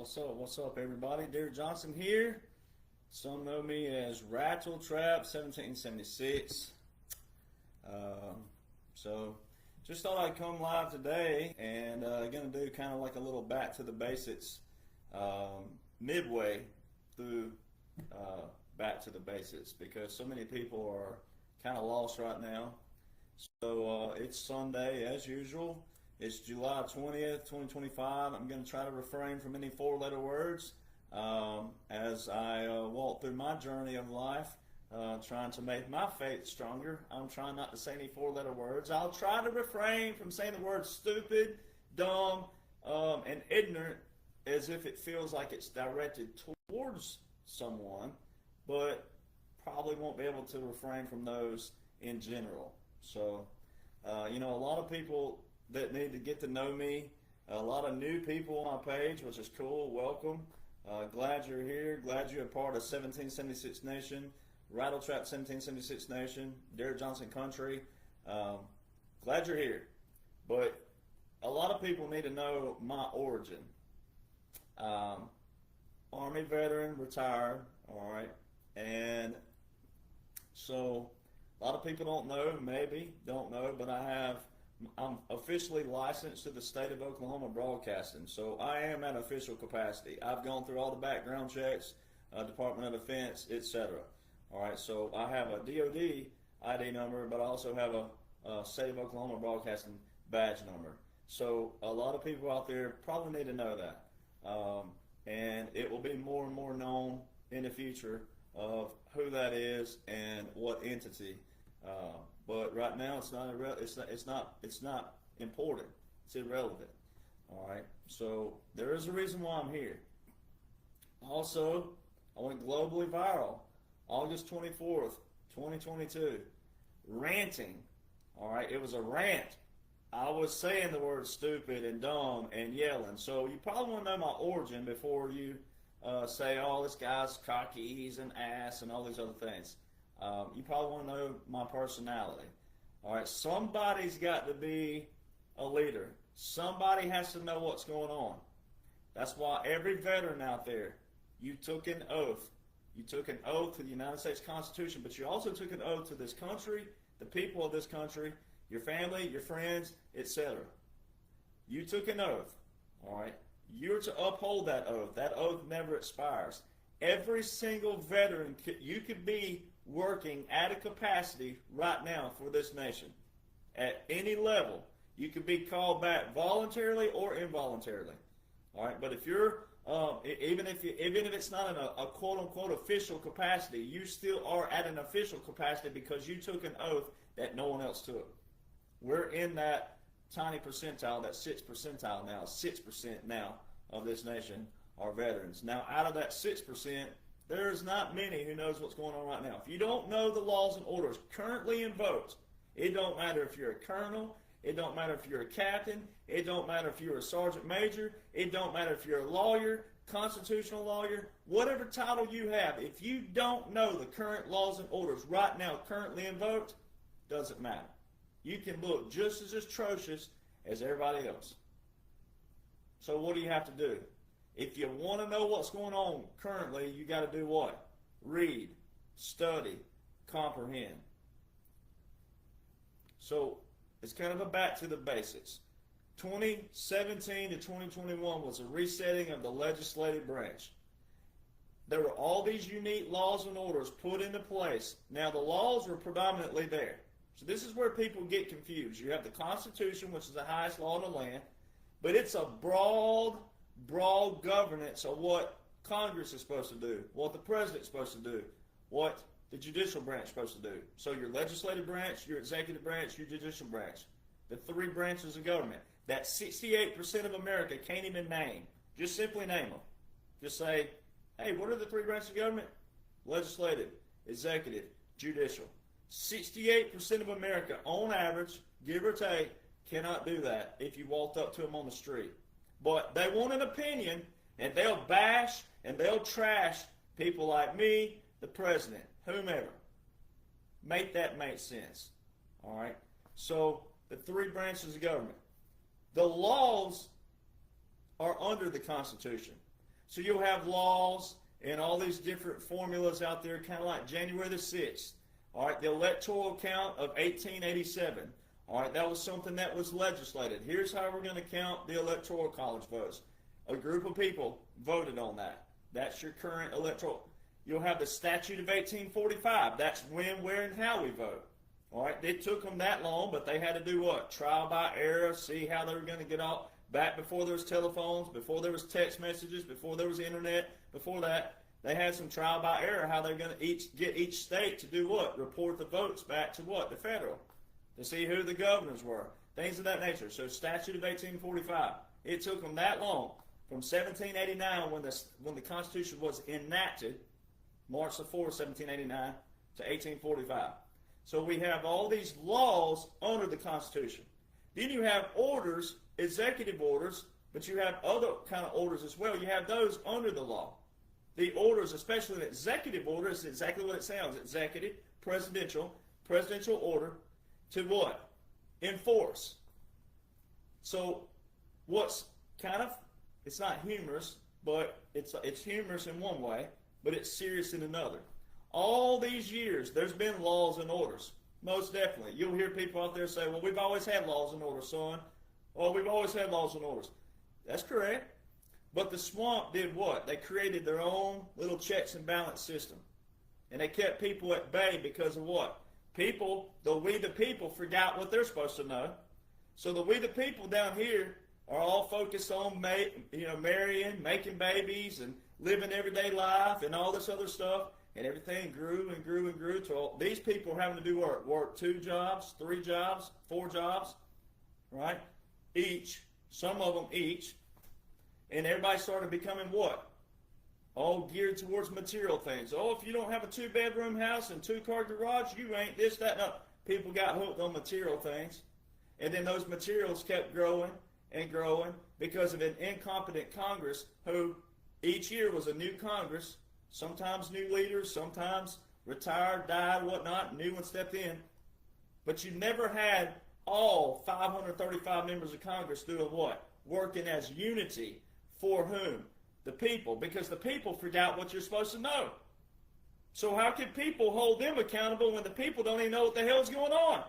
What's up? What's up, everybody? Dear Jonhson here. Some know me as Rattletrap 1776. So just thought I'd come live today and gonna do kind of like a little back to the basics midway through back to the basics, because so many people are kind of lost right now. So it's Sunday as usual. It's July 20th, 2025. I'm going to try to refrain from any four-letter words as I walk through my journey of life, trying to make my faith stronger. I'm trying not to say any four-letter words. I'll try to refrain from saying the words stupid, dumb, and ignorant as if it feels like it's directed towards someone, but probably won't be able to refrain from those in general. So, a lot of people that need to get to know me, a lot of new people on my page, which is cool. Welcome. Glad you're here. Glad you're a part of 1776 Nation, Rattletrap 1776 Nation, Dear Jonhson Country. Glad you're here. But a lot of people need to know my origin. Army veteran, retired, all right. And so a lot of people don't know, but I'm officially licensed to the state of Oklahoma Broadcasting, so I am at official capacity. I've gone through all the background checks, Department of Defense, etc. All right, so I have a DOD ID number, but I also have a state of Oklahoma Broadcasting badge number. So a lot of people out there probably need to know that, and it will be more and more known in the future of who that is and what entity. But right now it's not important. It's irrelevant. All right. So there is a reason why I'm here. Also, I went globally viral August 24th, 2022, ranting. All right. It was a rant. I was saying the word stupid and dumb and yelling. So you probably want to know my origin before you say, oh, this guy's cocky, he's an ass, and all these other things. You probably want to know my personality. All right, somebody's got to be a leader. Somebody has to know what's going on. That's why every veteran out there, you took an oath. You took an oath to the United States Constitution, but you also took an oath to this country, the people of this country, your family, your friends, etc. You took an oath. All right, you're to uphold that oath. That oath never expires. Every single veteran, you could be working at a capacity right now for this nation. At any level, you could be called back voluntarily or involuntarily. All right, but if you're, even if it's not in a quote-unquote official capacity, you still are at an official capacity because you took an oath that no one else took. We're in that tiny percentile, that 6th percentile now, 6% now of this nation are veterans. Now, out of that 6%, there's not many who knows what's going on right now. If you don't know the laws and orders currently invoked, it don't matter if you're a colonel, it don't matter if you're a captain, it don't matter if you're a sergeant major, it don't matter if you're a lawyer, constitutional lawyer, whatever title you have, if you don't know the current laws and orders right now currently invoked, doesn't matter. You can look just as atrocious as everybody else. So what do you have to do? If you want to know what's going on currently, you got to do what? Read, study, comprehend. So it's kind of a back to the basics. 2017 to 2021 was a resetting of the legislative branch. There were all these unique laws and orders put into place. Now the laws were predominantly there. So this is where people get confused. You have the Constitution, which is the highest law in the land, but it's a broad governance of what Congress is supposed to do, what the president's supposed to do, what the judicial branch is supposed to do. So your legislative branch, your executive branch, your judicial branch, the three branches of government that 68% of America can't even name. Just simply name them. Just say, hey, what are the three branches of government? Legislative, executive, judicial. 68% of America, on average, give or take, cannot do that if you walked up to them on the street. But they want an opinion, and they'll bash and they'll trash people like me, the president, whomever. Make that make sense. All right? So the three branches of government. The laws are under the Constitution. So you'll have laws and all these different formulas out there, kind of like January the 6th. All right, the electoral count of 1887. All right, that was something that was legislated. Here's how we're going to count the electoral college votes. A group of people voted on that. That's your current electoral. You'll have the statute of 1845. That's when, where, and how we vote. All right, it took them that long, but they had to do what? Trial by error, see how they were going to get off. Back before there was telephones, before there was text messages, before there was internet, before that, they had some trial by error, how they're going to get each state to do what? Report the votes back to what? The federal. To see who the governors were. Things of that nature. So statute of 1845. It took them that long, from 1789 when the Constitution was enacted, March the 4th, 1789, to 1845. So we have all these laws under the Constitution. Then you have orders, executive orders, but you have other kind of orders as well. You have those under the law. The orders, especially the executive order, is exactly what it sounds. Executive, presidential order to what? Enforce. So what's kind of, it's not humorous, but it's humorous in one way, but it's serious in another. All these years, there's been laws and orders. Most definitely. You'll hear people out there say, well, we've always had laws and orders, son. Oh, we've always had laws and orders. That's correct. But the swamp did what? They created their own little checks and balance system. And they kept people at bay because of what? People, we the people, forgot what they're supposed to know. So the we the people down here are all focused on marrying, making babies, and living everyday life, and all this other stuff. And everything grew and grew and grew till these people are having to do work 2 jobs, 3 jobs, 4 jobs, right? Each, some of them each. And everybody started becoming what? All geared towards material things. Oh, if you don't have a 2-bedroom house and 2-car garage, you ain't this, that, no. People got hooked on material things. And then those materials kept growing and growing because of an incompetent Congress who each year was a new Congress. Sometimes new leaders, sometimes retired, died, whatnot, new one stepped in. But you never had all 535 members of Congress doing what? Working as unity. For whom? The people. Because the people forgot what you're supposed to know. So how can people hold them accountable when the people don't even know what the hell's going on?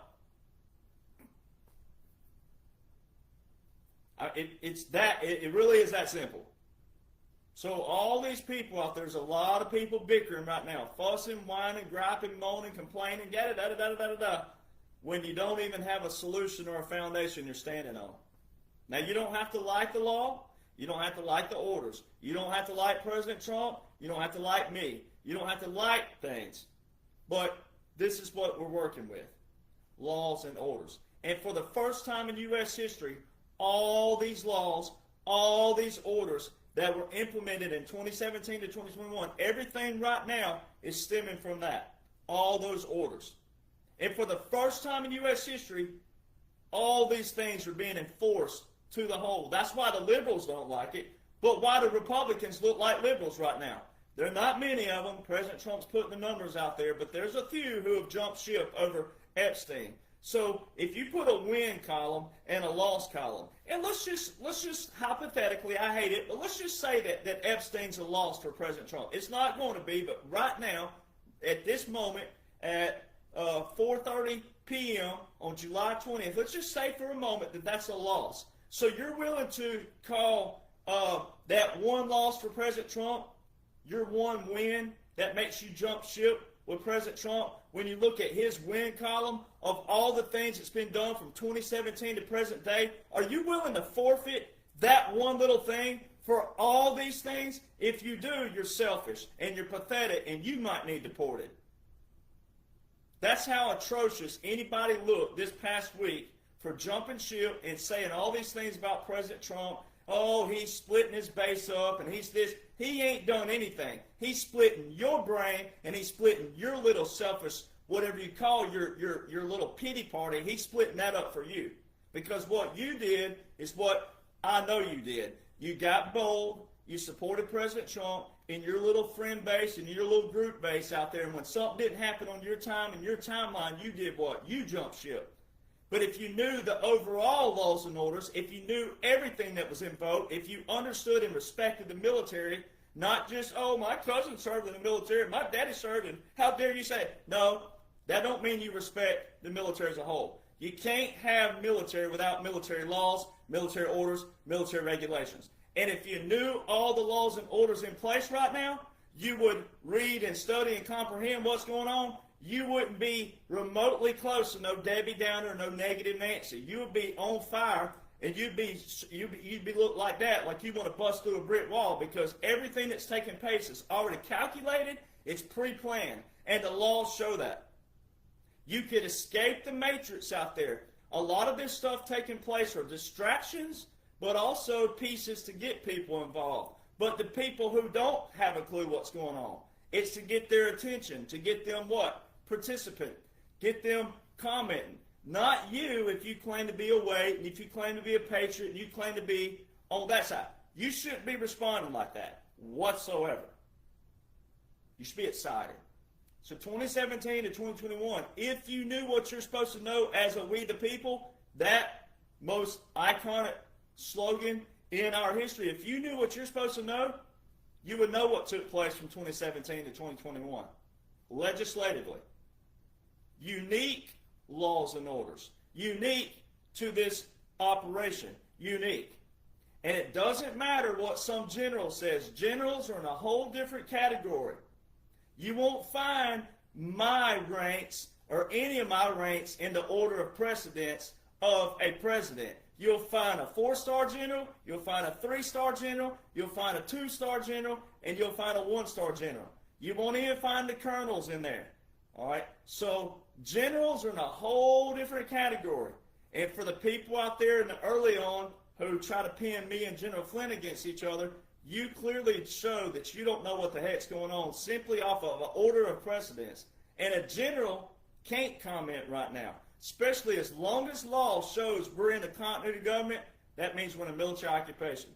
It really is that simple. So all these people out there's a lot of people bickering right now, fussing, whining, griping, moaning, complaining, when you don't even have a solution or a foundation you're standing on. Now you don't have to like the law, you don't have to like the orders, you don't have to like President Trump, you don't have to like me, you don't have to like things, but this is what we're working with, laws and orders. And for the first time in U.S. history, all these laws, all these orders that were implemented in 2017 to 2021, everything right now is stemming from that. All those orders. And for the first time in U.S. history, all these things are being enforced to the whole. That's why the liberals don't like it, but why the Republicans look like liberals right now. There are not many of them. President Trump's putting the numbers out there, but there's a few who have jumped ship over Epstein. So if you put a win column and a loss column, and let's just hypothetically, I hate it, but let's just say that Epstein's a loss for President Trump. It's not going to be, but right now, at this moment, at 4:30 p.m. on July 20th, let's just say for a moment that that's a loss. So you're willing to call that one loss for President Trump your one win that makes you jump ship with President Trump when you look at his win column of all the things that's been done from 2017 to present day? Are you willing to forfeit that one little thing for all these things? If you do, you're selfish and you're pathetic and you might need deported. That's how atrocious anybody looked this past week for jumping ship and saying all these things about President Trump. Oh, he's splitting his base up and he's this. He ain't done anything. He's splitting your brain and he's splitting your little selfish, whatever you call your little pity party, he's splitting that up for you. Because what you did is what I know you did. You got bold, you supported President Trump in your little friend base and your little group base out there, and when something didn't happen on your time and your timeline, you did what? You jumped ship. But if you knew the overall laws and orders, if you knew everything that was invoked, if you understood and respected the military, not just, oh, my cousin served in the military, my daddy served, and how dare you say it? No, that don't mean you respect the military as a whole. You can't have military without military laws, military orders, military regulations. And if you knew all the laws and orders in place right now, you would read and study and comprehend what's going on. You wouldn't be remotely close to no Debbie Downer or no negative Nancy. You would be on fire, and you'd be look like that, like you want to bust through a brick wall, because everything that's taking place is already calculated, it's pre-planned, and the laws show that. You could escape the matrix out there. A lot of this stuff taking place are distractions, but also pieces to get people involved. But the people who don't have a clue what's going on, it's to get their attention, to get them what? Participant. Get them commenting. Not you if you claim to be awake, and if you claim to be a patriot, and you claim to be on that side. You shouldn't be responding like that whatsoever. You should be excited. So 2017 to 2021, if you knew what you're supposed to know as a we the people, that most iconic slogan in our history, if you knew what you're supposed to know, you would know what took place from 2017 to 2021. Legislatively. Unique laws and orders. Unique to this operation. Unique. And it doesn't matter what some general says. Generals are in a whole different category. You won't find my ranks or any of my ranks in the order of precedence of a president. You'll find a 4-star general, you'll find a 3-star general, you'll find a 2-star general, and you'll find a 1-star general. You won't even find the colonels in there. All right? So generals are in a whole different category. And for the people out there in the early on who try to pin me and General Flynn against each other, you clearly show that you don't know what the heck's going on simply off of an order of precedence. And a general can't comment right now. Especially as long as law shows we're in a continuity government, that means we're in a military occupation.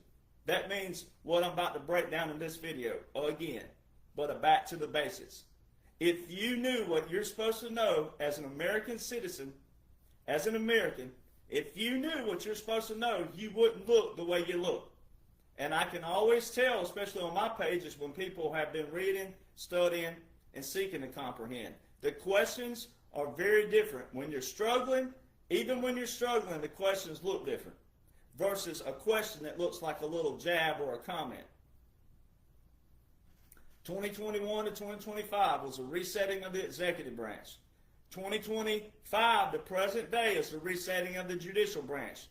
That means what I'm about to break down in this video again. But back to the basics. If you knew what you're supposed to know as an American citizen, as an American, if you knew what you're supposed to know, you wouldn't look the way you look. And I can always tell, especially on my pages, when people have been reading, studying, and seeking to comprehend. The questions are very different. When you're struggling, even when you're struggling, the questions look different versus a question that looks like a little jab or a comment. 2021 to 2025 was a resetting of the executive branch. 2025, the present day, is the resetting of the judicial branch.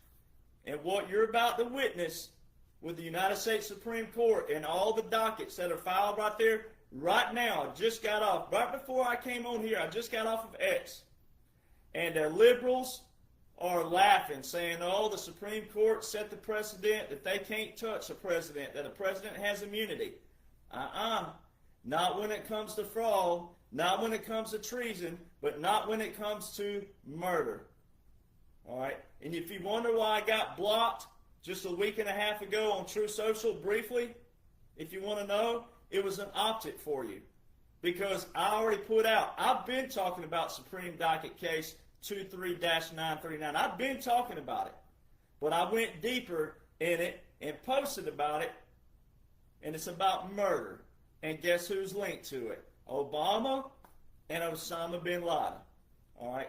And what you're about to witness with the United States Supreme Court and all the dockets that are filed right there, right now, I just got off, right before I came on here, I just got off of X. And the liberals are laughing, saying, oh, the Supreme Court set the precedent that they can't touch a president, that a president has immunity. Not when it comes to fraud, not when it comes to treason, but not when it comes to murder. All right? And if you wonder why I got blocked just a week and a half ago on True Social, briefly, if you want to know, it was an optic for you. Because I already put out, I've been talking about Supreme Docket Case 23-939. I've been talking about it. But I went deeper in it and posted about it. And it's about murder. And guess who's linked to it? Obama and Osama bin Laden. All right?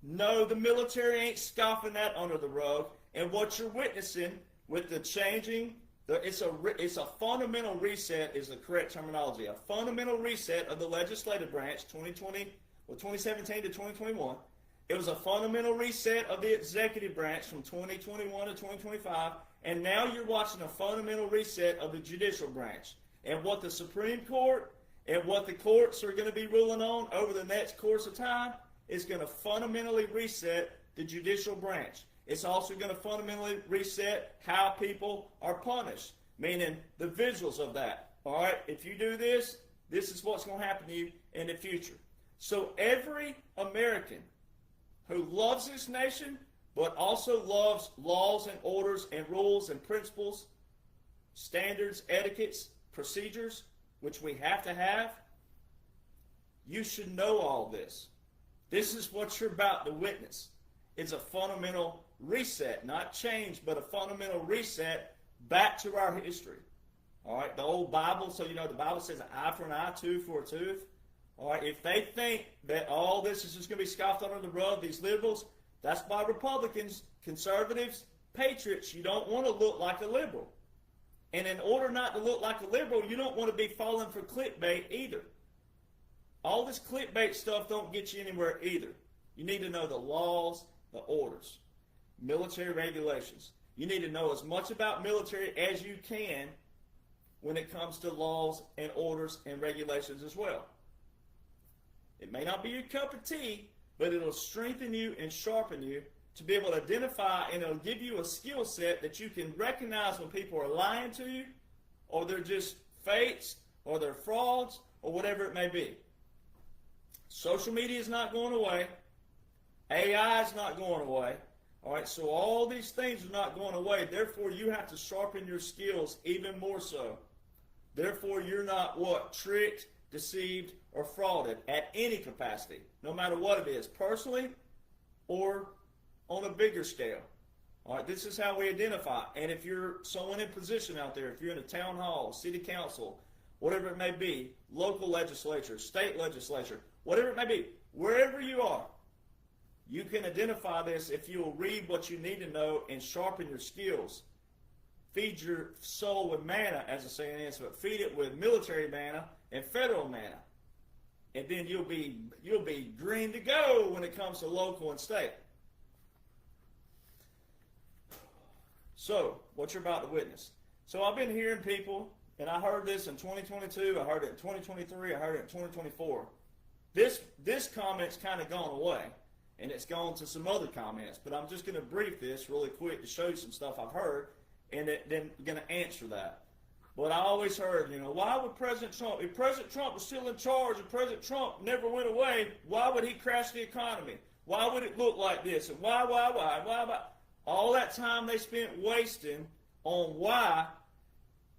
No, the military ain't scoffing that under the rug. And what you're witnessing with the changing, it's a fundamental reset is the correct terminology. A fundamental reset of the legislative branch, 2017 to 2021. It was a fundamental reset of the executive branch from 2021 to 2025. And now you're watching a fundamental reset of the judicial branch. And what the Supreme Court and what the courts are going to be ruling on over the next course of time is going to fundamentally reset the judicial branch. It's also going to fundamentally reset how people are punished, meaning the visuals of that. All right, if you do this, this is what's going to happen to you in the future. So every American who loves this nation, but also loves laws and orders and rules and principles, standards, etiquettes, procedures, which we have to have, you should know all this. This is what you're about to witness. is a fundamental reset, not change, but a fundamental reset back to our history. All right, the old Bible, so you know the Bible says an eye for an eye, tooth for a tooth. All right, if they think that all this is just going to be scoffed under the rug, these liberals, that's why Republicans, conservatives, patriots, you don't want to look like a liberal. And in order not to look like a liberal, you don't want to be falling for clickbait either. All this clickbait stuff don't get you anywhere either. You need to know the laws, the orders, military regulations. You need to know as much about military as you can when it comes to laws and orders and regulations as well. It may not be your cup of tea, but it'll strengthen you and sharpen you to be able to identify, and it'll give you a skill set that you can recognize when people are lying to you, or they're just fakes, or they're frauds, or whatever it may be. Social media is not going away. AI is not going away. All right, so all these things are not going away. Therefore, you have to sharpen your skills even more so. Therefore, you're not what? Tricked, deceived, or frauded at any capacity, no matter what it is, personally or on a bigger scale. All right, this is how we identify. And if you're someone in position out there, if you're in a town hall, city council, whatever it may be, local legislature, state legislature, whatever it may be, wherever you are, you can identify this if you'll read what you need to know and sharpen your skills. Feed your soul with manna, as the saying is, but feed it with military manna and federal manna. And then you'll be green to go when it comes to local and state. So, what you're about to witness. So I've been hearing people, and I heard this in 2022, I heard it in 2023, I heard it in 2024. This comment's kind of gone away, and it's gone to some other comments, but I'm just going to brief this really quick to show you some stuff I've heard, and then going to answer that. But I always heard, why would President Trump, if President Trump was still in charge and President Trump never went away, why would he crash the economy? Why would it look like this? And why? All that time they spent wasting on why,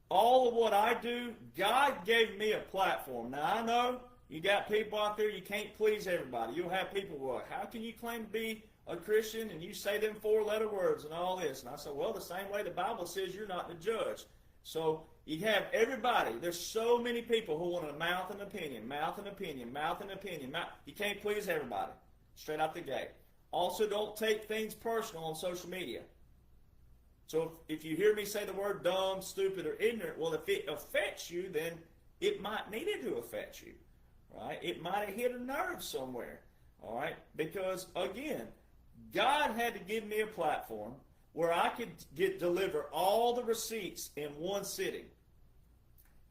all of what I do, God gave me a platform. Now, I know you got people out there, you can't please everybody. You'll have people, well, how can you claim to be a Christian and you say them four-letter words and all this? And I said, well, the same way the Bible says you're not the judge. So you have everybody. There's so many people who want to mouth an opinion. You can't please everybody straight out the gate. Also, don't take things personal on social media. So if you hear me say the word dumb, stupid, or ignorant, well, if it affects you, then it might need it to affect you, right? It might have hit a nerve somewhere, all right? Because, again, God had to give me a platform where I could deliver all the receipts in one sitting.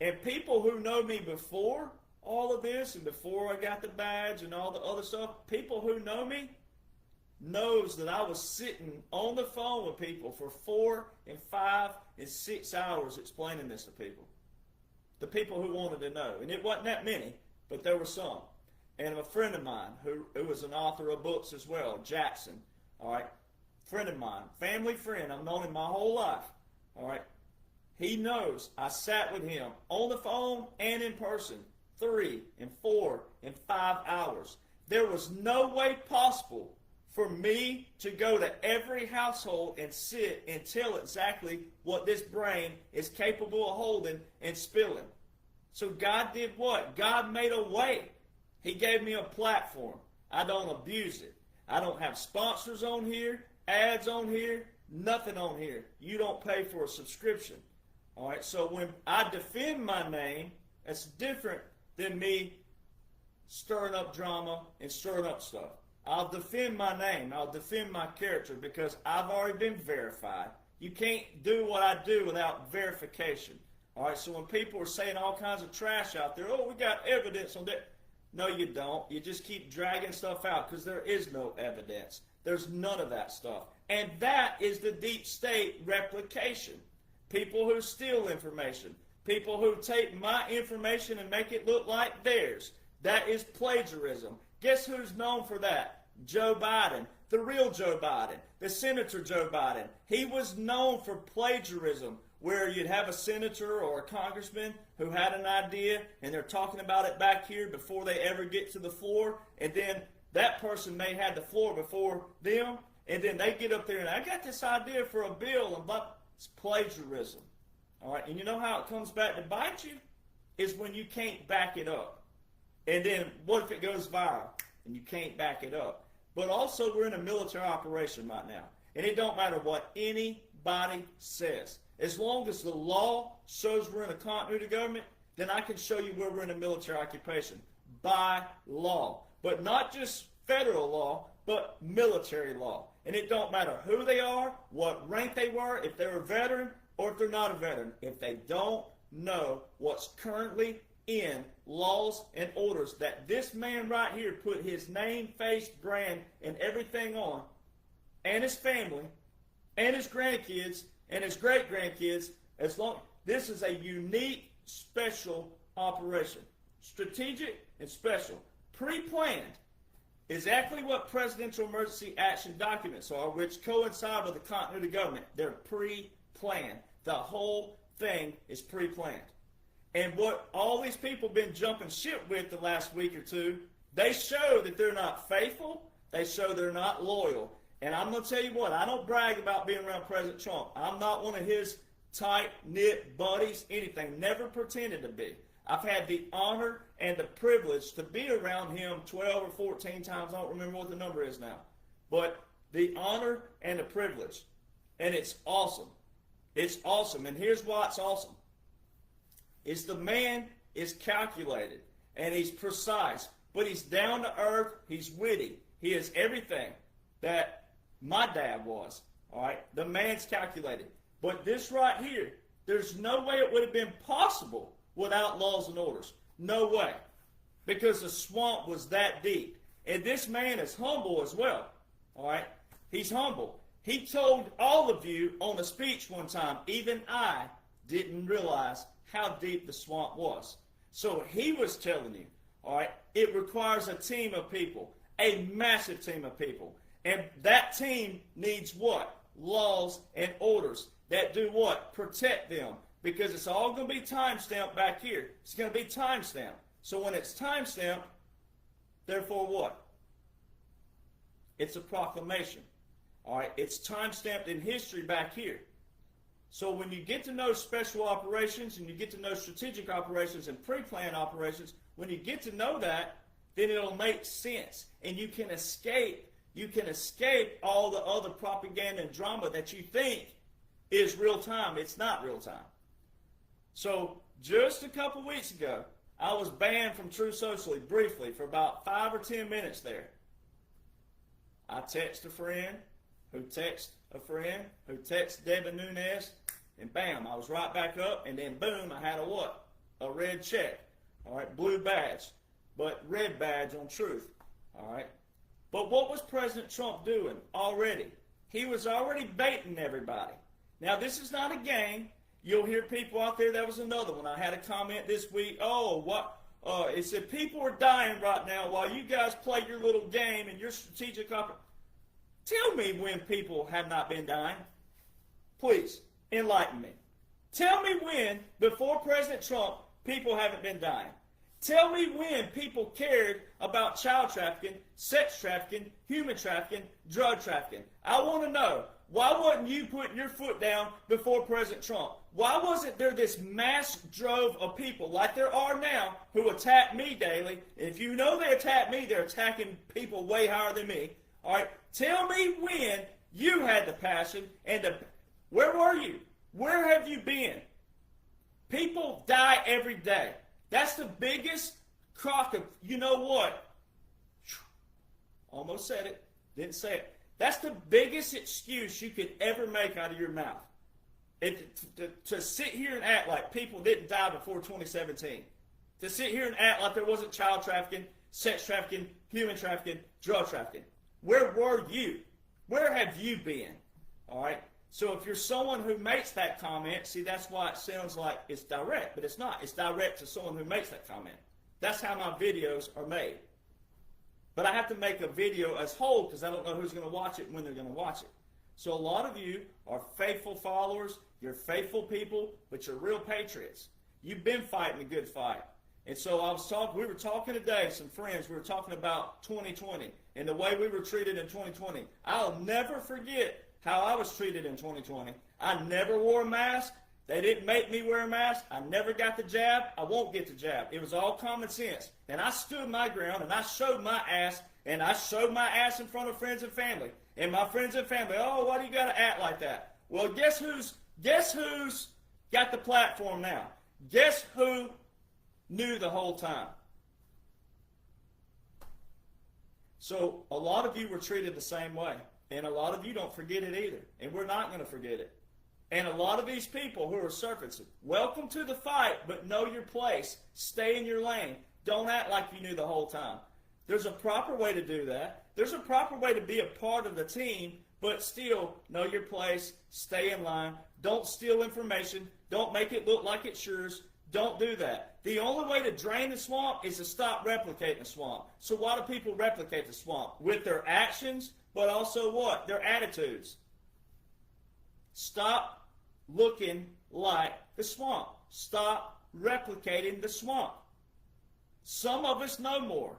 And people who know me before all of this and before I got the badge and all the other stuff, people who know me knows that I was sitting on the phone with people for 4 and 5 and 6 hours explaining this to people. The people who wanted to know. And it wasn't that many, but there were some. And a friend of mine who was an author of books as well, Jackson, all right, friend of mine, family friend, I've known him my whole life, all right. He knows I sat with him on the phone and in person 3 and 4 and 5 hours. There was no way possible for me to go to every household and sit and tell exactly what this brain is capable of holding and spilling. So God did what? God made a way. He gave me a platform. I don't abuse it. I don't have sponsors on here, ads on here, nothing on here. You don't pay for a subscription. All right, so when I defend my name, that's different than me stirring up drama and stirring up stuff. I'll defend my name. I'll defend my character because I've already been verified. You can't do what I do without verification. All right, so when people are saying all kinds of trash out there, oh, we got evidence on that. No, you don't. You just keep dragging stuff out because there is no evidence. There's none of that stuff. And that is the deep state replication. People who steal information. People who take my information and make it look like theirs. That is plagiarism. Guess who's known for that? Joe Biden. The real Joe Biden. The Senator Joe Biden. He was known for plagiarism, where you'd have a senator or a congressman who had an idea and they're talking about it back here before they ever get to the floor, and then that person may have the floor before them, and then they get up there and I got this idea for a bill, and but it's plagiarism. All right, and you know how it comes back to bite you? Is when you can't back it up. And then what if it goes viral and you can't back it up? But also we're in a military operation right now. And it don't matter what anybody says. As long as the law shows we're in a continuity government, then I can show you where we're in a military occupation. By law. But not just federal law, but military law. And it don't matter who they are, what rank they were, if they're a veteran or if they're not a veteran. If they don't know what's currently in laws and orders that this man right here put his name, face, brand, and everything on, and his family, and his grandkids, and his great-grandkids, as long, this is a unique, special operation. Strategic and special. Pre-planned. Exactly what presidential emergency action documents are, which coincide with the continuity government. They're pre-planned. The whole thing is pre-planned. And what all these people have been jumping ship with the last week or two, they show that they're not faithful. They show they're not loyal. And I'm going to tell you what, I don't brag about being around President Trump. I'm not one of his tight-knit buddies, anything. Never pretended to be. I've had the honor and the privilege to be around him 12 or 14 times. I don't remember what the number is now. But the honor and the privilege. And it's awesome. It's awesome. And here's why it's awesome. Is the man is calculated and he's precise, but he's down to earth, he's witty. He is everything that my dad was. All right? The man's calculated. But this right here, there's no way it would have been possible without laws and orders. No way. Because the swamp was that deep. And this man is humble as well. All right? He's humble. He told all of you on a speech one time, even I didn't realize how deep the swamp was. So he was telling you, all right, it requires a team of people, a massive team of people. And that team needs what? Laws and orders that do what? Protect them. Because it's all going to be time-stamped back here. It's going to be time-stamped. So when it's time-stamped, therefore what? It's a proclamation. All right, it's time-stamped in history back here. So when you get to know special operations and you get to know strategic operations and pre-planned operations, when you get to know that, then it'll make sense. And you can escape all the other propaganda and drama that you think is real time. It's not real time. So just a couple weeks ago, I was banned from True Socially briefly for about 5 or 10 minutes there. I text a friend who texts a friend who texts Devin Nunes, and bam, I was right back up, and then boom, I had a what? A red check. All right, blue badge, but red badge on truth. All right. But what was President Trump doing already? He was already baiting everybody. Now, this is not a game. You'll hear people out there, that was another one. I had a comment this week, it said people are dying right now while you guys play your little game and your strategic operation. Tell me when people have not been dying. Please, enlighten me. Tell me when, before President Trump, people haven't been dying. Tell me when people cared about child trafficking, sex trafficking, human trafficking, drug trafficking. I want to know, why wasn't you putting your foot down before President Trump? Why wasn't there this mass drove of people like there are now who attack me daily? And if you know they attack me, they're attacking people way higher than me. All right, tell me when you had the passion where were you? Where have you been? People die every day. That's the biggest crock of, you know what? Almost said it, didn't say it. That's the biggest excuse you could ever make out of your mouth. To sit here and act like people didn't die before 2017. To sit here and act like there wasn't child trafficking, sex trafficking, human trafficking, drug trafficking. Where were you? Where have you been? All right? So if you're someone who makes that comment, see, that's why it sounds like it's direct, but it's not. It's direct to someone who makes that comment. That's how my videos are made. But I have to make a video as whole because I don't know who's going to watch it and when they're going to watch it. So a lot of you are faithful followers, you're faithful people, but you're real patriots. You've been fighting a good fight. And so we were talking today, some friends, we were talking about 2020. and the way we were treated in 2020. I'll never forget how I was treated in 2020. I never wore a mask. They didn't make me wear a mask. I never got the jab. I won't get the jab. It was all common sense. And I stood my ground, and I showed my ass, and I showed my ass in front of friends and family. And my friends and family, oh, why do you got to act like that? Well, guess who's got the platform now? Guess who knew the whole time? So a lot of you were treated the same way. And a lot of you don't forget it either. And we're not going to forget it. And a lot of these people who are surfacing, welcome to the fight, but know your place. Stay in your lane. Don't act like you knew the whole time. There's a proper way to do that. There's a proper way to be a part of the team, but still know your place. Stay in line. Don't steal information. Don't make it look like it's yours. Don't do that. The only way to drain the swamp is to stop replicating the swamp. So why do people replicate the swamp? With their actions, but also what? Their attitudes. Stop looking like the swamp. Stop replicating the swamp. Some of us know more.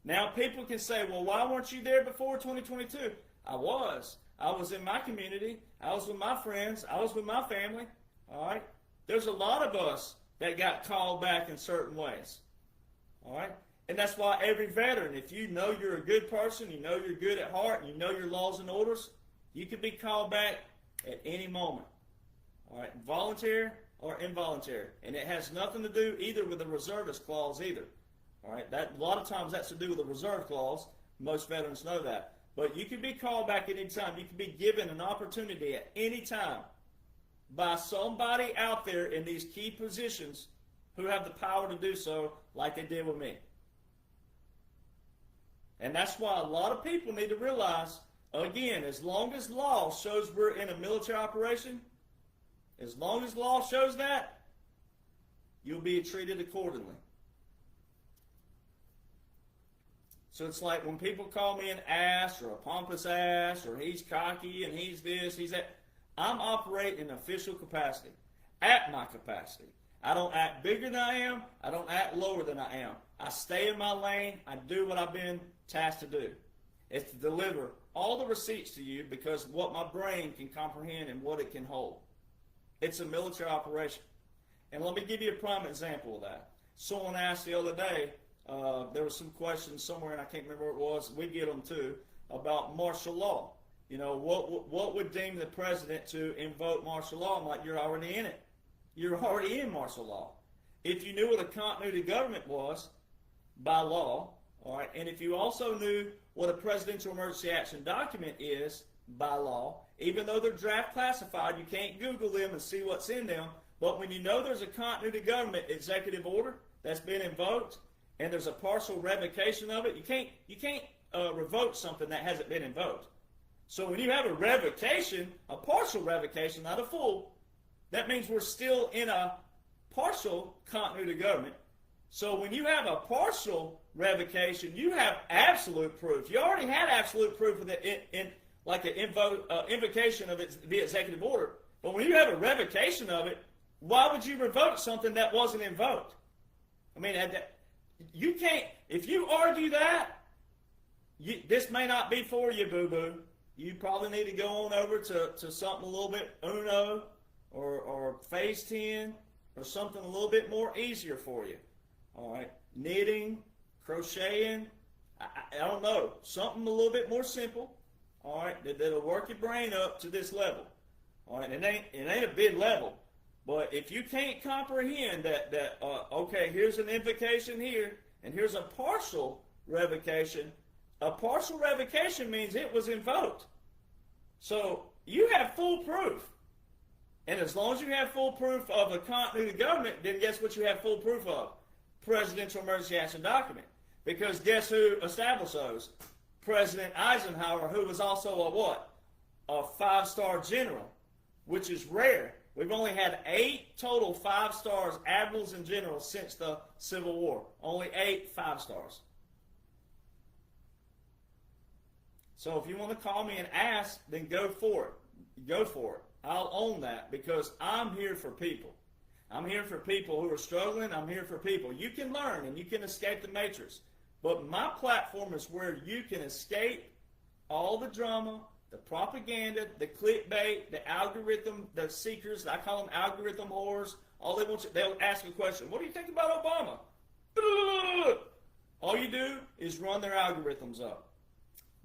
Now people can say, well, why weren't you there before 2022? I was. I was in my community. I was with my friends. I was with my family. All right? There's a lot of us that got called back in certain ways. All right? And that's why every veteran, if you know you're a good person, you know you're good at heart, and you know your laws and orders, you can be called back at any moment. All right? Voluntary or involuntary. And it has nothing to do either with the reservist clause either. All right? That, a lot of times that's to do with the reserve clause. Most veterans know that. But you can be called back at any time. You can be given an opportunity at any time by somebody out there in these key positions who have the power to do so, like they did with me. And that's why a lot of people need to realize, again, as long as law shows we're in a military operation, as long as law shows that, you'll be treated accordingly. So it's like when people call me an ass or a pompous ass or he's cocky and he's this, he's that. I'm operating in official capacity, at my capacity. I don't act bigger than I am. I don't act lower than I am. I stay in my lane. I do what I've been tasked to do. It's to deliver all the receipts to you because what my brain can comprehend and what it can hold. It's a military operation. And let me give you a prime example of that. Someone asked the other day, there was some questions somewhere, and I can't remember what it was, we get them too, about martial law. You know, what would deem the president to invoke martial law? I'm like, you're already in it. You're already in martial law. If you knew what a continuity government was by law, all right, and if you also knew what a presidential emergency action document is by law, even though they're draft classified, you can't Google them and see what's in them, but when you know there's a continuity government executive order that's been invoked, and there's a partial revocation of it, you can't revoke something that hasn't been invoked. So when you have a revocation, a partial revocation, not a full, that means we're still in a partial continuity government. So when you have a partial revocation, you have absolute proof. You already had absolute proof of the invocation of the executive order. But when you have a revocation of it, why would you revoke something that wasn't invoked? I mean, you can't, if you argue that, this may not be for you, boo-boo. You probably need to go on over to something a little bit Uno or Phase 10 or something a little bit more easier for you. All right, knitting, crocheting, I don't know, something a little bit more simple. All right, that'll work your brain up to this level. All right, it ain't a big level, but if you can't comprehend that okay, here's an invocation here and here's a partial revocation. A partial revocation means it was invoked. So you have full proof. And as long as you have full proof of a continuity government, then guess what you have full proof of? Presidential emergency action document. Because guess who established those? President Eisenhower, who was also a what? A 5-star general, which is rare. We've only had 8 total 5 stars, admirals and generals since the Civil War. Only 8 5-stars. So if you want to call me an ass, then go for it. Go for it. I'll own that because I'm here for people. I'm here for people who are struggling. I'm here for people. You can learn and you can escape the matrix. But my platform is where you can escape all the drama, the propaganda, the clickbait, the algorithm, the seekers. I call them algorithm whores. All they want you, they'll ask a question. What do you think about Obama? All you do is run their algorithms up.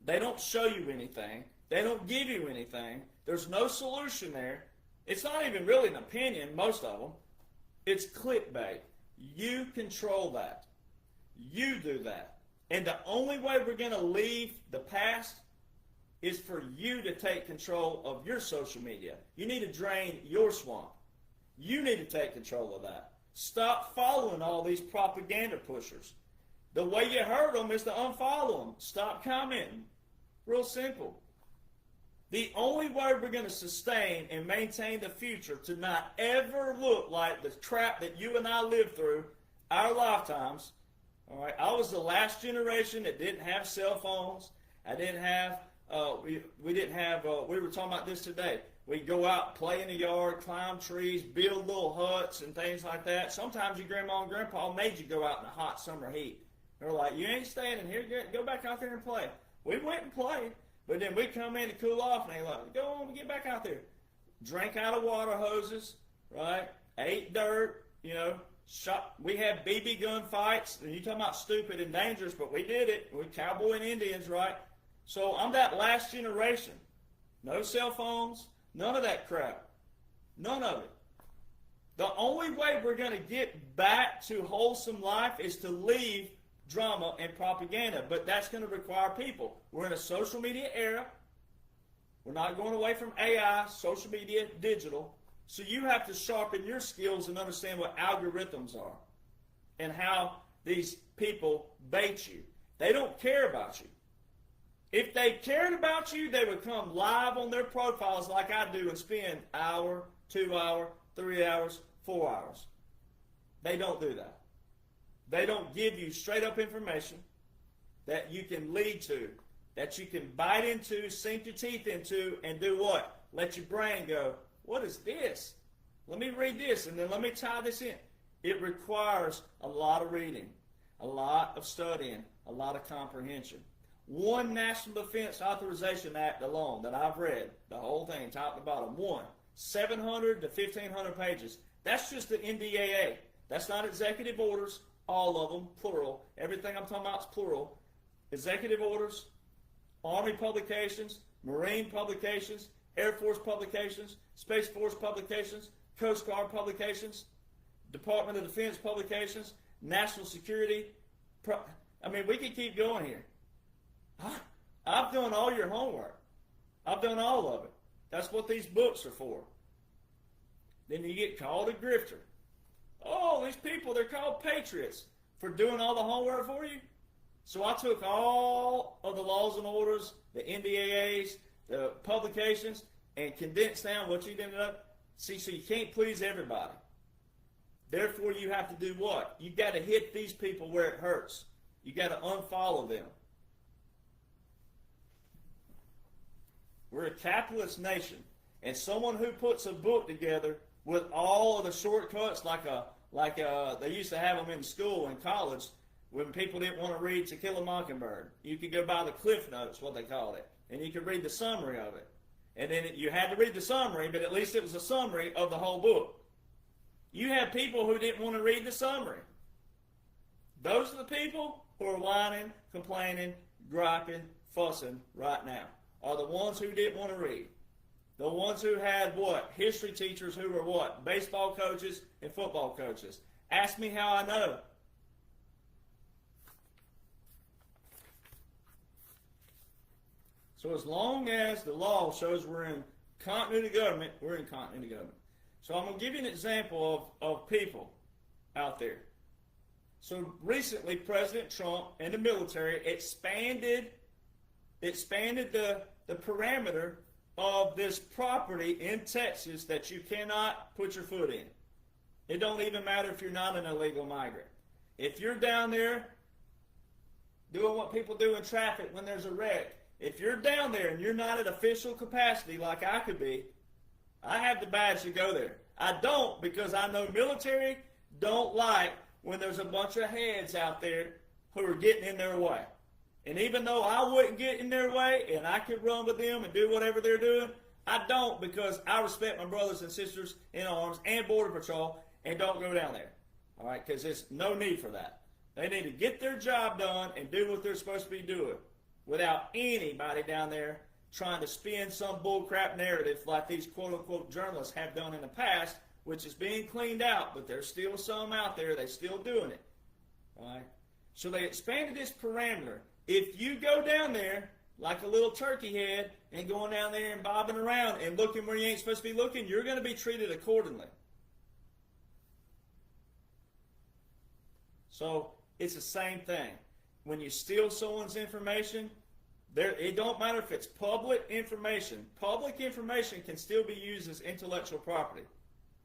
They don't show you anything. They don't give you anything. There's no solution there. It's not even really an opinion, most of them. It's clickbait. You control that. You do that. And the only way we're going to leave the past is for you to take control of your social media. You need to drain your swamp. You need to take control of that. Stop following all these propaganda pushers. The way you hurt them is to unfollow them. Stop commenting. Real simple. The only way we're going to sustain and maintain the future to not ever look like the crap that you and I lived through our lifetimes. All right, I was the last generation that didn't have cell phones. I didn't have. We didn't have. We were talking about this today. We'd go out, play in the yard, climb trees, build little huts and things like that. Sometimes your grandma and grandpa made you go out in the hot summer heat. They're like, you ain't staying in here. Go back out there and play. We went and played, but then we'd come in to cool off, and they like, go on, get back out there. Drank out of water hoses, right? Ate dirt, shot. We had BB gun fights, and you talking about stupid and dangerous, but we did it. We cowboy and Indians, right? So I'm that last generation. No cell phones, none of that crap. None of it. The only way we're going to get back to wholesome life is to leave drama and propaganda, but that's going to require people. We're in a social media era. We're not going away from AI, social media, digital. So you have to sharpen your skills and understand what algorithms are and how these people bait you. They don't care about you. If they cared about you, they would come live on their profiles like I do and spend hour, 2 hour, 3 hours, 4 hours. They don't do that. They don't give you straight up information that you can lead to, that you can bite into, sink your teeth into, and do what? Let your brain go, what is this? Let me read this, and then let me tie this in. It requires a lot of reading, a lot of studying, a lot of comprehension. One National Defense Authorization Act alone that I've read, the whole thing, top to bottom, 700 to 1,500 pages. That's just the NDAA. That's not executive orders, all of them, plural. Everything I'm talking about is plural. Executive orders, Army publications, Marine publications, Air Force publications, Space Force publications, Coast Guard publications, Department of Defense publications, National Security. We can keep going here. I've done all your homework. I've done all of it. That's what these books are for. Then you get called a grifter. Oh, these people, they're called patriots for doing all the homework for you. So I took all of the laws and orders, the NDAAs, the publications, and condensed down what you ended up. See, so you can't please everybody. Therefore, you have to do what? You got to hit these people where it hurts. You got to unfollow them. We're a capitalist nation, and someone who puts a book together with all of the shortcuts, like they used to have them in school and college when people didn't want to read To Kill a Mockingbird. You could go by the Cliff Notes, what they called it, and you could read the summary of it. And then you had to read the summary, but at least it was a summary of the whole book. You had people who didn't want to read the summary. Those are the people who are whining, complaining, griping, fussing right now, are the ones who didn't want to read. The ones who had what? History teachers who were what? Baseball coaches and football coaches. Ask me how I know. So as long as the law shows we're in continuity government, we're in continuity government. So I'm going to give you an example of people out there. So recently, President Trump and the military expanded the parameter of this property in Texas that you cannot put your foot in. It don't even matter if you're not an illegal migrant. If you're down there doing what people do in traffic when there's a wreck, if you're down there and you're not at official capacity like I could be, I have the badge to go there. I don't, because I know military don't like when there's a bunch of heads out there who are getting in their way. And even though I wouldn't get in their way and I could run with them and do whatever they're doing, I don't, because I respect my brothers and sisters in arms and Border Patrol and don't go down there. All right, because there's no need for that. They need to get their job done and do what they're supposed to be doing without anybody down there trying to spin some bullcrap narrative like these quote-unquote journalists have done in the past, which is being cleaned out, but there's still some out there. They're still doing it. All right? So they expanded this parameter. If you go down there like a little turkey head and going down there and bobbing around and looking where you ain't supposed to be looking, you're going to be treated accordingly. So it's the same thing. When you steal someone's information, it don't matter if it's public information. Public information can still be used as intellectual property,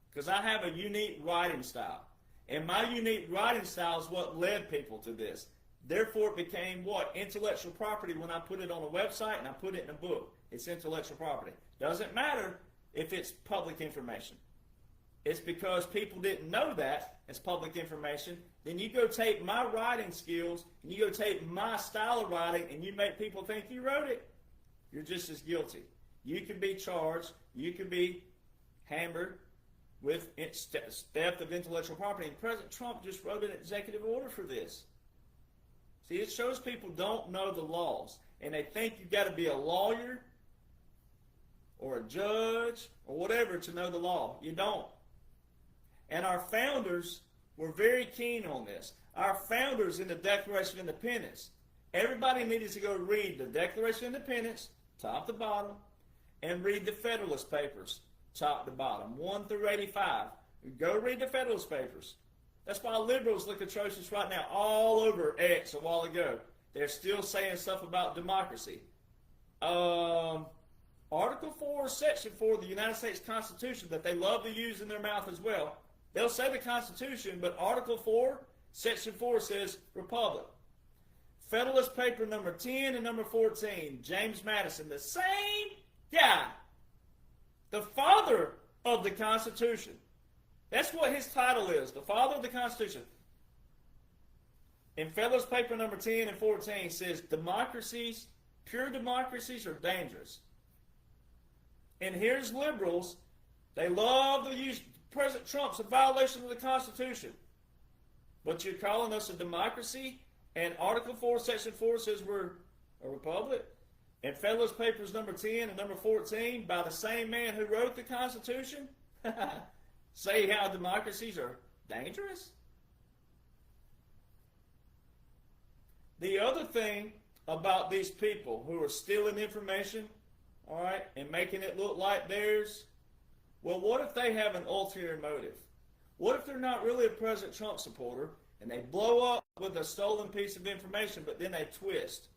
because I have a unique writing style. And my unique writing style is what led people to this. Therefore, it became what? Intellectual property when I put it on a website and I put it in a book. It's intellectual property. Doesn't matter if it's public information. It's because people didn't know that as public information. Then you go take my writing skills and you go take my style of writing and you make people think you wrote it. You're just as guilty. You can be charged. You can be hammered with theft of intellectual property. And President Trump just wrote an executive order for this. See, it shows people don't know the laws. And they think you've got to be a lawyer or a judge or whatever to know the law. You don't. And our founders were very keen on this. Our founders in the Declaration of Independence, everybody needed to go read the Declaration of Independence, top to bottom, and read the Federalist Papers, top to bottom, 1 through 85. Go read the Federalist Papers. That's why liberals look atrocious right now all over X a while ago. They're still saying stuff about democracy. Article 4, Section 4 of the United States Constitution that they love to use in their mouth as well. They'll say the Constitution, but Article 4, Section 4 says Republic. Federalist Paper number 10 and number 14, James Madison, the same guy, the father of the Constitution. That's what his title is, the father of the Constitution. In Federalist Paper number 10 and 14 says democracies, pure democracies are dangerous. And here's liberals, they love to use President Trump's a violation of the Constitution. But you're calling us a democracy, and Article 4, Section 4 says we're a republic. And Federalist Papers number 10 and number 14 by the same man who wrote the Constitution say how democracies are dangerous. The other thing about these people who are stealing information, all right, and making it look like theirs, well, what if they have an ulterior motive? What if they're not really a President Trump supporter and they blow up with a stolen piece of information, but then they twist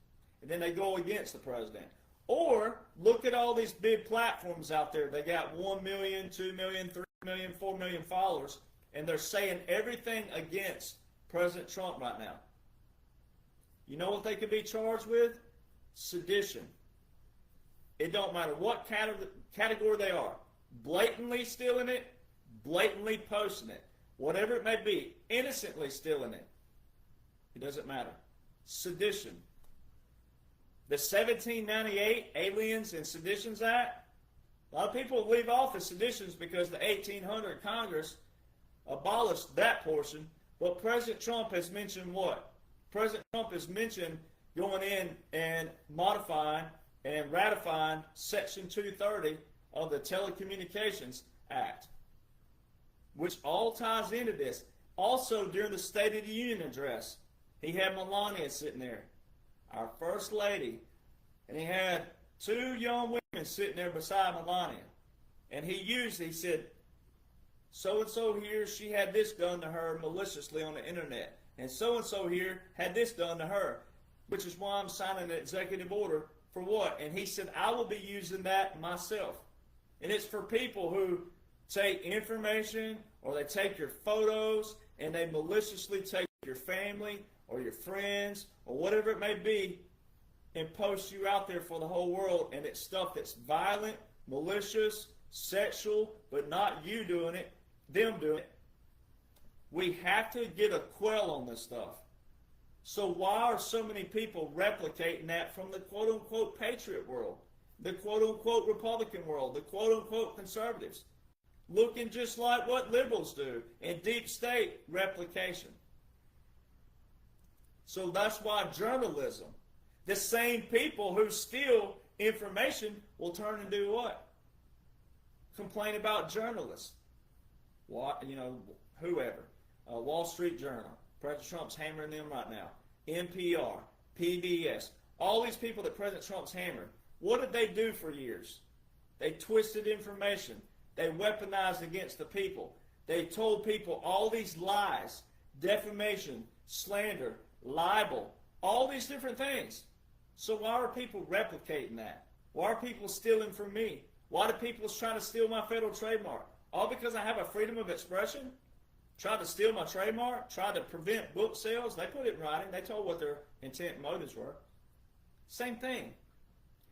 and then they go against the president? Or look at all these big platforms out there. They got 1 million, 2 million, 3 million, 4 million followers, and they're saying everything against President Trump right now. You know what they could be charged with? Sedition. It don't matter what category they are. Blatantly stealing it, blatantly posting it, whatever it may be, innocently stealing it. It doesn't matter. Sedition. The 1798 Aliens and Seditions Act, a lot of people leave off the seditions because the 1800 Congress abolished that portion, but President Trump has mentioned what? President Trump has mentioned going in and modifying and ratifying Section 230 of the Telecommunications Act, which all ties into this. Also, during the State of the Union address, he had Melania sitting there, our First Lady, and he had 2 young women sitting there beside Melania. And he said, so-and-so here, she had this done to her maliciously on the internet. And so-and-so here had this done to her, which is why I'm signing an executive order for what? And he said, I will be using that myself. And it's for people who take information or they take your photos and they maliciously take your family or your friends or whatever it may be and post you out there for the whole world. And it's stuff that's violent, malicious, sexual, but not you doing it, them doing it. We have to get a quell on this stuff. So why are so many people replicating that from the quote-unquote patriot world, the quote-unquote Republican world, the quote-unquote conservatives? Looking just like what liberals do in deep state replication. So that's why journalism, the same people who steal information will turn and do what? Complain about journalists. What, whoever. Wall Street Journal. President Trump's hammering them right now. NPR, PBS, all these people that President Trump's hammered. What did they do for years? They twisted information. They weaponized against the people. They told people all these lies, defamation, slander, libel, all these different things. So why are people replicating that? Why are people stealing from me? Why do people try to steal my federal trademark? All because I have a freedom of expression? Tried to steal my trademark? Tried to prevent book sales? They put it in writing. They told what their intent and motives were. Same thing.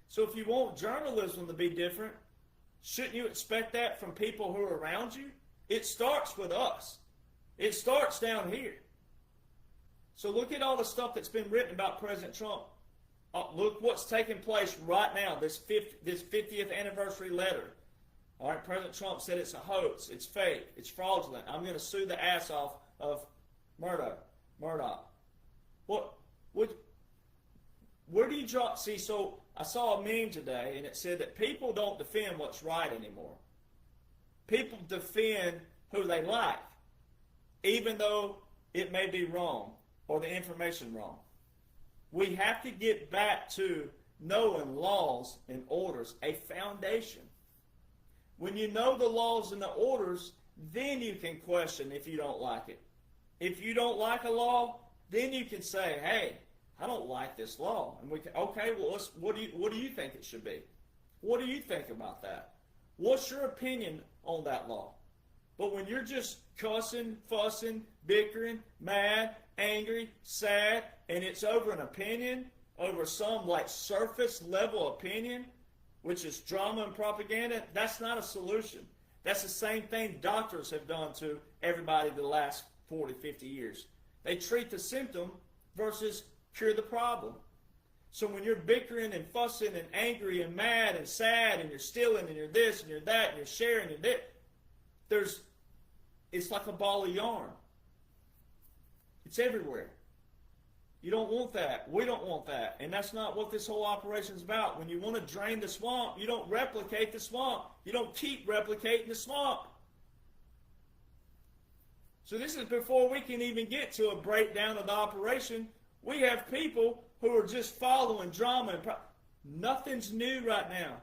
So if you want journalism to be different, shouldn't you expect that from people who are around you? It starts with us. It starts down here. So look at all the stuff that's been written about President Trump. Look what's taking place right now, this 50th anniversary letter. All right, President Trump said it's a hoax, it's fake, it's fraudulent. I'm going to sue the ass off of Murdoch. Where do you drop? See, so I saw a meme today, and it said that people don't defend what's right anymore. People defend who they like, even though it may be wrong or the information wrong. We have to get back to knowing laws and orders, a foundation. When you know the laws and the orders, then you can question if you don't like it. If you don't like a law, then you can say, hey, I don't like this law. And we can, okay, well, what do you think it should be? What do you think about that? What's your opinion on that law? But when you're just cussing, fussing, bickering, mad, angry, sad, and it's over an opinion, over some like surface level opinion, which is drama and propaganda, that's not a solution. That's the same thing doctors have done to everybody the last 40, 50 years. They treat the symptom versus cure the problem. So when you're bickering and fussing and angry and mad and sad and you're stealing and you're this and you're that and you're sharing and that, it's like a ball of yarn. It's everywhere. You don't want that. We don't want that. And that's not what this whole operation is about. When you want to drain the swamp, you don't replicate the swamp. You don't keep replicating the swamp. So this is before we can even get to a breakdown of the operation. We have people who are just following drama. Nothing's new right now.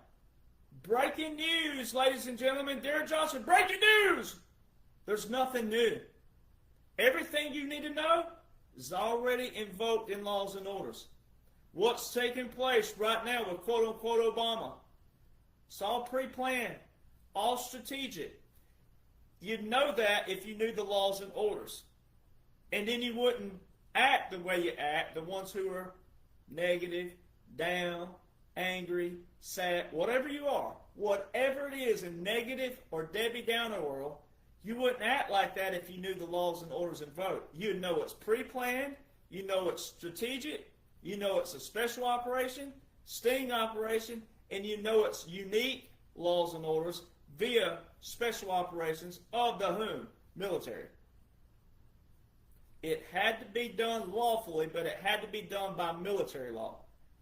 Breaking news, ladies and gentlemen. Darren Jonhson, breaking news. There's nothing new. Everything you need to know is already invoked in laws and orders. What's taking place right now with quote-unquote Obama? It's all pre-planned, all strategic. You'd know that if you knew the laws and orders. And then you wouldn't act the way you act, the ones who are negative, down, angry, sad, whatever you are, whatever it is in negative or Debbie Downer world, you wouldn't act like that if you knew the laws and orders and vote. You'd know it's pre-planned, you know it's strategic, you know it's a special operation, sting operation, and you know it's unique laws and orders via special operations of the whom? Military. It had to be done lawfully, but it had to be done by military law.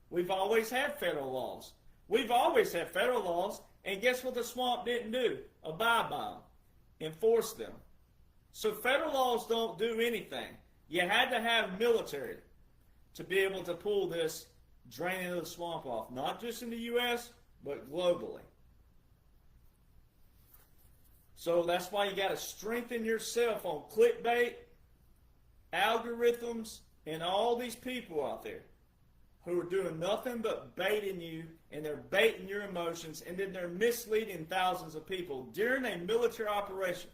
We've always had federal laws. We've always had federal laws, and guess what the swamp didn't do? Abide by them. Enforce them. So federal laws don't do anything. You had to have military to be able to pull this draining of the swamp off, not just in the U.S., but globally. So that's why you got to strengthen yourself on clickbait, algorithms, and all these people out there who are doing nothing but baiting you, and they're baiting your emotions, and then they're misleading thousands of people during a military operation.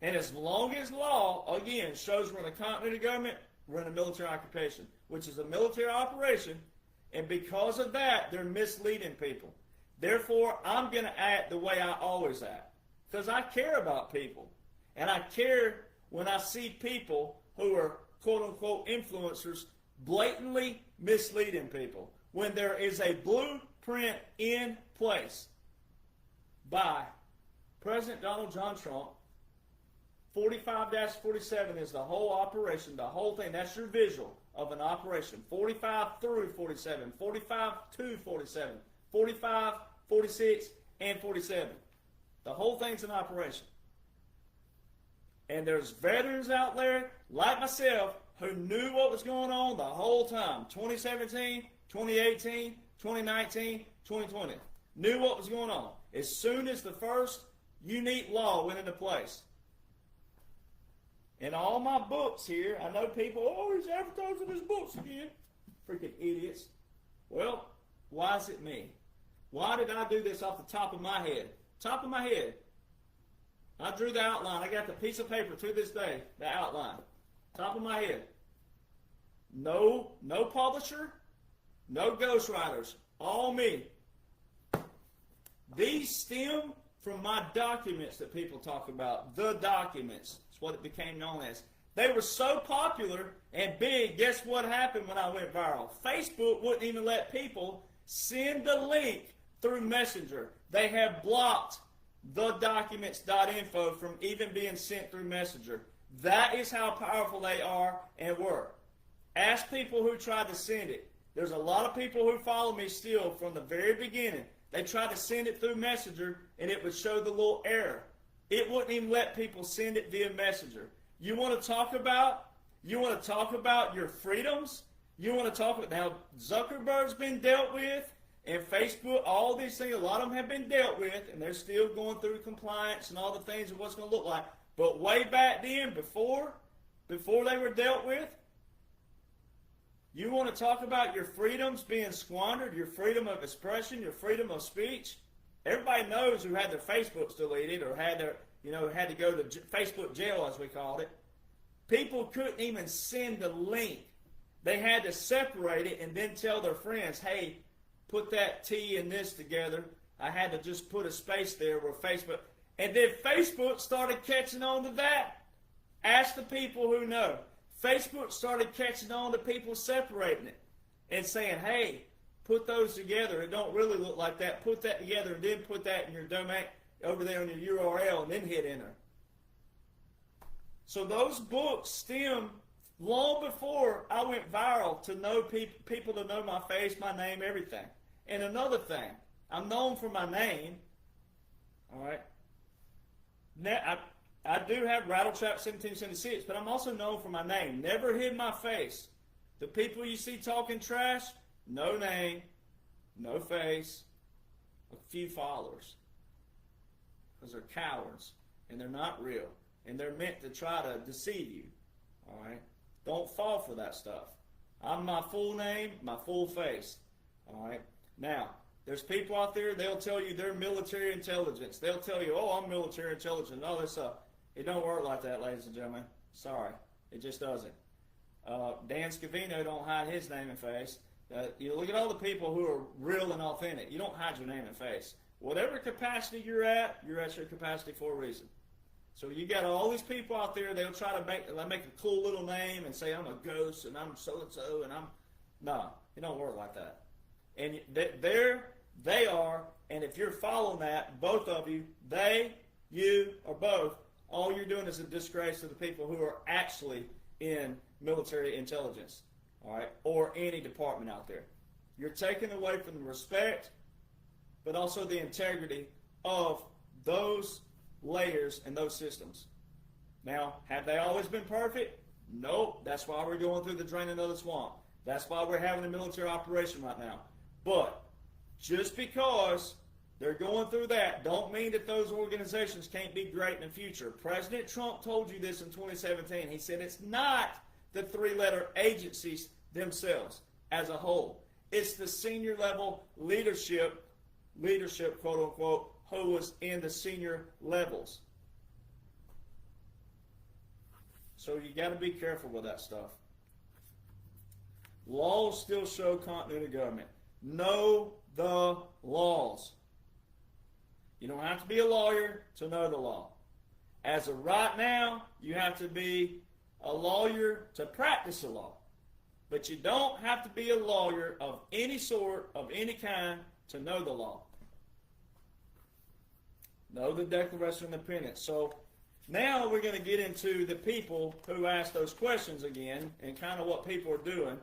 And as long as law, again, shows we're in a continuity government, we're in a military occupation, which is a military operation, and because of that, they're misleading people. Therefore, I'm going to act the way I always act, because I care about people. And I care when I see people who are quote-unquote influencers blatantly misleading people when there is a blueprint in place by President Donald John Trump. 45-47 is the whole operation, the whole thing. That's your visual of an operation. 45 through 47, 45 to 47, 45, 46, and 47. The whole thing's an operation. And there's veterans out there, like myself, who knew what was going on the whole time. 2017, 2018, 2019, 2020. Knew what was going on. As soon as the first unique law went into place. In all my books here, I know people, oh, he's advertising his books again. Freaking idiots. Well, why is it me? Why did I do this off the top of my head? Top of my head. I drew the outline. I got the piece of paper to this day, the outline. Top of my head. No publisher, no ghostwriters, all me. These stem from my documents that people talk about. The documents. It's what it became known as. They were so popular and big, guess what happened when I went viral? Facebook wouldn't even let people send the link through Messenger. They have blocked the documents.info from even being sent through Messenger. That is how powerful they are and were. Ask people who tried to send it. There's a lot of people who follow me still from the very beginning. They tried to send it through Messenger and it would show the little error. It wouldn't even let people send it via Messenger. You want to talk about your freedoms? You want to talk about, now Zuckerberg's been dealt with, and Facebook, all these things, a lot of them have been dealt with, and they're still going through compliance and all the things of what's going to look like. But way back then, before they were dealt with, you want to talk about your freedoms being squandered, your freedom of expression, your freedom of speech? Everybody knows who had their Facebooks deleted or had their, had to go to Facebook jail, as we called it. People couldn't even send the link. They had to separate it and then tell their friends, hey, put that T and this together. I had to just put a space there where Facebook, and then Facebook started catching on to that. Ask the people who know. Facebook started catching on to people separating it and saying, hey, put those together. It don't really look like that. Put that together and then put that in your domain over there on your URL and then hit enter. So those books stem long before I went viral to know people to know my face, my name, everything. And another thing, I'm known for my name. All right. Now, I do have Rattletrap 1776, but I'm also known for my name. Never hid my face. The people you see talking trash, no name, no face, a few followers. Because they're cowards, and they're not real. And they're meant to try to deceive you. All right? Don't fall for that stuff. I'm my full name, my full face. All right? Now, there's people out there, they'll tell you they're military intelligence. They'll tell you, oh, I'm military intelligence, and all this stuff. It don't work like that, ladies and gentlemen. Sorry. It just doesn't. Dan Scavino don't hide his name and face. You look at all the people who are real and authentic. You don't hide your name and face. Whatever capacity you're at your capacity for a reason. So you got all these people out there, they'll try to make a cool little name and say, I'm a ghost and I'm so-and-so and I'm... No, it don't work like that. And they are, and if you're following that, both of you, they, you, or both, all you're doing is a disgrace to the people who are actually in military intelligence, all right, or any department out there. You're taking away from the respect, but also the integrity of those layers and those systems. Now, have they always been perfect? Nope. That's why we're going through the draining of the swamp. That's why we're having a military operation right now. But just because they're going through that don't mean that those organizations can't be great in the future. President Trump told you this in 2017. He said it's not the three-letter agencies themselves as a whole. It's the senior level leadership, quote unquote, who was in the senior levels. So you got to be careful with that stuff. Laws still show continuity of government. Know the laws. You don't have to be a lawyer to know the law. As of right now, you have to be a lawyer to practice the law. But you don't have to be a lawyer of any sort, of any kind, to know the law. Know the Declaration of Independence. So now we're going to get into the people who ask those questions again, and kind of what people are doing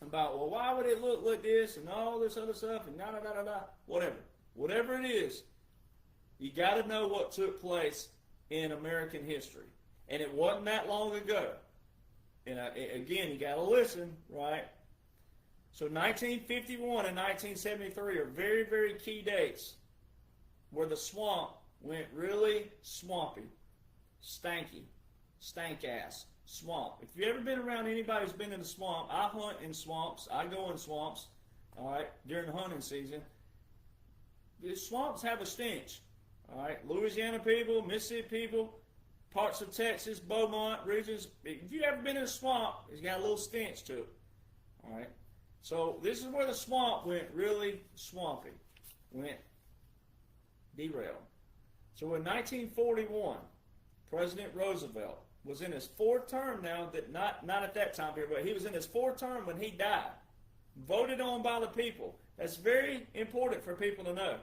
about, well, why would it look like this and all this other stuff and da-da-da-da-da, whatever. Whatever it is, you got to know what took place in American history. And it wasn't that long ago. And again, you got to listen, right? So 1951 and 1973 are very, very key dates where the swamp went really swampy, stanky, stank-ass swamp. If you've ever been around anybody who's been in the swamp, I hunt in swamps, I go in swamps, all right, during the hunting season. The swamps have a stench, all right? Louisiana people, Mississippi people, parts of Texas, Beaumont regions. If you've ever been in a swamp, it's got a little stench to it, all right? So this is where the swamp went really swampy, went derailed. So in 1941, President Roosevelt was in his fourth term now, that not at that time period, but he was in his fourth term when he died, voted on by the people. That's very important for people to know.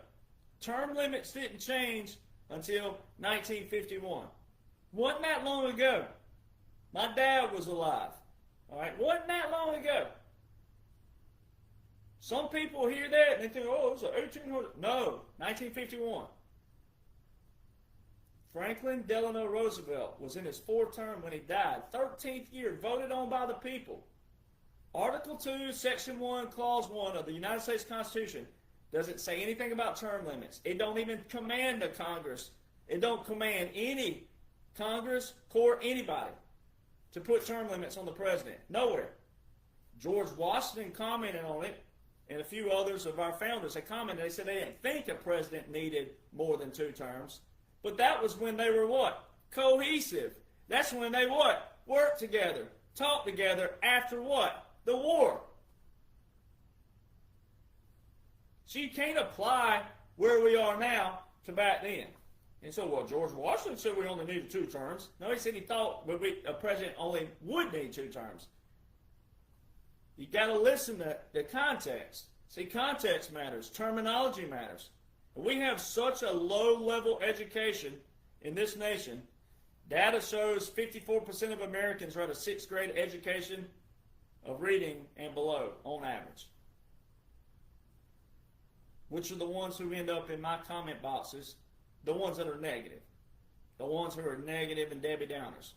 Term limits didn't change until 1951. Wasn't that long ago. My dad was alive. All right, wasn't that long ago. Some people hear that and they think, oh, it was 1800. No, 1951. Franklin Delano Roosevelt was in his fourth term when he died. 13th year, voted on by the people. Article 2, Section 1, Clause 1 of the United States Constitution doesn't say anything about term limits. It don't even command the Congress. It don't command any Congress, court, anybody to put term limits on the president. Nowhere. George Washington commented on it, and a few others of our founders, they commented. They said they didn't think a president needed more than 2 terms. But that was when they were what? Cohesive. That's when they what? Worked together. Talked together after what? The war. So you can't apply where we are now to back then. And so, well, George Washington said we only needed 2 terms. No, he said he thought a president only would need 2 terms. You got to listen to the context. See, context matters. Terminology matters. We have such a low-level education in this nation. Data shows 54% of Americans are at a 6th grade education of reading and below on average. Which are the ones who end up in my comment boxes? The ones that are negative. The ones who are negative and Debbie Downers.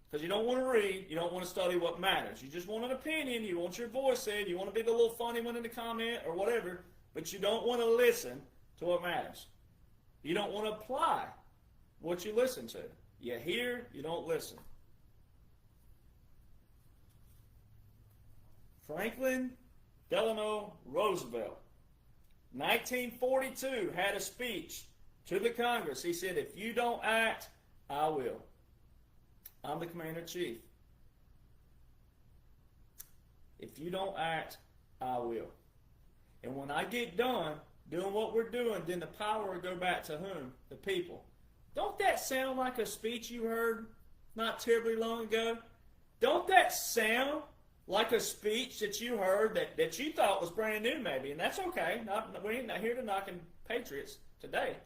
Because you don't want to read, you don't want to study what matters. You just want an opinion, you want your voice said, you want to be the little funny one in the comment or whatever, but you don't want to listen to what matters. You don't want to apply what you listen to. You hear, you don't listen. Franklin Delano Roosevelt, 1942, had a speech to the Congress. He said, if you don't act, I will. I'm the commander-in-chief. If you don't act, I will. And when I get done doing what we're doing, then the power will go back to whom? The people. Don't that sound like a speech you heard not terribly long ago? Don't that sound like a speech that you heard that you thought was brand new maybe? And that's okay. We ain't not here to knocking patriots today.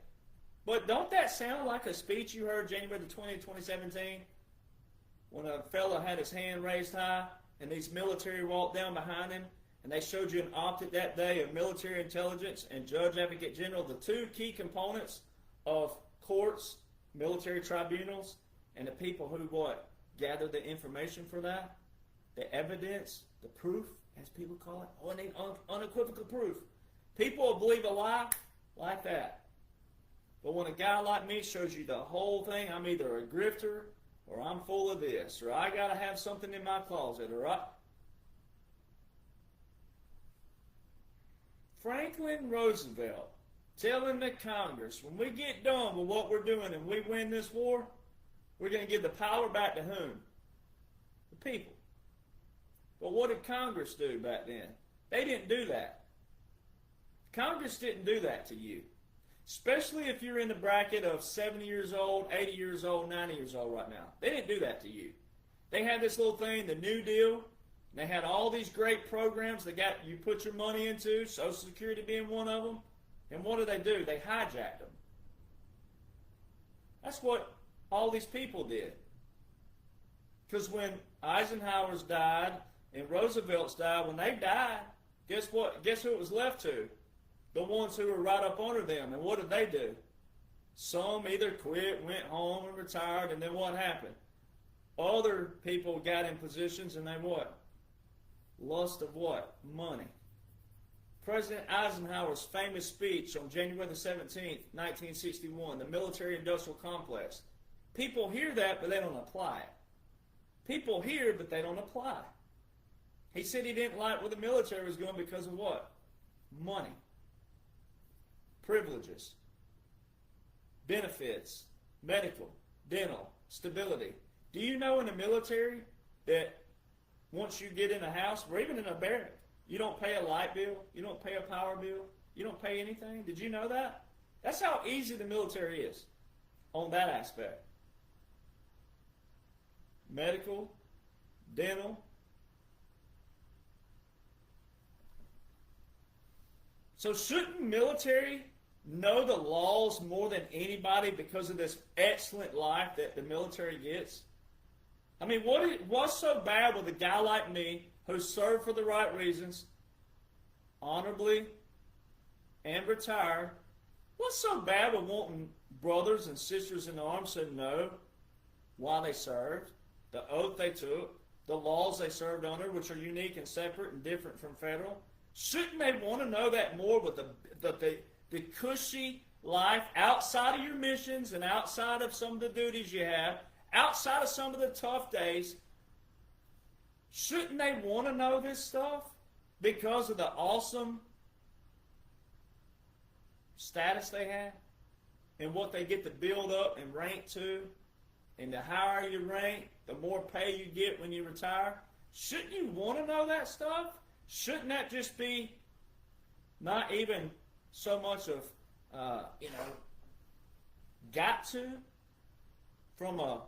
But don't that sound like a speech you heard January the 20th, 2017? When a fellow had his hand raised high and these military walked down behind him, and they showed you an optic that day of military intelligence and judge advocate general, the 2 key components of courts, military tribunals, and the people who what? Gather the information for that, the evidence, the proof, as people call it. Oh, I need unequivocal proof. People will believe a lie like that. But when a guy like me shows you the whole thing, I'm either a grifter or I'm full of this, or I got to have something in my closet, or Franklin Roosevelt telling the Congress, when we get done with what we're doing and we win this war, we're going to give the power back to whom? The people. But what did Congress do back then? They didn't do that. Congress didn't do that to you. Especially if you're in the bracket of 70 years old, 80 years old, 90 years old right now. They didn't do that to you. They had this little thing, the New Deal. And they had all these great programs that got you put your money into, Social Security being one of them. And what do? They hijacked them. That's what all these people did. Because when Eisenhower's died and Roosevelt's died, when they died, guess what? Guess who it was left to? The ones who were right up under them. And what did they do? Some either quit, went home, and retired, and then what happened? Other people got in positions and they what? Lust of what? Money. President Eisenhower's famous speech on January the 17th, 1961, the military-industrial complex. People hear that, but they don't apply it. People hear, but they don't apply. He said he didn't like where the military was going because of what? Money. Privileges. Benefits. Medical. Dental. Stability. Do you know in the military that once you get in a house, or even in a barrack, you don't pay a light bill, you don't pay a power bill, you don't pay anything? Did you know that? That's how easy the military is on that aspect. Medical, dental. So shouldn't military know the laws more than anybody because of this excellent life that the military gets? I mean, what's so bad with a guy like me who served for the right reasons, honorably, and retired? What's so bad with wanting brothers and sisters in arms to know why they served, the oath they took, the laws they served under, which are unique and separate and different from federal? Shouldn't they want to know that more with the cushy life outside of your missions and outside of some of the duties you have, outside of some of the tough days? Shouldn't they want to know this stuff because of the awesome status they have and what they get to build up and rank to? And the higher you rank, the more pay you get when you retire. Shouldn't you want to know that stuff? Shouldn't that just be not even so much of, got to from a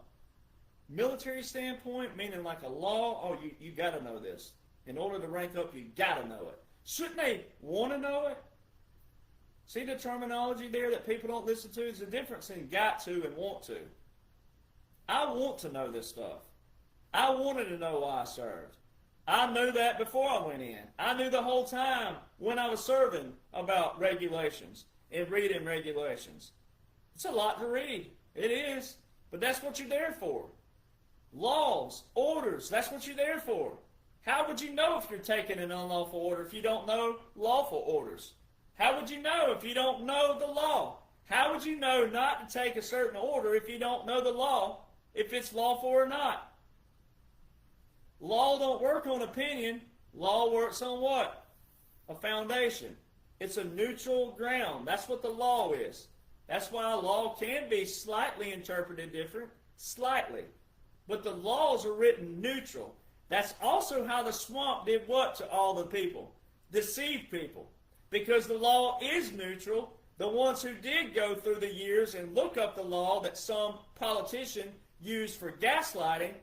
military standpoint, meaning like a law? Oh, you got to know this. In order to rank up, you got to know it. Shouldn't they want to know it? See the terminology there that people don't listen to? There's a difference in got to and want to. I want to know this stuff. I wanted to know why I served. I knew that before I went in. I knew the whole time when I was serving about regulations and reading regulations. It's a lot to read. It is. But that's what you're there for. Laws, orders, that's what you're there for. How would you know if you're taking an unlawful order if you don't know lawful orders? How would you know if you don't know the law? How would you know not to take a certain order if you don't know the law, if it's lawful or not? Law don't work on opinion. Law works on what? A foundation. It's a neutral ground. That's what the law is. That's why law can be slightly interpreted different. Slightly. But the laws are written neutral. That's also how the swamp did what to all the people? Deceived people. Because the law is neutral. The ones who did go through the years and look up the law that some politician used for gaslighting,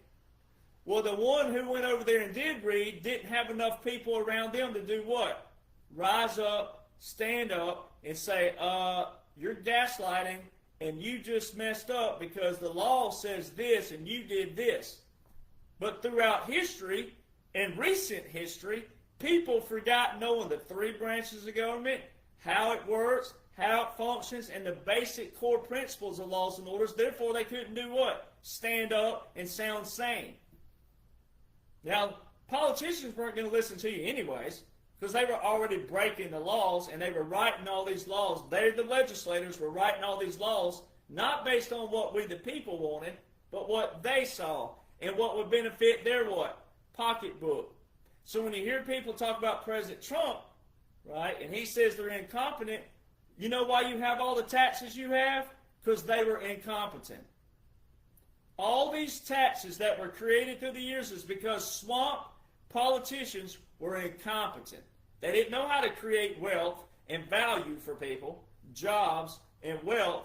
well, the one who went over there and did read didn't have enough people around them to do what? Rise up, stand up, and say, you're gaslighting, and you just messed up because the law says this, and you did this. But throughout history, and recent history, people forgot knowing the three branches of government, how it works, how it functions, and the basic core principles of laws and orders. Therefore, they couldn't do what? Stand up and sound sane. Now, politicians weren't going to listen to you anyways, because they were already breaking the laws, and they were writing all these laws. They, the legislators, were writing all these laws, not based on what we, the people, wanted, but what they saw, and what would benefit their what? Pocketbook. So when you hear people talk about President Trump, right, and he says they're incompetent, you know why you have all the taxes you have? Because they were incompetent. All these taxes that were created through the years is because swamp politicians were incompetent. They didn't know how to create wealth and value for people, jobs and wealth,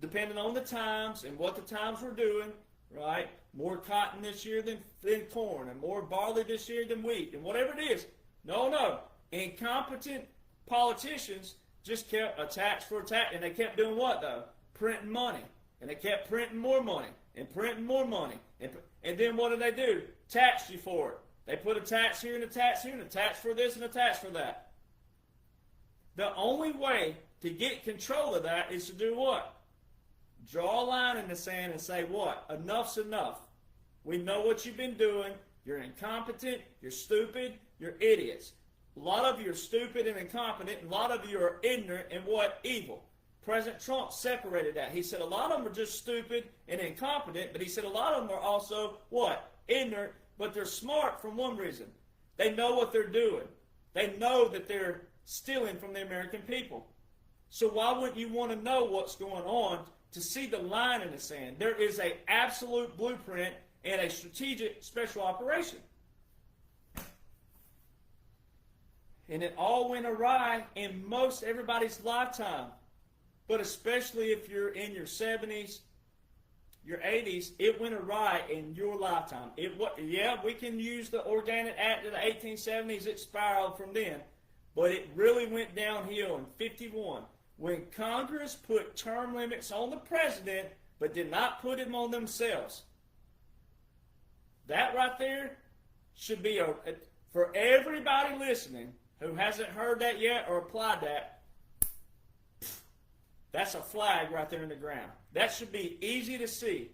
depending on the times and what the times were doing, right? more cotton this year than corn, and more barley this year than wheat, and whatever it is. No. Incompetent politicians just kept a tax for a tax, and they kept doing what, though? Printing money. And they kept printing more money, and printing more money. And then what did they do? Tax you for it. They put a tax here and a tax here and a tax for this and a tax for that. The only way to get control of that is to do what? Draw a line in the sand and say what? Enough's enough. We know what you've been doing. You're incompetent. You're stupid. You're idiots. A lot of you are stupid and incompetent. And a lot of you are ignorant and what? Evil. President Trump separated that. He said a lot of them are just stupid and incompetent, but he said a lot of them are also what? Ignorant, but they're smart for one reason. They know what they're doing. They know that they're stealing from the American people. So why wouldn't you want to know what's going on to see the line in the sand? There is an absolute blueprint and a strategic special operation. And it all went awry in most everybody's lifetime. But especially if you're in your 70s, your 80s, it went awry in your lifetime. We can use the Organic Act of the 1870s. It spiraled from then. But it really went downhill in 51 when Congress put term limits on the president but did not put them on themselves. That right there should be for everybody listening who hasn't heard that yet or applied that. That's a flag right there in the ground. That should be easy to see.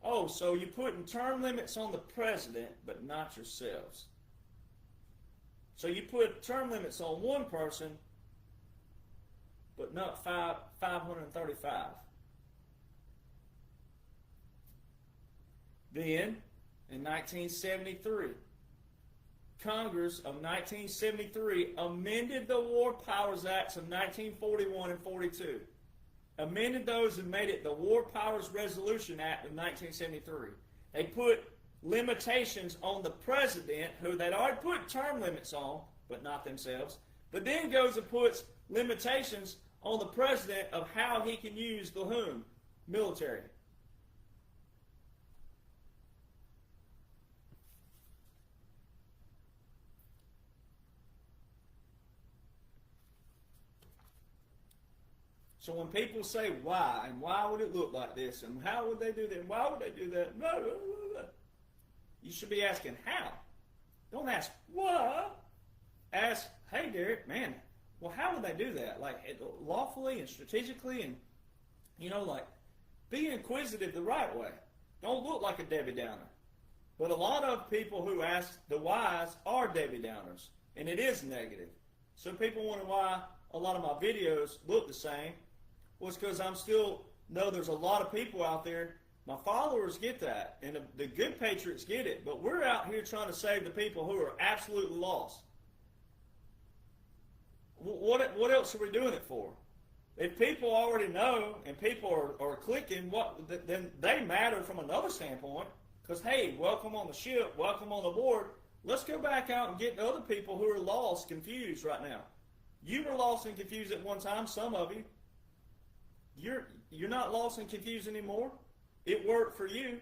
Oh, so you're putting term limits on the president, but not yourselves. So you put term limits on one person, but not 535. Then, in 1973, Congress of 1973 amended the War Powers Acts of 1941 and 42. Amended those and made it the War Powers Resolution Act of 1973. They put limitations on the president, who they'd already put term limits on, but not themselves, but then goes and puts limitations on the president of how he can use the whom? Military. So when people say why, and why would it look like this, and how would they do that, and why would they do that, blah, blah, blah, blah, you should be asking how. Don't ask what. Ask, hey Derek, man, well how would they do that? Like lawfully and strategically and, be inquisitive the right way. Don't look like a Debbie Downer. But a lot of people who ask the whys are Debbie Downers, and it is negative. So people wonder why a lot of my videos look the same. Well, it's because I'm still know there's a lot of people out there. My followers get that, and the good patriots get it. But we're out here trying to save the people who are absolutely lost. What else are we doing it for? If people already know and people are clicking, then they matter from another standpoint. Because, hey, welcome on the ship, welcome on the board. Let's go back out and get the other people who are lost, confused right now. You were lost and confused at one time, some of you. You're not lost and confused anymore. It worked for you.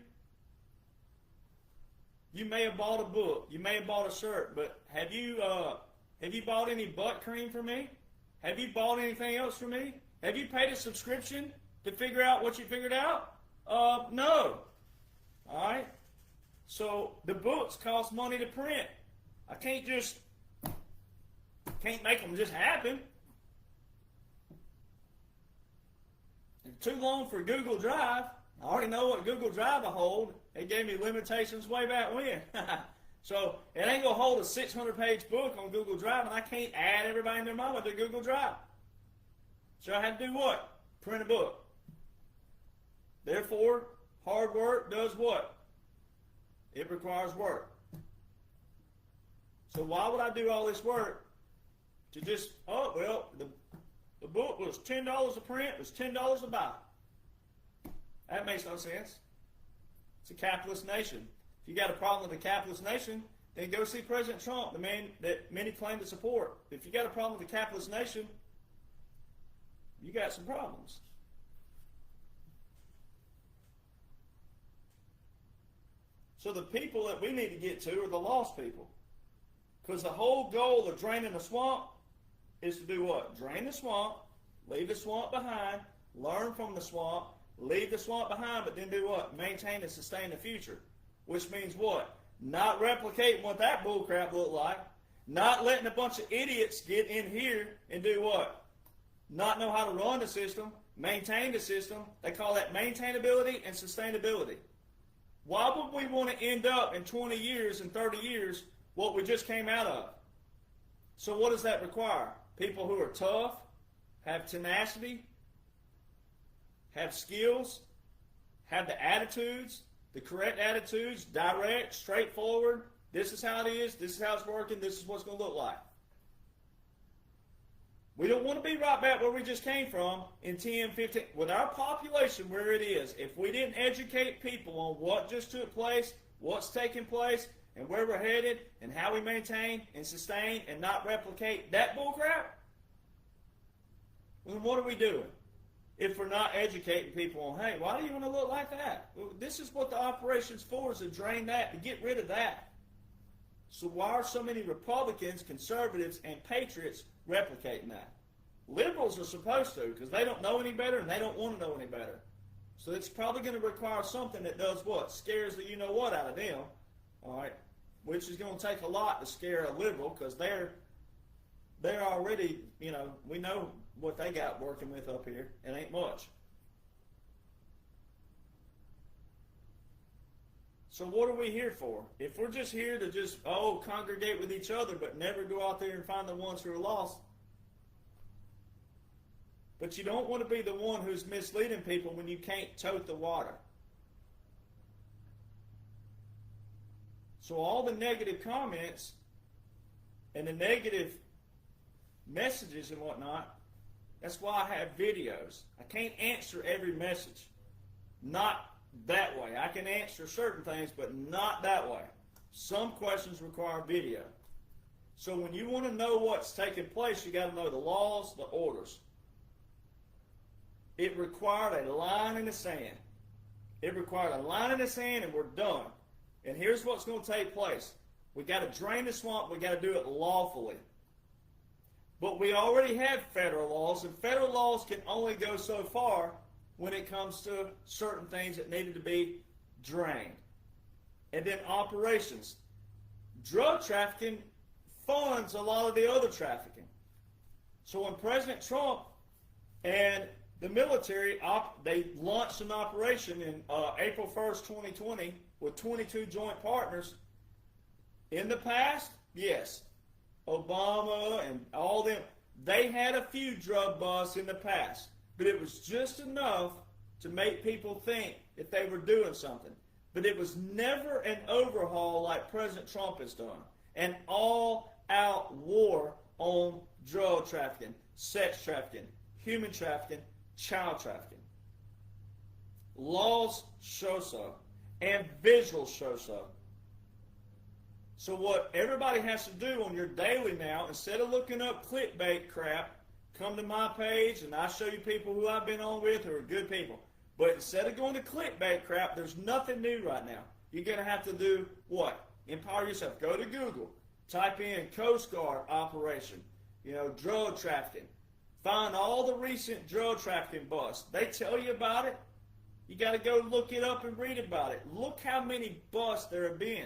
You may have bought a book. You may have bought a shirt, but have you bought any butt cream from me? Have you bought anything else from me? Have you paid a subscription to figure out what you figured out? No. All right? So the books cost money to print. I can't make them just happen. It's too long for Google Drive. I already know what Google Drive will hold. They gave me limitations way back when. So it ain't going to hold a 600-page book on Google Drive, and I can't add everybody and their mama to Google Drive. So I had to do what? Print a book. Therefore, hard work does what? It requires work. So why would I do all this work to just, the book was $10 a print, it was $10 a buy. That makes no sense. It's a capitalist nation. If you got a problem with a capitalist nation, then go see President Trump, the man that many claim to support. If you got a problem with the capitalist nation, you got some problems. So the people that we need to get to are the lost people. Because the whole goal of draining the swamp is to do what? Drain the swamp, leave the swamp behind, learn from the swamp, leave the swamp behind, but then do what? Maintain and sustain the future. Which means what? Not replicating what that bullcrap looked like. Not letting a bunch of idiots get in here and do what? Not know how to run the system, maintain the system. They call that maintainability and sustainability. Why would we want to end up in 20 years and 30 years what we just came out of? So what does that require? People who are tough, have tenacity, have skills, have the attitudes, the correct attitudes, direct, straightforward. This is how it is, this is how it's working, this is what's going to look like. We don't want to be right back where we just came from in 10, 15. With our population where it is, if we didn't educate people on what just took place, what's taking place, and where we're headed, and how we maintain and sustain and not replicate that bullcrap, then what are we doing? If we're not educating people on, hey, why do you want to look like that? Well, this is what the operation's for, is to drain that, to get rid of that. So why are so many Republicans, conservatives, and patriots replicating that? Liberals are supposed to, because they don't know any better and they don't want to know any better. So it's probably going to require something that does what? Scares the you-know-what out of them, all right? Which is going to take a lot to scare a liberal, because they're already, we know what they got working with up here. It ain't much. So what are we here for? If we're just here to just, congregate with each other, but never go out there and find the ones who are lost. But you don't want to be the one who's misleading people when you can't tote the water. So all the negative comments and the negative messages and whatnot, that's why I have videos. I can't answer every message. Not that way. I can answer certain things, but not that way. Some questions require video. So when you want to know what's taking place, you got to know the laws, the orders. It required a line in the sand. It required a line in the sand, and we're done. And here's what's going to take place. We got to drain the swamp. We got to do it lawfully. But we already have federal laws, and federal laws can only go so far when it comes to certain things that needed to be drained. And then operations. Drug trafficking funds a lot of the other trafficking. So when President Trump and the military, they launched an operation in April 1st, 2020 with 22 joint partners. In the past, yes, Obama and all them, they had a few drug busts in the past. But it was just enough to make people think that they were doing something. But it was never an overhaul like President Trump has done. An all-out war on drug trafficking, sex trafficking, human trafficking, child trafficking. Laws show so. And visuals show so. So what everybody has to do on your daily now, instead of looking up clickbait crap, come to my page and I show you people who I've been on with who are good people. But instead of going to clickbait crap, there's nothing new right now. You're going to have to do what? Empower yourself. Go to Google. Type in Coast Guard operation. Drug trafficking. Find all the recent drug trafficking busts. They tell you about it. You got to go look it up and read about it. Look how many busts there have been.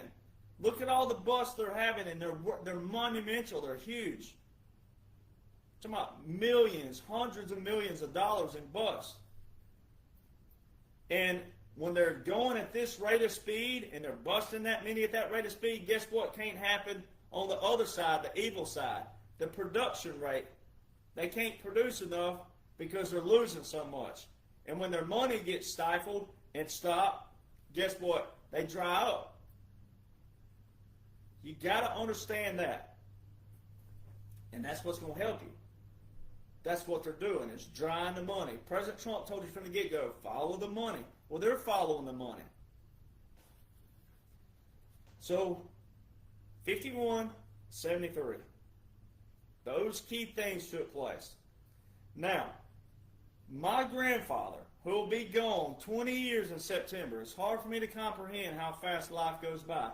Look at all the busts they're having, and they're monumental. They're huge. Talking about millions, hundreds of millions of dollars in busts. And when they're going at this rate of speed and they're busting that many at that rate of speed, guess what can't happen on the other side, the evil side? The production rate. They can't produce enough because they're losing so much. And when their money gets stifled and stopped, guess what? They dry up. You got to understand that. And that's what's going to help you. That's what they're doing, is drying the money. President Trump told you from the get-go, follow the money. Well, they're following the money. So, 51-73. Those key things took place. Now, My grandfather, who will be gone 20 years in September, it's hard for me to comprehend how fast life goes by.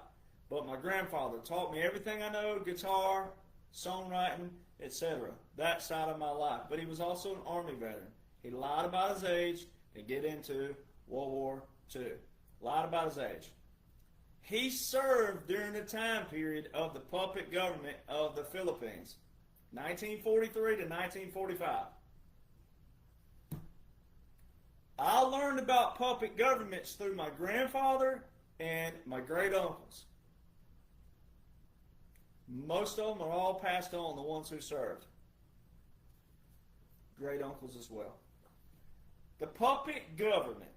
But my grandfather taught me everything I know, guitar, songwriting, etc. That side of my life. But he was also an Army veteran. He lied about his age to get into World War II. Lied about his age. He served during the time period of the puppet government of the Philippines, 1943 to 1945. I learned about puppet governments through my grandfather and my great uncles. Most of them are all passed on, the ones who served. Great uncles as well. The puppet government.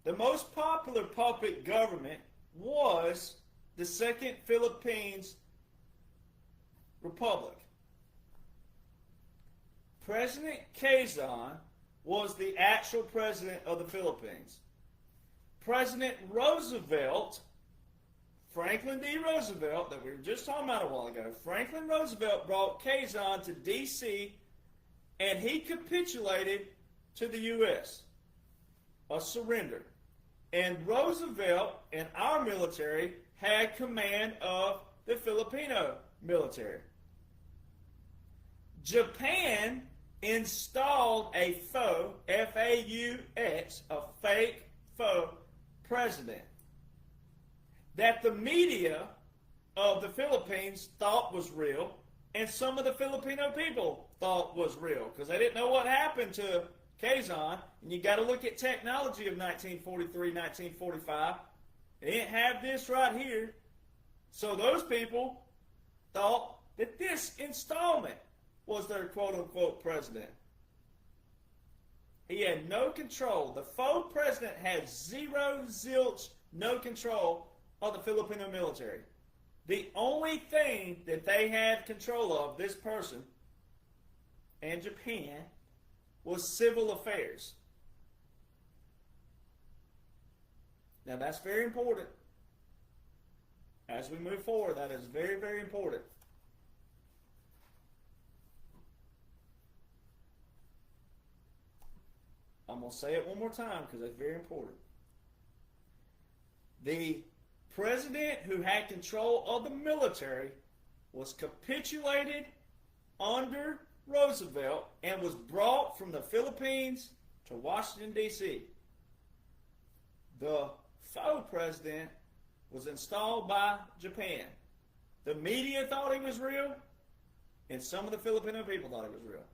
The most popular puppet government was the Second Philippines Republic. President Quezon was the actual president of the Philippines. President Roosevelt, Franklin D. Roosevelt, that we were just talking about a while ago, Franklin Roosevelt brought Quezon to D.C. and he capitulated to the U.S. A surrender. And Roosevelt and our military had command of the Filipino military. Japan installed a faux, F-A-U-X, a fake faux president that the media of the Philippines thought was real, and some of the Filipino people thought was real, because they didn't know what happened to Quezon. And you got to look at technology of 1943, 1945. They didn't have this right here. So those people thought that this installment was their quote-unquote president. He had no control. The faux president had zero, zilch, no control of the Filipino military. The only thing that they had control of, this person and Japan, was civil affairs. Now that's very important. As we move forward, that is very, very important. I'm going to say it one more time because it's very important. The president who had control of the military was capitulated under Roosevelt and was brought from the Philippines to Washington, D.C. The faux president was installed by Japan. The media thought he was real, and some of the Filipino people thought he was real.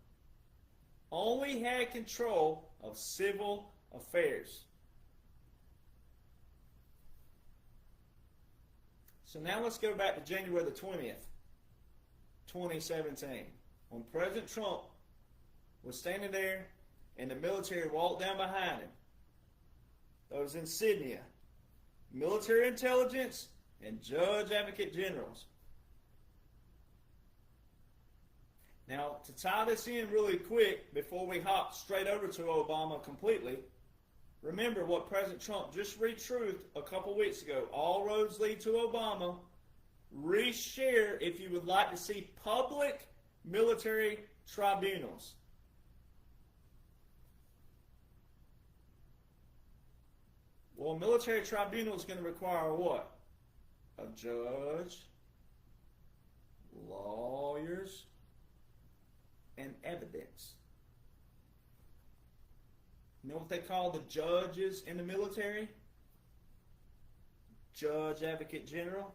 Only had control of civil affairs. So now let's go back to January the 20th, 2017, when President Trump was standing there and the military walked down behind him. Those insignia, military intelligence, and judge advocate generals. Now, to tie this in really quick before we hop straight over to Obama completely, remember what President Trump just retruthed a couple weeks ago. All roads lead to Obama. Reshare if you would like to see public military tribunals. Well, a military tribunal is going to require what? A judge, lawyers, and evidence. You know what they call the judges in the military? Judge Advocate General.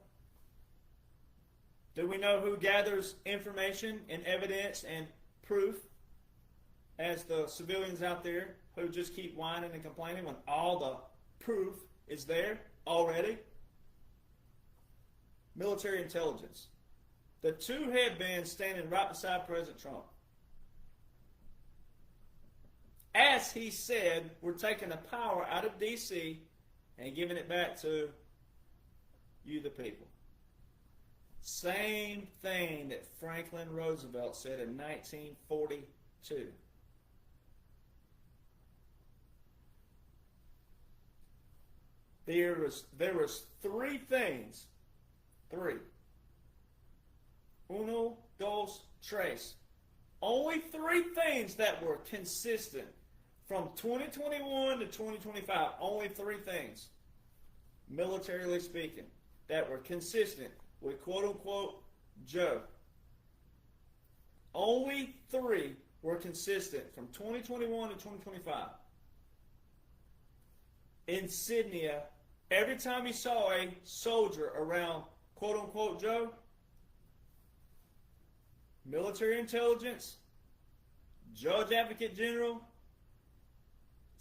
Do we know who gathers information and evidence and proof as the civilians out there who just keep whining and complaining when all the proof is there already? Military intelligence. The two headbands standing right beside President Trump. As he said, we're taking the power out of D.C. and giving it back to you, the people. Same thing that Franklin Roosevelt said in 1942. There was three things. Three. Uno, dos, tres. Only three things that were consistent from 2021 to 2025, only 3 things, militarily speaking, that were consistent with quote-unquote Joe. Only 3 were consistent from 2021 to 2025. Insignia, every time you saw a soldier around quote-unquote Joe, military intelligence, judge advocate general,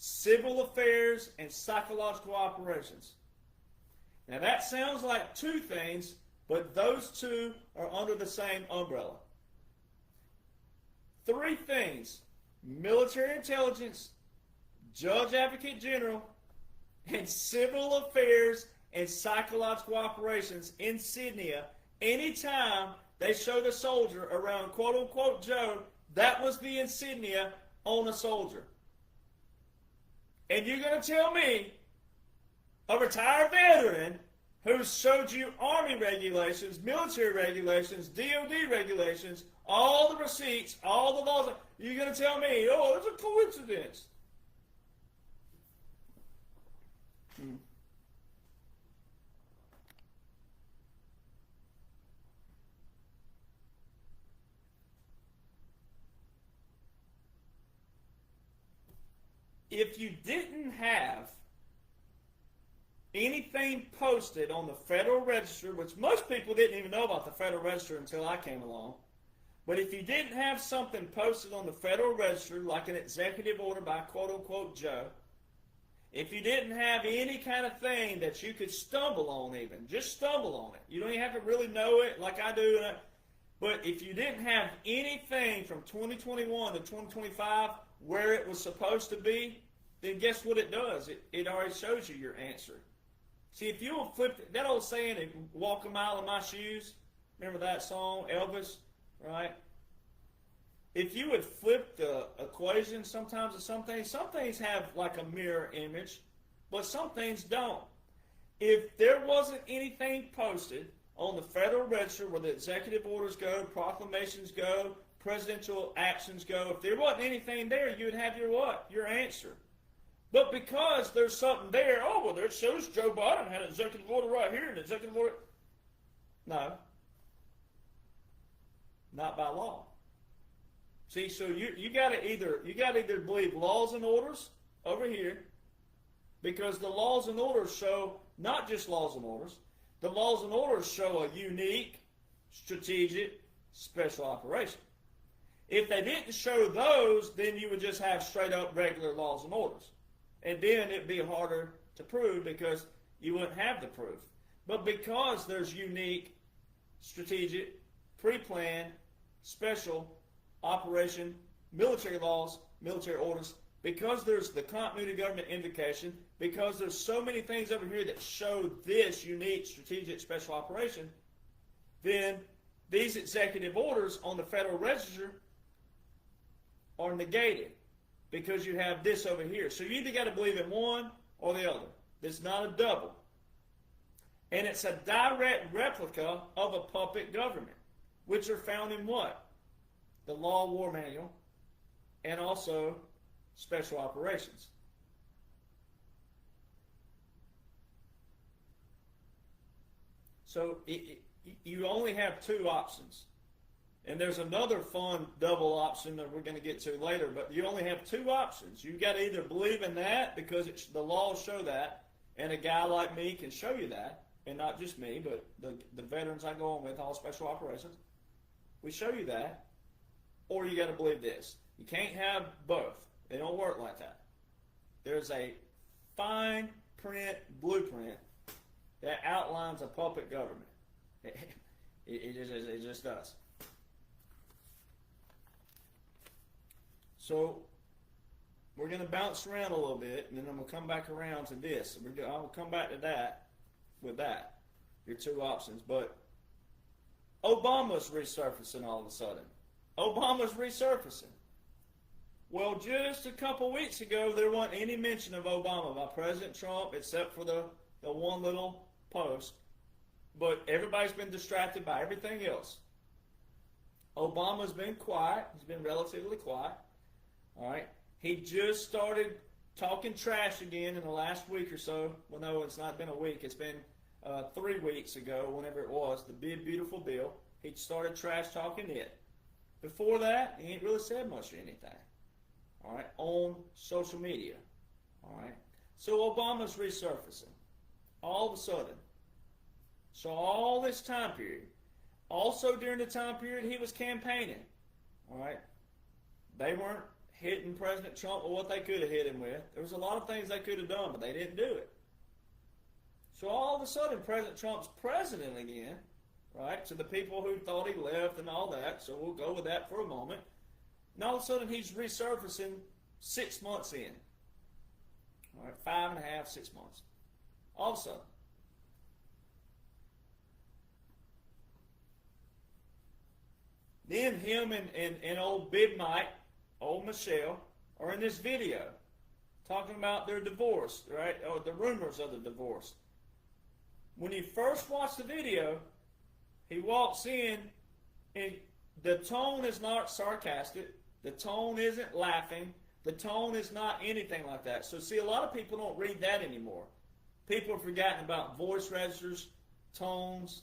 civil affairs, and psychological operations. Now that sounds like 2 things, but those 2 are under the same umbrella. 3 things, military intelligence, judge advocate general, and civil affairs and psychological operations, insignia. Anytime they showed a soldier around quote-unquote Joe, that was the insignia on a soldier. And you're going to tell me, a retired veteran who showed you Army regulations, military regulations, DOD regulations, all the receipts, all the laws, you're going to tell me, oh, it's a coincidence. If you didn't have anything posted on the Federal Register, which most people didn't even know about the Federal Register until I came along, but if you didn't have something posted on the Federal Register, like an executive order by quote-unquote Joe, if you didn't have any kind of thing that you could stumble on even, just stumble on it. You don't even have to really know it like I do. But if you didn't have anything from 2021 to 2025 where it was supposed to be, then guess what it does? It already shows you your answer. See, if you will flip that old saying, walk a mile in my shoes, remember that song, Elvis, right? If you would flip the equation sometimes of some things have like a mirror image, but some things don't. If there wasn't anything posted on the Federal Register where the executive orders go, proclamations go, presidential actions go, if there wasn't anything there, you would have your what? Your answer. But because there's something there, oh, well, there shows Joe Biden had an executive order right here, an executive order. No. Not by law. See, so you gotta either believe laws and orders over here, because the laws and orders show not just laws and orders, the laws and orders show a unique, strategic, special operation. If they didn't show those, then you would just have straight up regular laws and orders. And then it'd be harder to prove because you wouldn't have the proof. But because there's unique, strategic, pre-planned, special, operation, military laws, military orders, because there's the continuity government indication, because there's so many things over here that show this unique, strategic, special operation, then these executive orders on the Federal Register are negated because you have this over here. So you either got to believe in one or the other. It's not a double. And it's a direct replica of a puppet government, which are found in what? The Law War Manual, and also Special Operations. So you only have 2 options. And there's another fun double option that we're going to get to later, but you only have 2 options. You've got to either believe in that because the laws show that, and a guy like me can show you that, and not just me, but the veterans I go on with, all Special Operations, we show you that, or you got to believe this. You can't have both. They don't work like that. There's a fine print blueprint that outlines a puppet government. It just does. So we're going to bounce around a little bit, and then I'm going to come back around to this. I will come back to that with that, your 2 options. But Obama's resurfacing all of a sudden. Obama's resurfacing. Well, just a couple weeks ago, there wasn't any mention of Obama by President Trump except for the one little post. But everybody's been distracted by everything else. Obama's been quiet. He's been relatively quiet. All right. He just started talking trash again in the last week or so. Well, no, it's not been a week. It's been 3 weeks ago, whenever it was, the big, beautiful bill. He started trash talking it. Before that, he ain't really said much of anything. All right, on social media. All right. So Obama's resurfacing all of a sudden. So all this time period. Also during the time period he was campaigning. All right. They weren't hitting President Trump with what they could have hit him with. There was a lot of things they could have done, but they didn't do it. So all of a sudden President Trump's president again, right? To the people who thought he left and all that. So we'll go with that for a moment. And all of a sudden he's resurfacing 6 months in. All right, 5.5, 6 months. All of a sudden. Then him and old Big Mike, old Michelle, are in this video talking about their divorce, right? Or the rumors of the divorce. When you first watch the video, he walks in and the tone is not sarcastic. The tone isn't laughing. The tone is not anything like that. So see, a lot of people don't read that anymore. People have forgotten about voice registers, tones,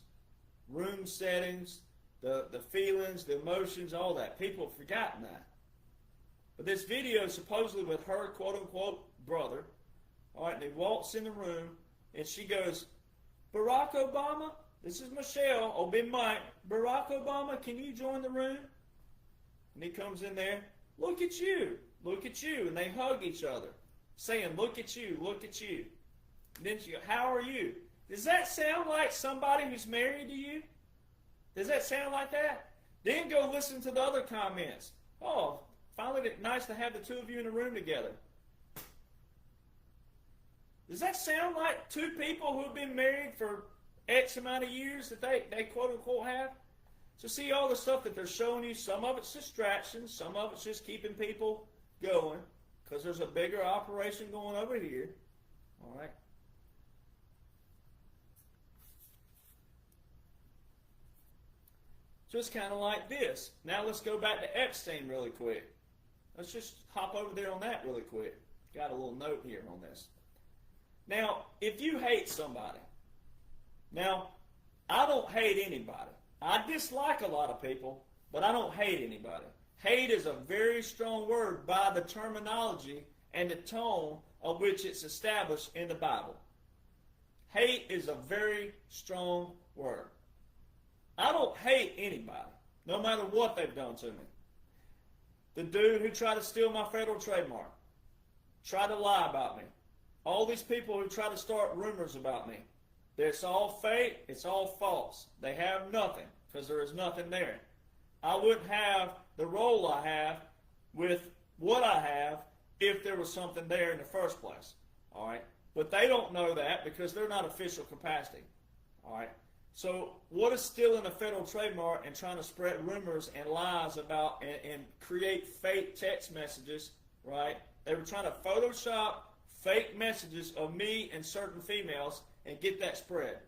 room settings, the feelings, the emotions, all that. People have forgotten that. But this video is supposedly with her quote-unquote brother. All right, and he walks in the room, and she goes, Barack Obama, this is Michelle, oh, Big Mike, Barack Obama, can you join the room? And he comes in there, look at you, and they hug each other, saying, look at you, look at you. And then she goes, how are you? Does that sound like somebody who's married to you? Does that sound like that? Then go listen to the other comments. Oh, finally nice to have the two of you in a room together. Does that sound like two people who have been married for X amount of years that they quote-unquote have? So see all the stuff that they're showing you, some of it's distractions, some of it's just keeping people going, because there's a bigger operation going over here. All right. So it's kind of like this. Now let's go back to Epstein really quick. Let's just hop over there on that really quick. Got a little note here on this. Now, if you hate somebody, now, I don't hate anybody. I dislike a lot of people, but I don't hate anybody. Hate is a very strong word by the terminology and the tone of which it's established in the Bible. Hate is a very strong word. I don't hate anybody, no matter what they've done to me. The dude who tried to steal my federal trademark, tried to lie about me. All these people who try to start rumors about me. It's all fake, it's all false. They have nothing, because there is nothing there. I wouldn't have the role I have with what I have if there was something there in the first place. All right? But they don't know that because they're not official capacity. All right? So what is stealing a federal trademark and trying to spread rumors and lies about and create fake text messages, right? They were trying to Photoshop fake messages of me and certain females and get that spread.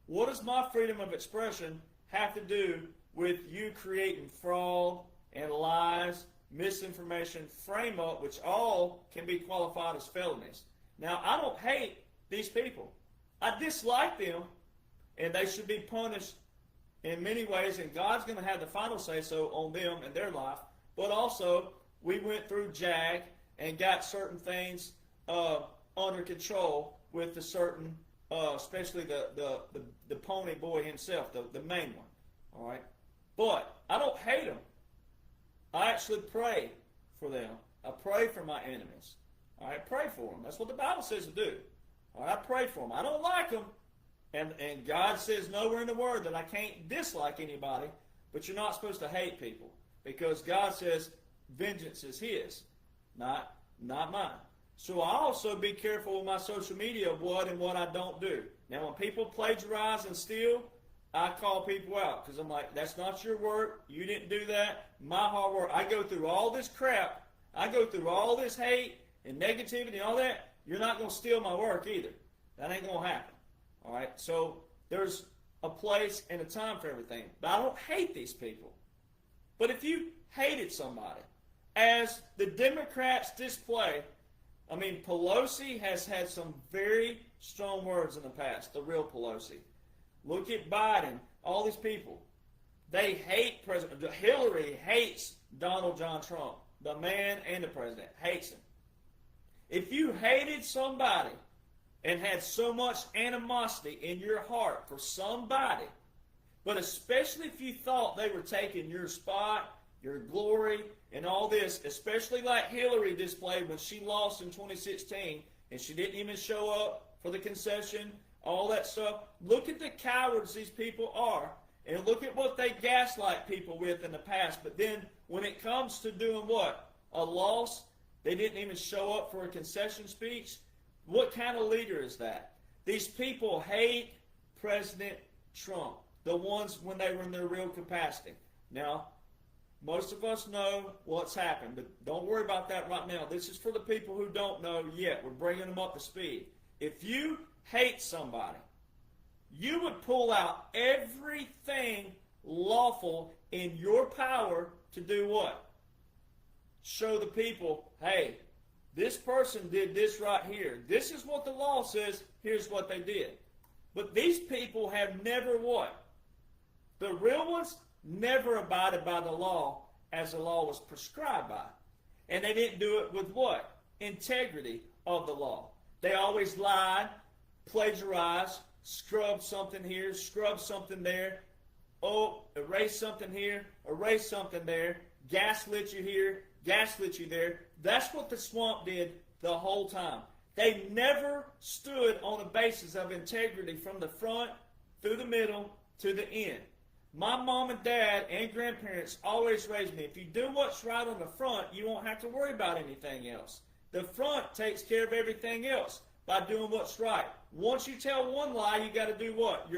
What does my freedom of expression have to do with you creating fraud and lies, misinformation, frame up, which all can be qualified as felonies? Now, I don't hate these people. I dislike them, and they should be punished in many ways, and God's going to have the final say-so on them and their life. But also, we went through JAG and got certain things under control with the certain, especially the pony boy himself, the main one. All right? But I don't hate them. I actually pray for them. I pray for my enemies. All right? Pray for them. That's what the Bible says to do. All right? I pray for them. I don't like them. And God says nowhere in the Word that I can't dislike anybody, but you're not supposed to hate people, because God says vengeance is His, not mine. So I also be careful with my social media of what and what I don't do. Now, when people plagiarize and steal, I call people out, because I'm like, that's not your work. You didn't do that. My hard work. I go through all this crap. I go through all this hate and negativity and all that. You're not going to steal my work either. That ain't going to happen. All right, so there's a place and a time for everything. But I don't hate these people. But if you hated somebody, as the Democrats display, I mean, Pelosi has had some very strong words in the past, the real Pelosi. Look at Biden, all these people. They hate President. Hillary hates Donald John Trump, the man and the president, hates him. If you hated somebody and had so much animosity in your heart for somebody, but especially if you thought they were taking your spot, your glory, and all this, especially like Hillary displayed when she lost in 2016, and she didn't even show up for the concession, all that stuff. Look at the cowards these people are, and look at what they gaslight people with in the past. But then when it comes to doing what? A loss, they didn't even show up for a concession speech. What kind of leader is that? These people hate President Trump, the ones when they were in their real capacity. Now, most of us know what's happened, but don't worry about that right now. This is for the people who don't know yet. We're bringing them up to speed. If you hate somebody, you would pull out everything lawful in your power to do what? Show the people, hey, this person did this right here. This is what the law says. Here's what they did. But these people have never what? The real ones never abided by the law as the law was prescribed by. And they didn't do it with what? Integrity of the law. They always lied, plagiarized, scrubbed something here, scrubbed something there. Oh, erase something here, erase something there. Gaslit you here, gaslit you there. That's what the swamp did the whole time. They never stood on a basis of integrity from the front, through the middle, to the end. My mom and dad and grandparents always raised me, if you do what's right on the front, you won't have to worry about anything else. The front takes care of everything else by doing what's right. Once you tell one lie, you got to do what?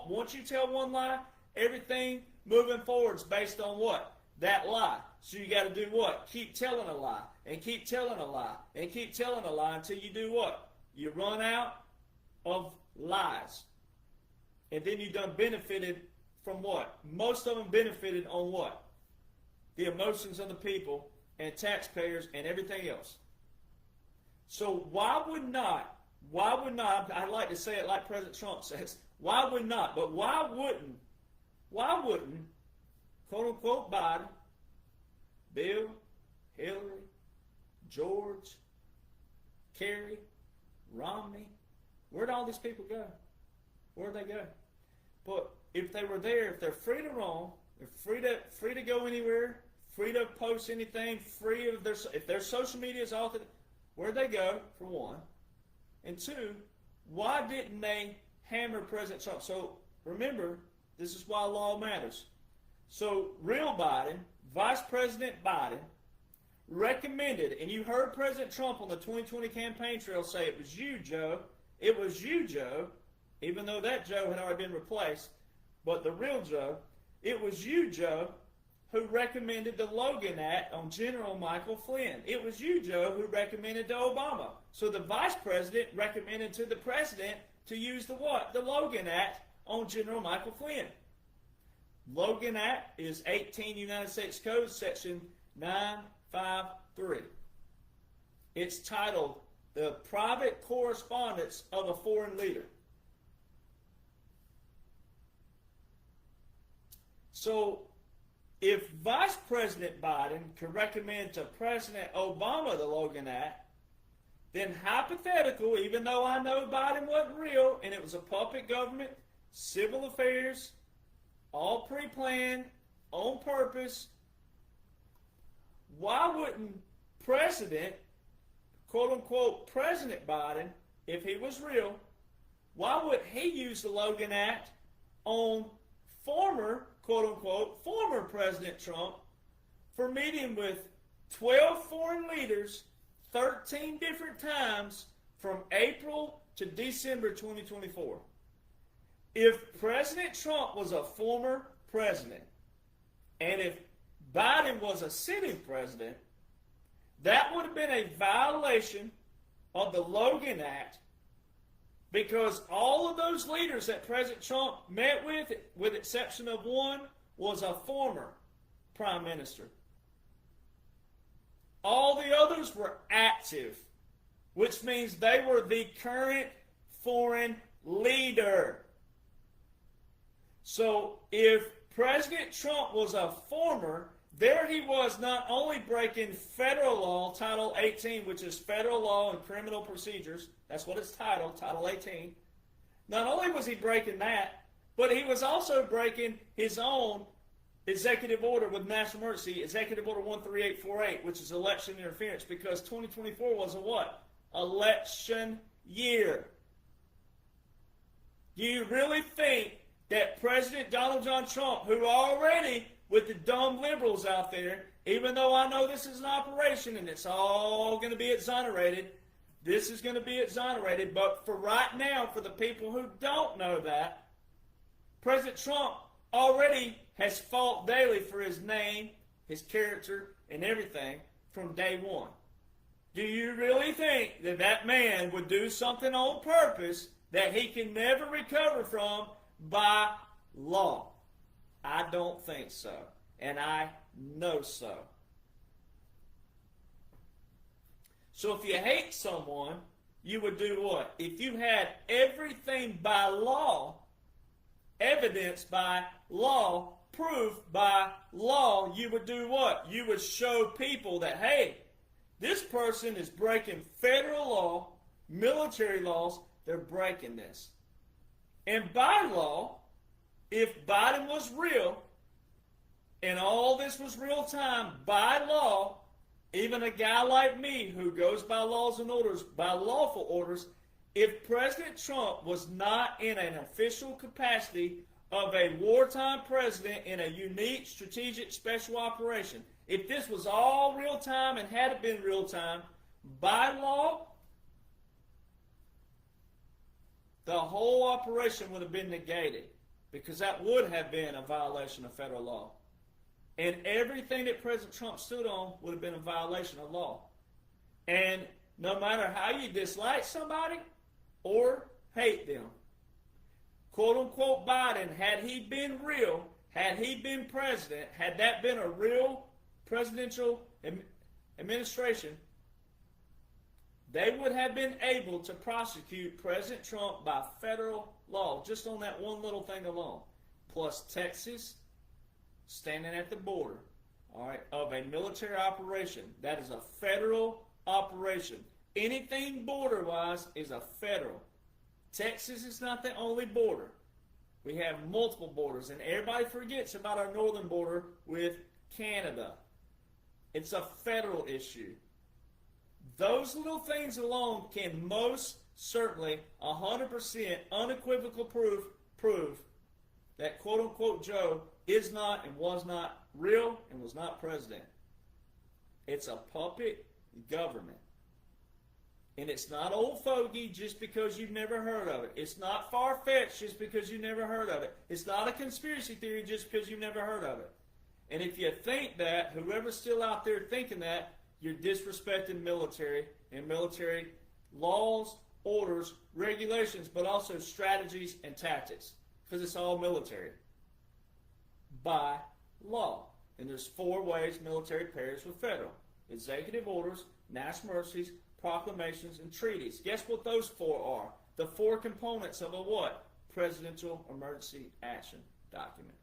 Once you tell one lie, everything moving forward is based on what? That lie. So you got to do what? Keep telling a lie, and keep telling a lie, and keep telling a lie until you do what? You run out of lies. And then you done benefited from what? Most of them benefited on what? The emotions of the people and taxpayers and everything else. So why would not, I like to say it like President Trump says, why would not, but why wouldn't, quote unquote, Biden, Bill, Hillary, George, Kerry, Romney, where'd all these people go? Where'd they go? But if they were there, if they're free to roam, they're free to go anywhere, free to post anything, free of their, if their social media is authentic, where'd they go, for one? And two, why didn't they hammer President Trump? So remember, this is why law matters. So real Biden, Vice President Biden, recommended, and you heard President Trump on the 2020 campaign trail say, it was you, Joe. It was you, Joe, even though that Joe had already been replaced. But the real Joe, it was you, Joe, who recommended the Logan Act on General Michael Flynn. It was you, Joe, who recommended to Obama. So the vice president recommended to the president to use the what? The Logan Act on General Michael Flynn. Logan Act is 18 United States Code, section 953. It's titled, The Private Correspondence of a Foreign Leader. So, if Vice President Biden could recommend to President Obama the Logan Act, then hypothetical, even though I know Biden wasn't real and it was a puppet government, civil affairs, all pre-planned, on purpose, why wouldn't President, quote-unquote, President Biden, if he was real, why would he use the Logan Act on former, quote-unquote, former President Trump for meeting with 12 foreign leaders 13 different times from April to December 2024? If President Trump was a former president, and if Biden was a sitting president, that would have been a violation of the Logan Act, because all of those leaders that President Trump met with exception of one, was a former prime minister. All the others were active, which means they were the current foreign leader. So if President Trump was a former, there he was not only breaking federal law, Title 18, which is federal law and criminal procedures. That's what it's titled, Title 18. Not only was he breaking that, but he was also breaking his own executive order with national emergency, Executive Order 13848, which is election interference, because 2024 was a what? Election year. Do you really think that President Donald John Trump, who already, with the dumb liberals out there, even though I know this is an operation and it's all going to be exonerated, this is going to be exonerated, but for right now, for the people who don't know that, President Trump already has fought daily for his name, his character, and everything from day one. Do you really think that that man would do something on purpose that he can never recover from by law? I don't think so, and I know so. So if you hate someone, you would do what? If you had everything by law, evidence by law, proof by law, you would do what? You would show people that, hey, this person is breaking federal law, military laws, they're breaking this. And by law, if Biden was real, and all this was real time, by law, even a guy like me who goes by laws and orders, by lawful orders, if President Trump was not in an official capacity of a wartime president in a unique strategic special operation, if this was all real time and had it been real time, by law, the whole operation would have been negated, because that would have been a violation of federal law. And everything that President Trump stood on would have been a violation of law. And no matter how you dislike somebody or hate them, quote unquote Biden, had he been real, had he been president, had that been a real presidential administration, they would have been able to prosecute President Trump by federal law, just on that one little thing alone. Plus Texas standing at the border, all right, of a military operation. That is a federal operation. Anything border-wise is a federal. Texas is not the only border. We have multiple borders, and everybody forgets about our northern border with Canada. It's a federal issue. Those little things alone can most certainly 100% unequivocal prove that quote-unquote Joe is not and was not real and was not president. It's a puppet government. And it's not old fogey just because you've never heard of it. It's not far-fetched just because you've never heard of it. It's not a conspiracy theory just because you've never heard of it. And if you think that, whoever's still out there thinking that, you're disrespecting military and military laws, orders, regulations, but also strategies and tactics, because it's all military by law. And there's 4 ways military pairs with federal: executive orders, national emergencies, proclamations, and treaties. Guess what those 4 are? The 4 components of a what? Presidential emergency action document.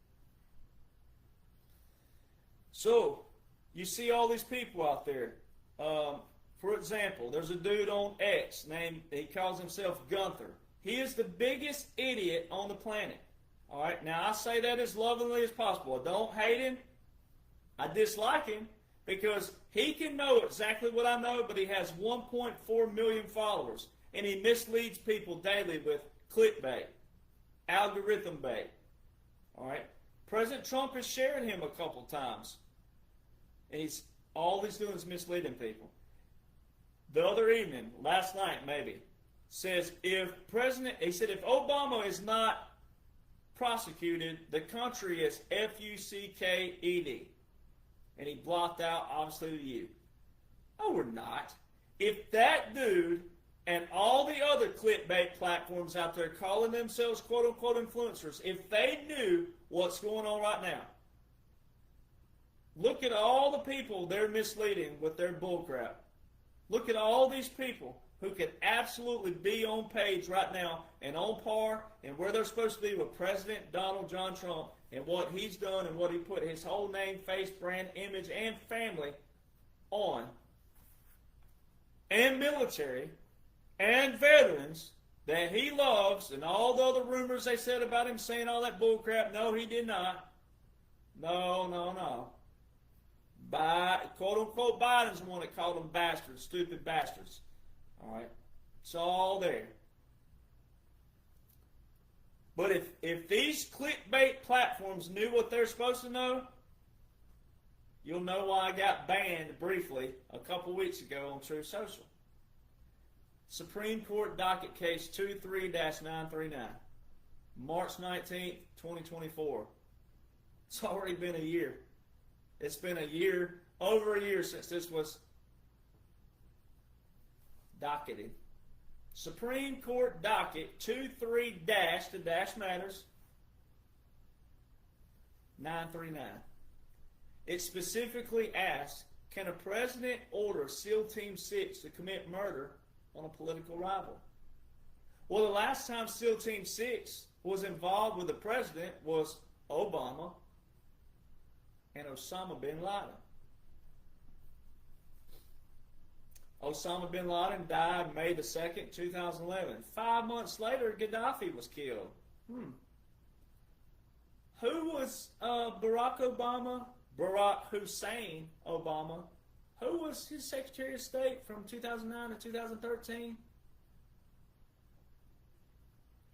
So, you see all these people out there. For example, there's a dude on X named, he calls himself Gunther. He is the biggest idiot on the planet. All right, now I say that as lovingly as possible. I don't hate him. I dislike him because he can know exactly what I know, but he has 1.4 million followers, and he misleads people daily with clickbait, algorithm bait. All right, President Trump has shared him a couple times, and all he's doing is misleading people. The other evening, last night maybe, says he said if Obama is not prosecuted, the country is F-U-C-K-E-D. And he blocked out, obviously, the U. No, we're not. If that dude and all the other clickbait platforms out there calling themselves quote-unquote influencers, if they knew what's going on right now, Look at all the people they're misleading with their bullcrap. Look at all these people who could absolutely be on page right now and on par and where they're supposed to be with President Donald John Trump and what he's done and what he put his whole name, face, brand, image, and family on. And military and veterans that he loves, and all the other rumors they said about him saying all that bullcrap. No, he did not. No. Quote-unquote Biden's the one that called them bastards, stupid bastards. All right? It's all there. But if these clickbait platforms knew what they're supposed to know, you'll know why I got banned briefly a couple weeks ago on Truth Social. Supreme Court docket case 23-939, March 19th, 2024. It's already been a year. It's been a year, over a year since this was docketed. Supreme Court docket 23- the dash matters 939. It specifically asks, can a president order SEAL Team 6 to commit murder on a political rival? Well, the last time SEAL Team 6 was involved with the president was Obama and Osama bin Laden. Osama bin Laden died May the 2nd, 2011. 5 months later, Gaddafi was killed. Who was Barack Hussein Obama? Who was his Secretary of State from 2009 to 2013?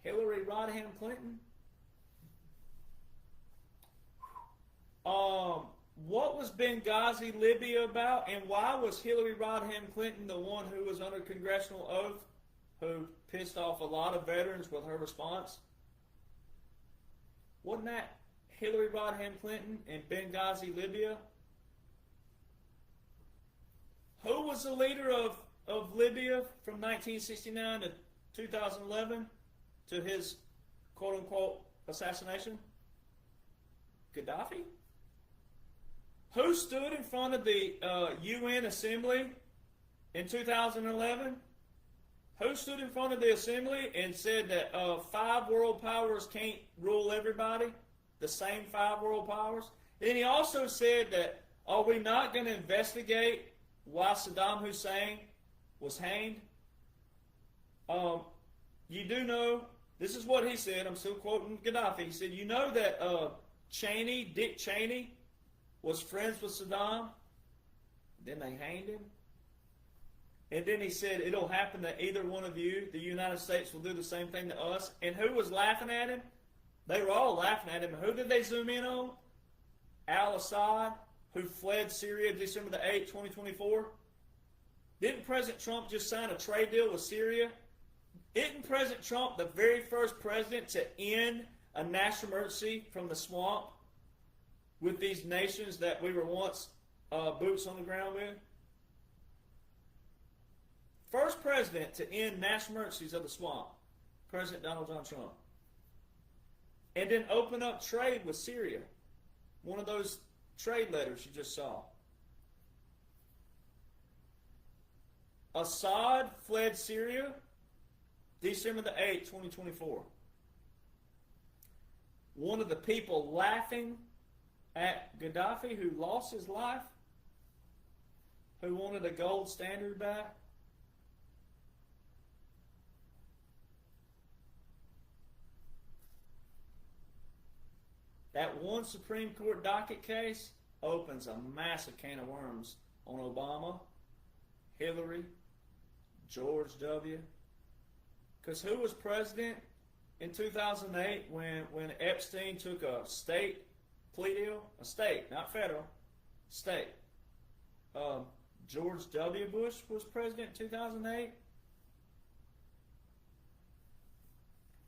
Hillary Rodham Clinton? What was Benghazi, Libya about, and why was Hillary Rodham Clinton the one who was under congressional oath, who pissed off a lot of veterans with her response? Wasn't that Hillary Rodham Clinton in Benghazi, Libya? Who was the leader of Libya from 1969 to 2011 to his quote-unquote assassination? Gaddafi? Who stood in front of the UN Assembly in 2011? Who stood in front of the Assembly and said that 5 world powers can't rule everybody? The same 5 world powers? And he also said that, are we not going to investigate why Saddam Hussein was hanged? You do know, this is what he said, I'm still quoting Gaddafi. He said, you know that Dick Cheney, was friends with Saddam? Then they hanged him. And then he said, it'll happen to either one of you. The United States will do the same thing to us. And who was laughing at him? They were all laughing at him. And who did they zoom in on? Al-Assad, who fled Syria December the 8th, 2024. Didn't President Trump just sign a trade deal with Syria? Isn't President Trump the very first president to end a national emergency from the swamp with these nations that we were once boots on the ground with? First president to end national emergencies of the swamp, President Donald John Trump. And then open up trade with Syria. One of those trade letters you just saw. Assad fled Syria December the 8th, 2024. One of the people laughing at Gaddafi, who lost his life, who wanted a gold standard back. That one Supreme Court docket case opens a massive can of worms on Obama, Hillary, George W. Because who was president in 2008 when Epstein took a state plea deal? A state, not federal, state. George W. Bush was president in 2008.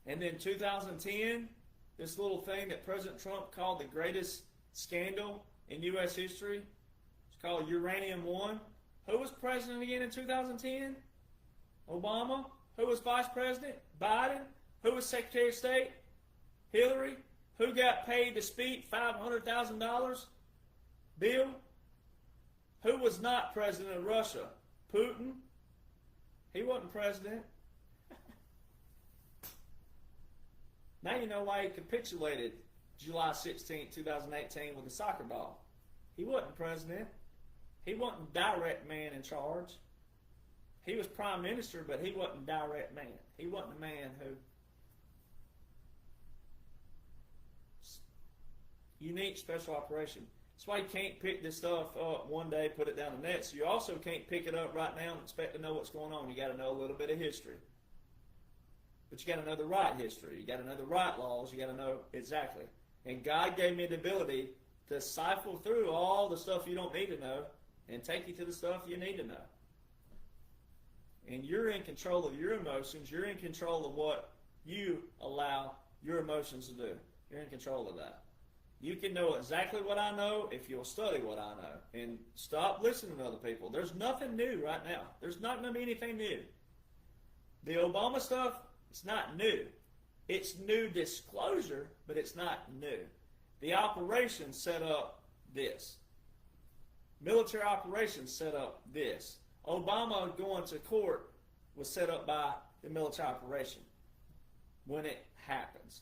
And then 2010, this little thing that President Trump called the greatest scandal in U.S. history. It's called Uranium One. Who was president again in 2010? Obama. Who was vice president? Biden. Who was Secretary of State? Hillary. Who got paid to speak $500,000? Bill, who was not president of Russia? Putin? He wasn't president. Now you know why he capitulated July 16, 2018 with a soccer ball. He wasn't president. He wasn't direct man in charge. He was prime minister, but he wasn't direct man. He wasn't the man who... Unique special operation. That's why you can't pick this stuff up one day, put it down the net. So you also can't pick it up right now and expect to know what's going on. You got to know a little bit of history. But you got to know the right history. You got to know the right laws. You got to know exactly. And God gave me the ability to siphon through all the stuff you don't need to know and take you to the stuff you need to know. And you're in control of your emotions. You're in control of what you allow your emotions to do. You're in control of that. You can know exactly what I know if you'll study what I know. And stop listening to other people. There's nothing new right now. There's not going to be anything new. The Obama stuff, it's not new. It's new disclosure, but it's not new. The operation set up this. Military operations set up this. Obama going to court was set up by the military operation when it happens.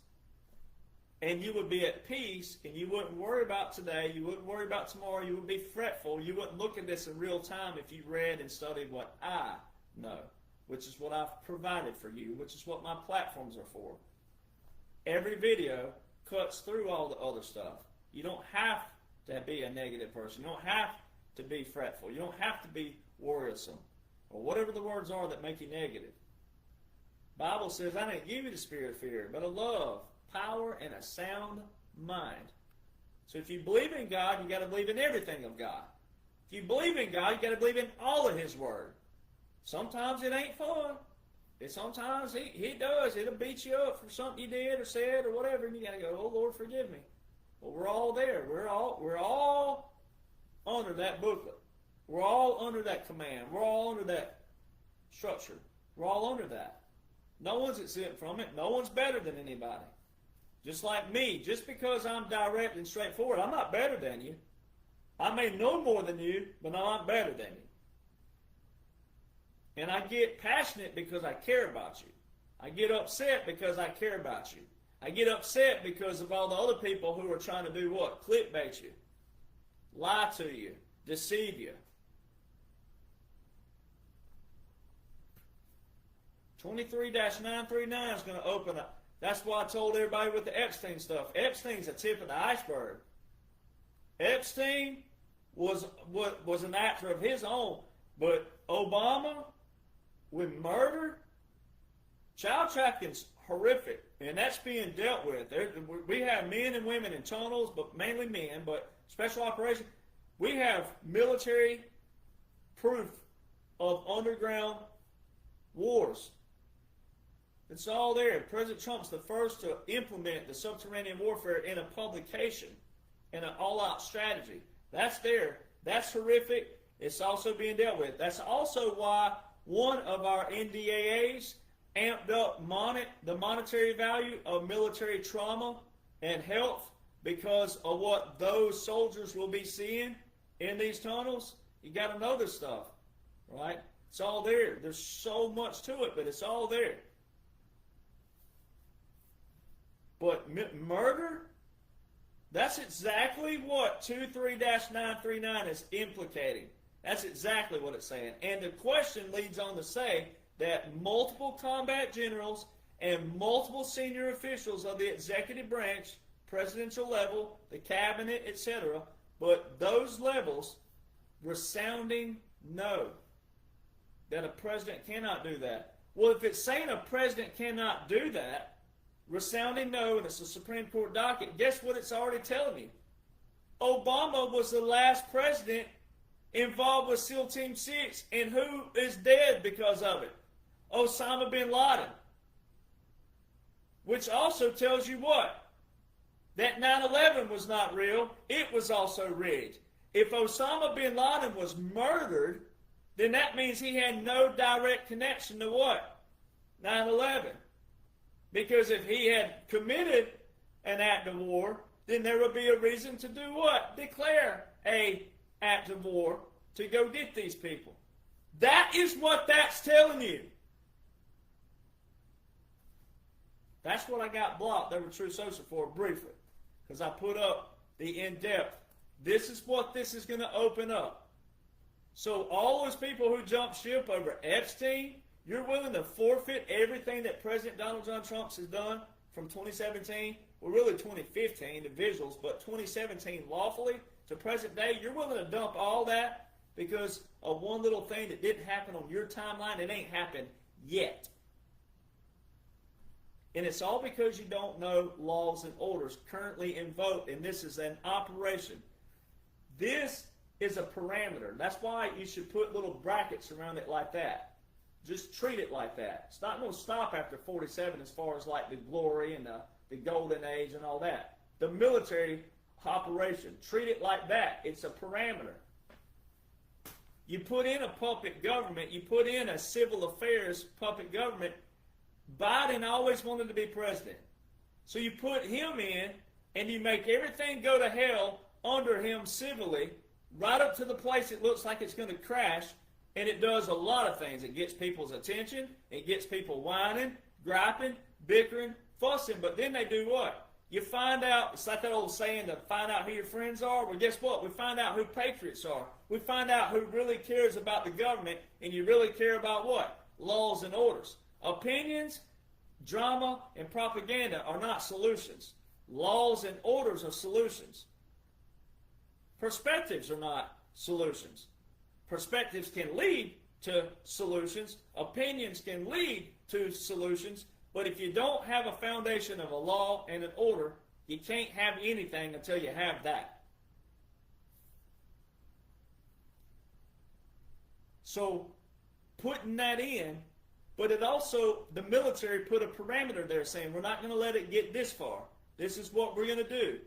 And you would be at peace, and you wouldn't worry about today, you wouldn't worry about tomorrow, you would be fretful, you wouldn't look at this in real time if you read and studied what I know, which is what I've provided for you, which is what my platforms are for. Every video cuts through all the other stuff. You don't have to be a negative person. You don't have to be fretful. You don't have to be worrisome, or whatever the words are that make you negative. Bible says, I didn't give you the spirit of fear, but of love, power, and a sound mind. So if you believe in God, you got to believe in everything of God. If you believe in God, you got to believe in all of His Word. Sometimes it ain't fun. Sometimes he does. It'll beat you up for something you did or said or whatever, and you got to go, oh, Lord, forgive me. Well, we're all there. We're all under that booklet. We're all under that command. We're all under that structure. We're all under that. No one's exempt from it. No one's better than anybody. Just like me, just because I'm direct and straightforward, I'm not better than you. I may know more than you, but I'm not better than you. And I get passionate because I care about you. I get upset because I care about you. I get upset because of all the other people who are trying to do what? Clickbait you, lie to you, deceive you. 23-939 is going to open up. That's why I told everybody with the Epstein stuff. Epstein's a tip of the iceberg. Epstein was an actor of his own, but Obama, with murder, child trafficking's horrific, and that's being dealt with. We have men and women in tunnels, but mainly men, but special operations. We have military proof of underground wars. It's all there. President Trump's the first to implement the subterranean warfare in a publication, in an all-out strategy. That's there. That's horrific. It's also being dealt with. That's also why one of our NDAAs amped up the monetary value of military trauma and health because of what those soldiers will be seeing in these tunnels. You got to know this stuff, right? It's all there. There's so much to it, but it's all there. But murder, that's exactly what 23-939 is implicating. That's exactly what it's saying. And the question leads on to say that multiple combat generals and multiple senior officials of the executive branch, presidential level, the cabinet, etc., but those levels resounding no, that a president cannot do that. Well, if it's saying a president cannot do that, resounding no, and it's a Supreme Court docket, guess what it's already telling you? Obama was the last president involved with SEAL Team 6, and who is dead because of it? Osama bin Laden. Which also tells you what? That 9/11 was not real. It was also rigged. If Osama bin Laden was murdered, then that means he had no direct connection to what? 9/11. Because if he had committed an act of war, then there would be a reason to do what? Declare a act of war to go get these people. That is what that's telling you. That's what I got blocked over True Social for briefly, because I put up the in-depth. This is what this is going to open up. So all those people who jumped ship over Epstein, you're willing to forfeit everything that President Donald John Trump has done from 2017, well really 2015, the visuals, but 2017 lawfully to present day, you're willing to dump all that because of one little thing that didn't happen on your timeline. It ain't happened yet. And it's all because you don't know laws and orders currently invoked, and this is an operation. This is a parameter. That's why you should put little brackets around it like that. Just treat it like that. It's not going to stop after 47 as far as like the glory and the golden age and all that. The military operation, treat it like that. It's a parameter. You put in a puppet government, you put in a civil affairs puppet government. Biden always wanted to be president. So you put him in and you make everything go to hell under him civilly, right up to the place it looks like it's going to crash. And it does a lot of things. It gets people's attention. It gets people whining, griping, bickering, fussing. But then they do what? You find out, it's like that old saying to find out who your friends are. Well, guess what? We find out who patriots are. We find out who really cares about the government, and you really care about what? Laws and orders. Opinions, drama, and propaganda are not solutions. Laws and orders are solutions. Perspectives are not solutions. Perspectives can lead to solutions. Opinions can lead to solutions. But if you don't have a foundation of a law and an order, you can't have anything until you have that. So putting that in, but it also, the military put a parameter there saying we're not going to let it get this far. This is what we're going to do.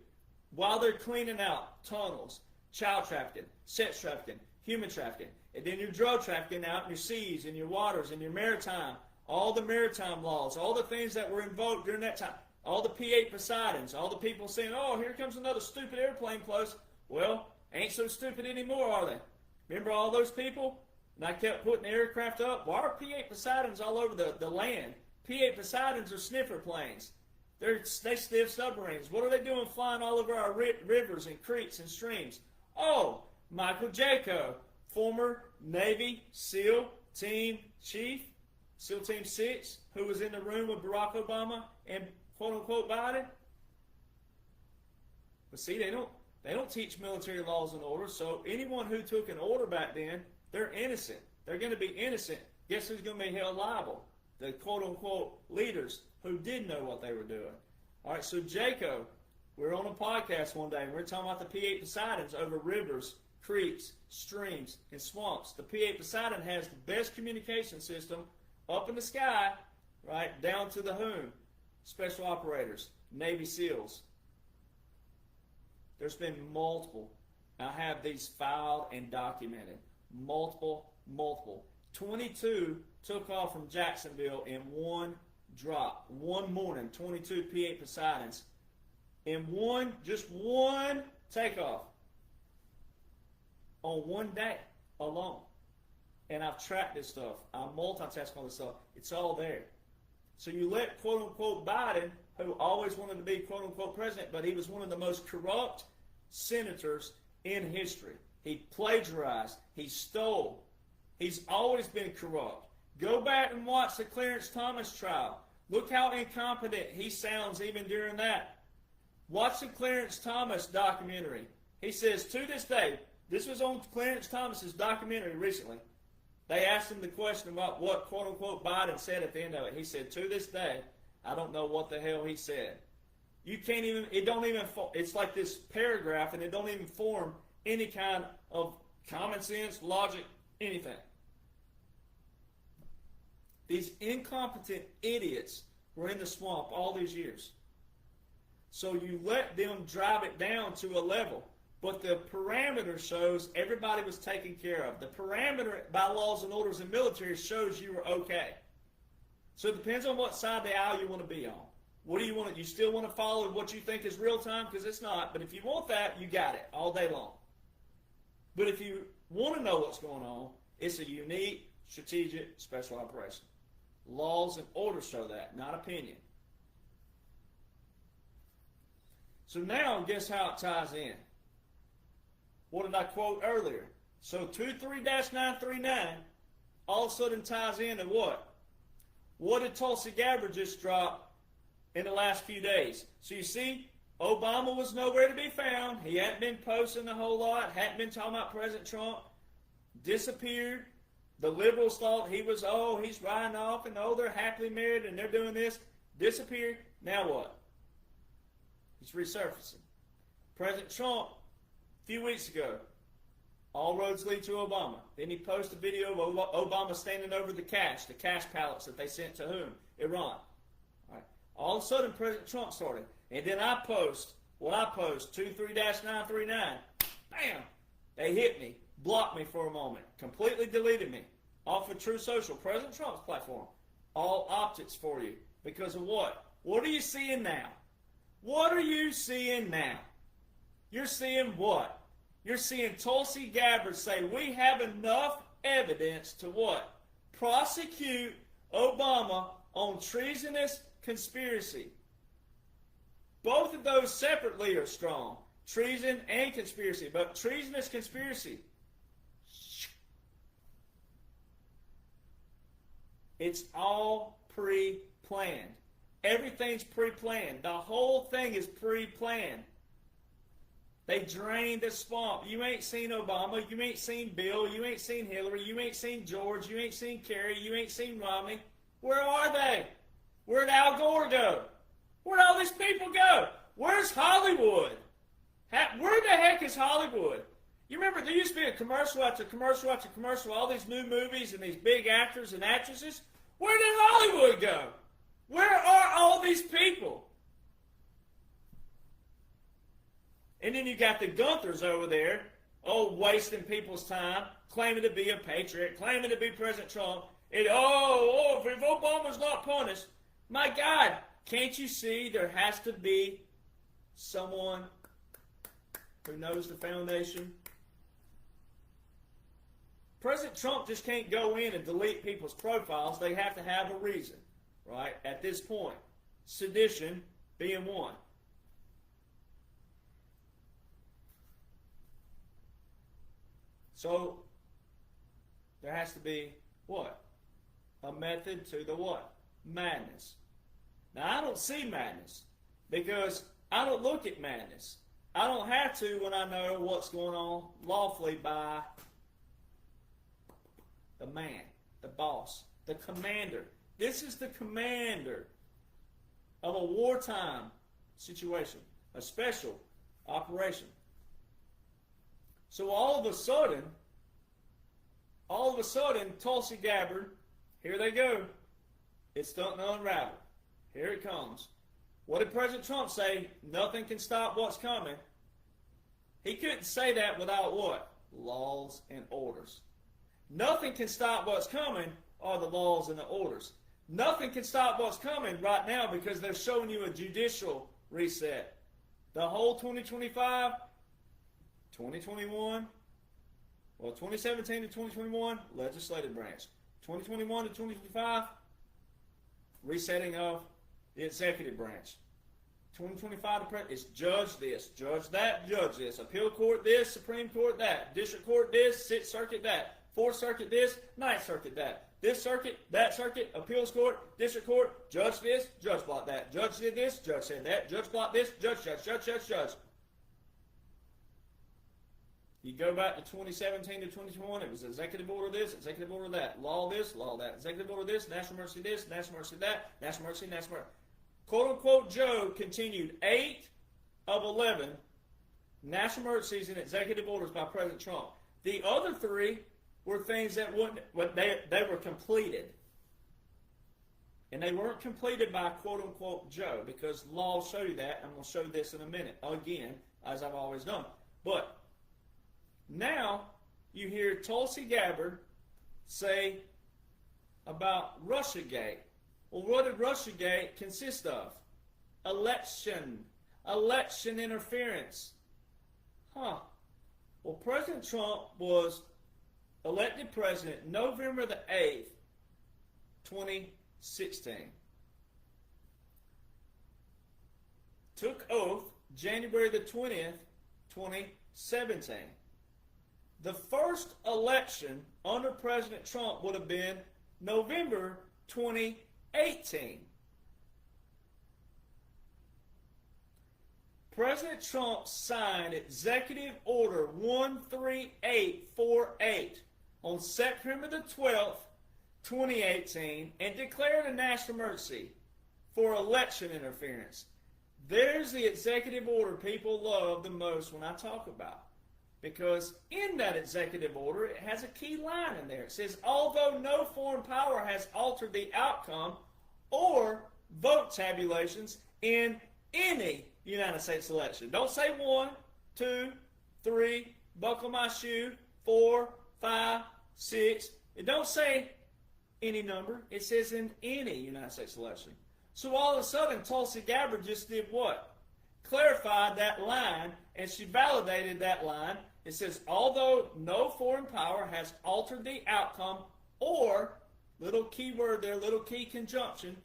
While they're cleaning out tunnels, child trafficking, sex trafficking, human trafficking, and then your drug trafficking out in your seas, in your waters, in your maritime, all the maritime laws, all the things that were invoked during that time, all the P-8 Poseidons, all the people saying, oh, here comes another stupid airplane close. Well, ain't so stupid anymore, are they? Remember all those people? And I kept putting aircraft up. Why are P-8 Poseidons all over the land? P-8 Poseidons are sniffer planes. They sniff submarines. What are they doing flying all over our rivers and creeks and streams? Oh, Michael Jaco, former Navy SEAL Team Chief, SEAL Team 6, who was in the room with Barack Obama and quote-unquote Biden. But see, they don't teach military laws and orders, so anyone who took an order back then, they're innocent. They're going to be innocent. Guess who's going to be held liable? The quote-unquote leaders who did know what they were doing. All right, so Jaco, we were on a podcast one day, and we were talking about the P-8 Poseidons over rivers, creeks, streams, and swamps. The P-8 Poseidon has the best communication system up in the sky, right, down to the whom? Special operators, Navy SEALs. There's been multiple. I have these filed and documented. Multiple. 22 took off from Jacksonville in one drop. One morning, 22 P-8 Poseidons. In just one takeoff. On one day alone. And I've tracked this stuff. I multitask on this stuff. It's all there. So you let quote-unquote Biden, who always wanted to be quote-unquote president, but he was one of the most corrupt senators in history. He plagiarized. He stole. He's always been corrupt. Go back and watch the Clarence Thomas trial. Look how incompetent he sounds even during that. Watch the Clarence Thomas documentary. He says, to this day, this was on Clarence Thomas's documentary recently. They asked him the question about what, quote-unquote, Biden said at the end of it. He said, to this day, I don't know what the hell he said. You can't even, it's like this paragraph, and it don't even form any kind of common sense, logic, anything. These incompetent idiots were in the swamp all these years. So you let them drive it down to a level. But the parameter shows everybody was taken care of. The parameter by laws and orders in military shows you were okay. So it depends on what side of the aisle you want to be on. What do you want? You still want to follow what you think is real time? Because it's not. But if you want that, you got it all day long. But if you want to know what's going on, it's a unique, strategic, special operation. Laws and orders show that, not opinion. So now, guess how it ties in? What did I quote earlier? So 23-939 all of a sudden ties into what? What did Tulsi Gabbard just drop in the last few days? So you see, Obama was nowhere to be found. He hadn't been posting a whole lot, hadn't been talking about President Trump. Disappeared. The liberals thought he was, he's riding off, and they're happily married, and they're doing this. Disappeared. Now what? He's resurfacing. President Trump, a few weeks ago, all roads lead to Obama. Then he posted a video of Obama standing over the cash pallets that they sent to whom? Iran. All right. All of a sudden, President Trump started. And then I post, 23-939. Bam! They hit me, blocked me for a moment, completely deleted me off of True Social, President Trump's platform. All optics for you. Because of what? What are you seeing now? What are you seeing now? You're seeing what? You're seeing Tulsi Gabbard say, we have enough evidence to what? Prosecute Obama on treasonous conspiracy. Both of those separately are strong. Treason and conspiracy. But treasonous conspiracy, it's all pre-planned. Everything's pre-planned. The whole thing is pre-planned. They drained the swamp. You ain't seen Obama. You ain't seen Bill. You ain't seen Hillary. You ain't seen George. You ain't seen Kerry. You ain't seen Romney. Where are they? Where'd Al Gore go? Where'd all these people go? Where's Hollywood? Where the heck is Hollywood? You remember there used to be a commercial after commercial after commercial, all these new movies and these big actors and actresses? Where did Hollywood go? Where are all these people? And then you got the Gunthers over there, wasting people's time, claiming to be a patriot, claiming to be President Trump, and if Obama's not punished, my God, can't you see there has to be someone who knows the foundation? President Trump just can't go in and delete people's profiles. They have to have a reason, right? At this point, sedition being one. So, there has to be what? A method to the what? Madness. Now, I don't see madness because I don't look at madness. I don't have to when I know what's going on lawfully by the man, the boss, the commander. This is the commander of a wartime situation, a special operation. So all of a sudden, Tulsi Gabbard, here they go. It's starting to unravel. Here it comes. What did President Trump say? Nothing can stop what's coming. He couldn't say that without what? Laws and orders. Nothing can stop what's coming are the laws and the orders. Nothing can stop what's coming right now because they're showing you a judicial reset. The whole 2025, 2021, 2017 to 2021, legislative branch. 2021 to 2025, resetting of the executive branch. 2025 is judge this, judge that, judge this. Appeal court this, Supreme Court that. District court this, Sixth Circuit that. Fourth Circuit this, Ninth Circuit that. This circuit, that circuit, appeals court, district court, judge this, judge block that. Judge did this, judge said that. Judge block this, judge. You go back to 2017 to 2021, it was executive order this, executive order that. Law this, law that. Executive order this, national mercy this, national mercy that. National mercy, national mercy. Quote-unquote Joe continued 8 of 11 national mercies and executive orders by President Trump. The other 3 were things that they were completed. And they weren't completed by quote-unquote Joe, because law will show you that. I'm going to show you this in a minute, again, as I've always done. But now you hear Tulsi Gabbard say about Russiagate. Well, what did Russiagate consist of? Election interference. Well, President Trump was elected president November the 8th, 2016. Took oath January the 20th, 2017. The first election under President Trump would have been November 2018. President Trump signed Executive Order 13848 on September the 12th, 2018, and declared a national emergency for election interference. There's the executive order people love the most when I talk about. Because in that executive order, it has a key line in there. It says, although no foreign power has altered the outcome or vote tabulations in any United States election. Don't say 1, 2, 3, buckle my shoe, 4, 5, 6. It don't say any number. It says in any United States election. So all of a sudden, Tulsi Gabbard just did what? Clarified that line, and she validated that line. It says, although no foreign power has altered the outcome, or, little key word there, little key conjunction,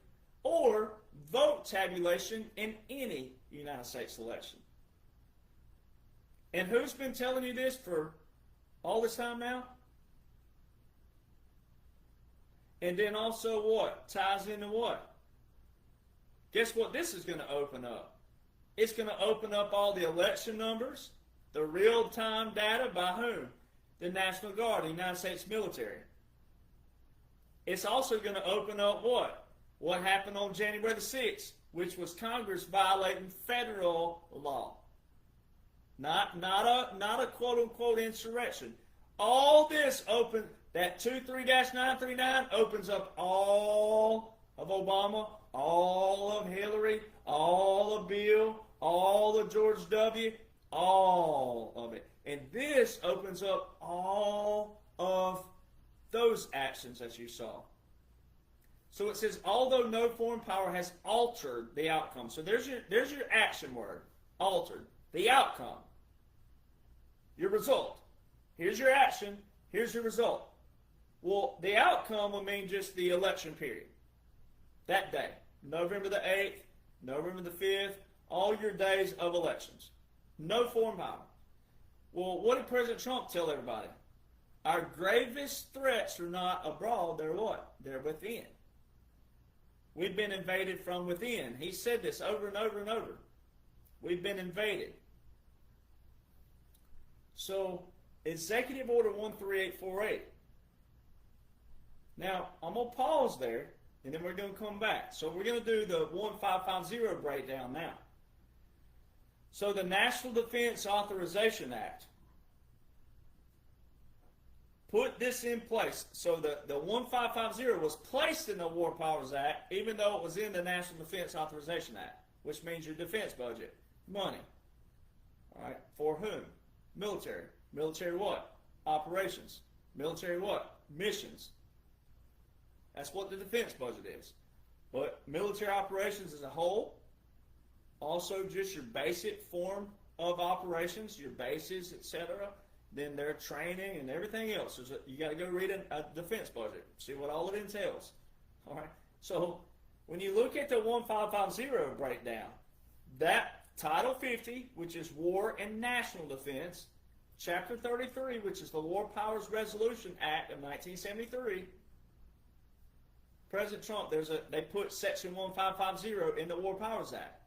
or vote tabulation in any United States election. And who's been telling you this for all this time now? And then also what? Ties into what? Guess what this is going to open up? It's going to open up all the election numbers, the real-time data by whom? The National Guard, the United States military. It's also going to open up what? What happened on January the 6th, which was Congress violating federal law. Not a quote-unquote insurrection. All this open, that 23-939 opens up all of Obama, all of Hillary, all of Bill, all of George W., all of it. And this opens up all of those actions that you saw. So it says, although no foreign power has altered the outcome. So there's your action word, altered. The outcome. Your result. Here's your action. Here's your result. Well, the outcome will mean just the election period. That day. November the 8th, November the 5th, all your days of elections. No foreign power. Well, what did President Trump tell everybody? Our gravest threats are not abroad, they're what? They're within. We've been invaded from within. He said this over and over and over. We've been invaded. So, Executive Order 13848. Now, I'm going to pause there, and then we're going to come back. So we're going to do the 1550 breakdown now. So the National Defense Authorization Act put this in place. So the 1550 was placed in the War Powers Act, even though it was in the National Defense Authorization Act, which means your defense budget, money. All right, for whom? Military. Military what? Operations. Military what? Missions. That's what the defense budget is. But military operations as a whole, also just your basic form of operations, your bases, etc., then their training and everything else. You got to go read a defense budget, see what all it entails. All right. So when you look at the 1550 breakdown, that Title 50, which is War and National Defense, Chapter 33, which is the War Powers Resolution Act of 1973. President Trump, they put Section 1550 in the War Powers Act.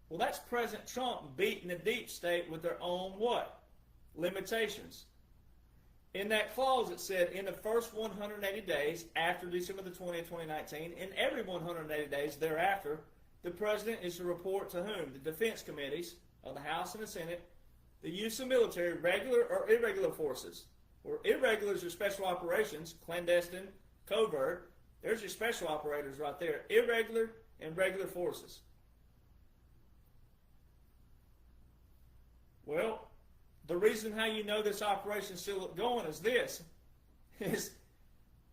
Well, that's President Trump beating the deep state with their own what? Limitations. In that clause, it said, in the first 180 days after December the 20th, 2019, and every 180 days thereafter, the President is to report to whom? The defense committees of the House and the Senate, the use of military, regular or irregular forces. Or irregular is your special operations, clandestine, covert. There's your special operators right there. Irregular and regular forces. Well, the reason how you know this operation is still going is this. Is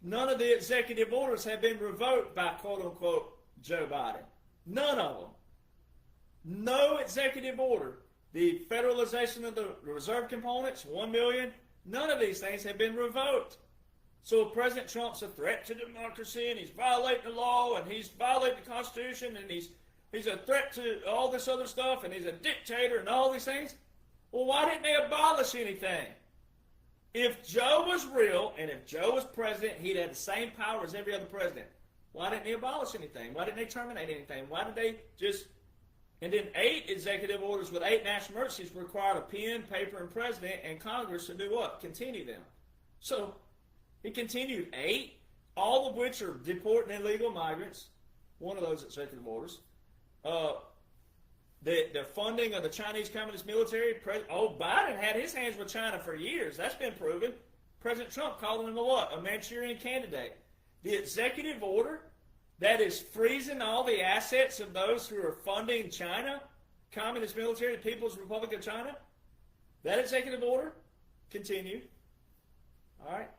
none of the executive orders have been revoked by quote-unquote Joe Biden. None of them. No executive order The federalization of the reserve components, 1 million, none of these things have been revoked. So President Trump's a threat to democracy, and he's violating the law, and he's violating the Constitution, and he's a threat to all this other stuff, and he's a dictator and all these things. Well, why didn't they abolish anything? If Joe was real, and if Joe was president, he'd have the same power as every other president. Why didn't they abolish anything? Why didn't they terminate anything? Why did they just... And then 8 executive orders with 8 national emergencies required a pen, paper, and president and Congress to do what? Continue them. So he continued 8, all of which are deporting illegal migrants. One of those executive orders. The funding of the Chinese Communist military. Biden had his hands with China for years. That's been proven. President Trump called him a what? A Manchurian candidate. The executive order that is freezing all the assets of those who are funding China, Communist military, the People's Republic of China, that executive order continued. All right.